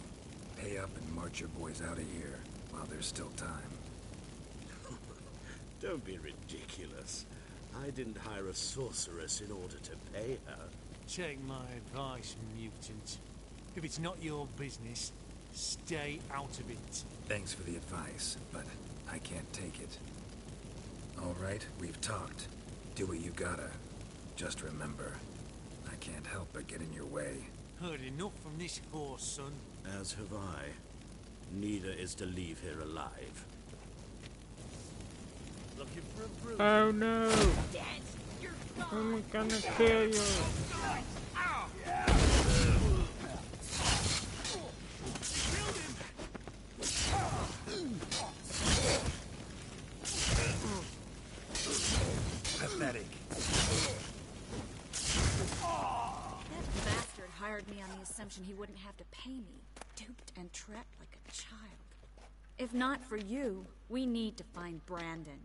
Pay up and march your boys out of here, while there's still time.
Don't be ridiculous. I didn't hire a sorceress in order to pay her.
Take my advice, mutant. If it's not your business, stay out of it.
Thanks for the advice, but I can't take it. All right, we've talked. Do what you gotta. Just remember, I can't help but get in your way.
Heard enough from this horse, son.
As have I. Neither is to leave here alive.
Looking for a bruise?
Oh no!
Dead. You're gone.
I'm gonna kill you!
Pathetic.
That bastard hired me on the assumption he wouldn't have to pay me. Duped and trapped like a child. If not for you, we need to find Brandon.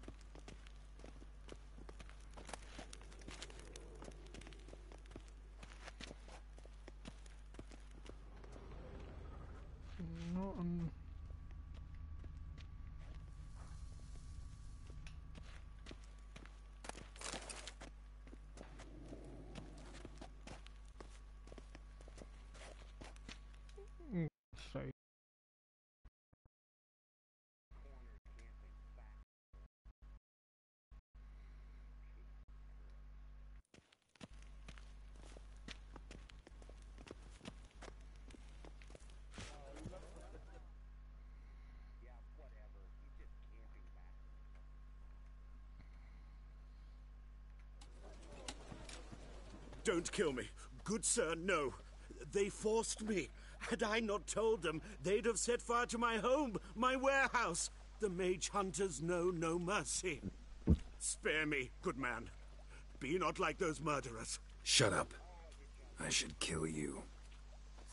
Not so
Don't kill me. Good sir, no. They forced me. Had I not told them, they'd have set fire to my home, my warehouse. The mage hunters know no mercy. Spare me, good man. Be not like those murderers.
Shut up. I should kill you.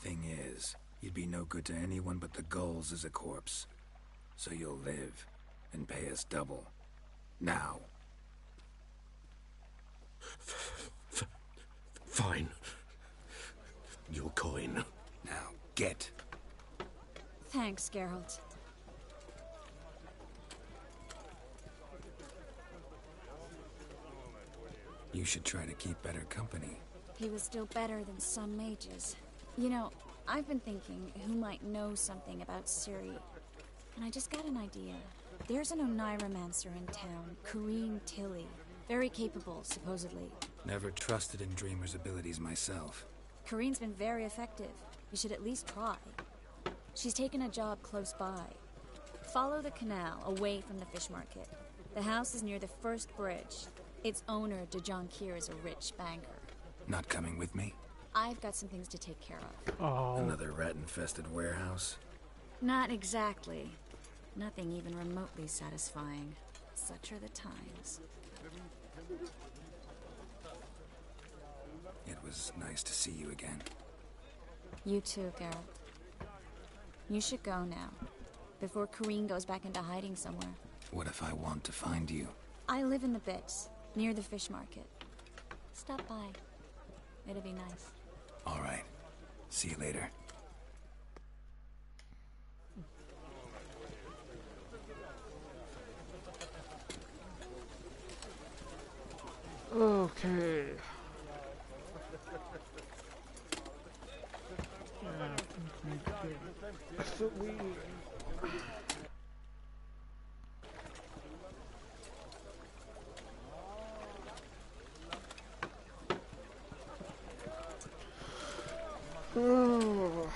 Thing is, you'd be no good to anyone but the gulls as a corpse. So you'll live, and pay us double. Now.
Fine. Your coin.
Now, get.
Thanks, Geralt.
You should try to keep better company.
He was still better than some mages. You know, I've been thinking who might know something about Ciri. And I just got an idea. There's an Oneiromancer in town, Corrine Tilly. Very capable, supposedly.
Never trusted in Dreamer's abilities myself.
Corrine's been very effective. You should at least try. She's taken a job close by. Follow the canal, away from the fish market. The house is near the first bridge. Its owner, Dejon Kier, is a rich banker.
Not coming with me?
I've got some things to take care of.
Oh.
Another rat-infested warehouse?
Not exactly. Nothing even remotely satisfying. Such are the times.
It was nice to see you again.
You too, Geralt. You should go now, before Corrine goes back into hiding somewhere.
What if I want to find you?
I live in the Bits, near the fish market. Stop by. It'll be nice.
All right. See you later.
Okay. So we... Oh.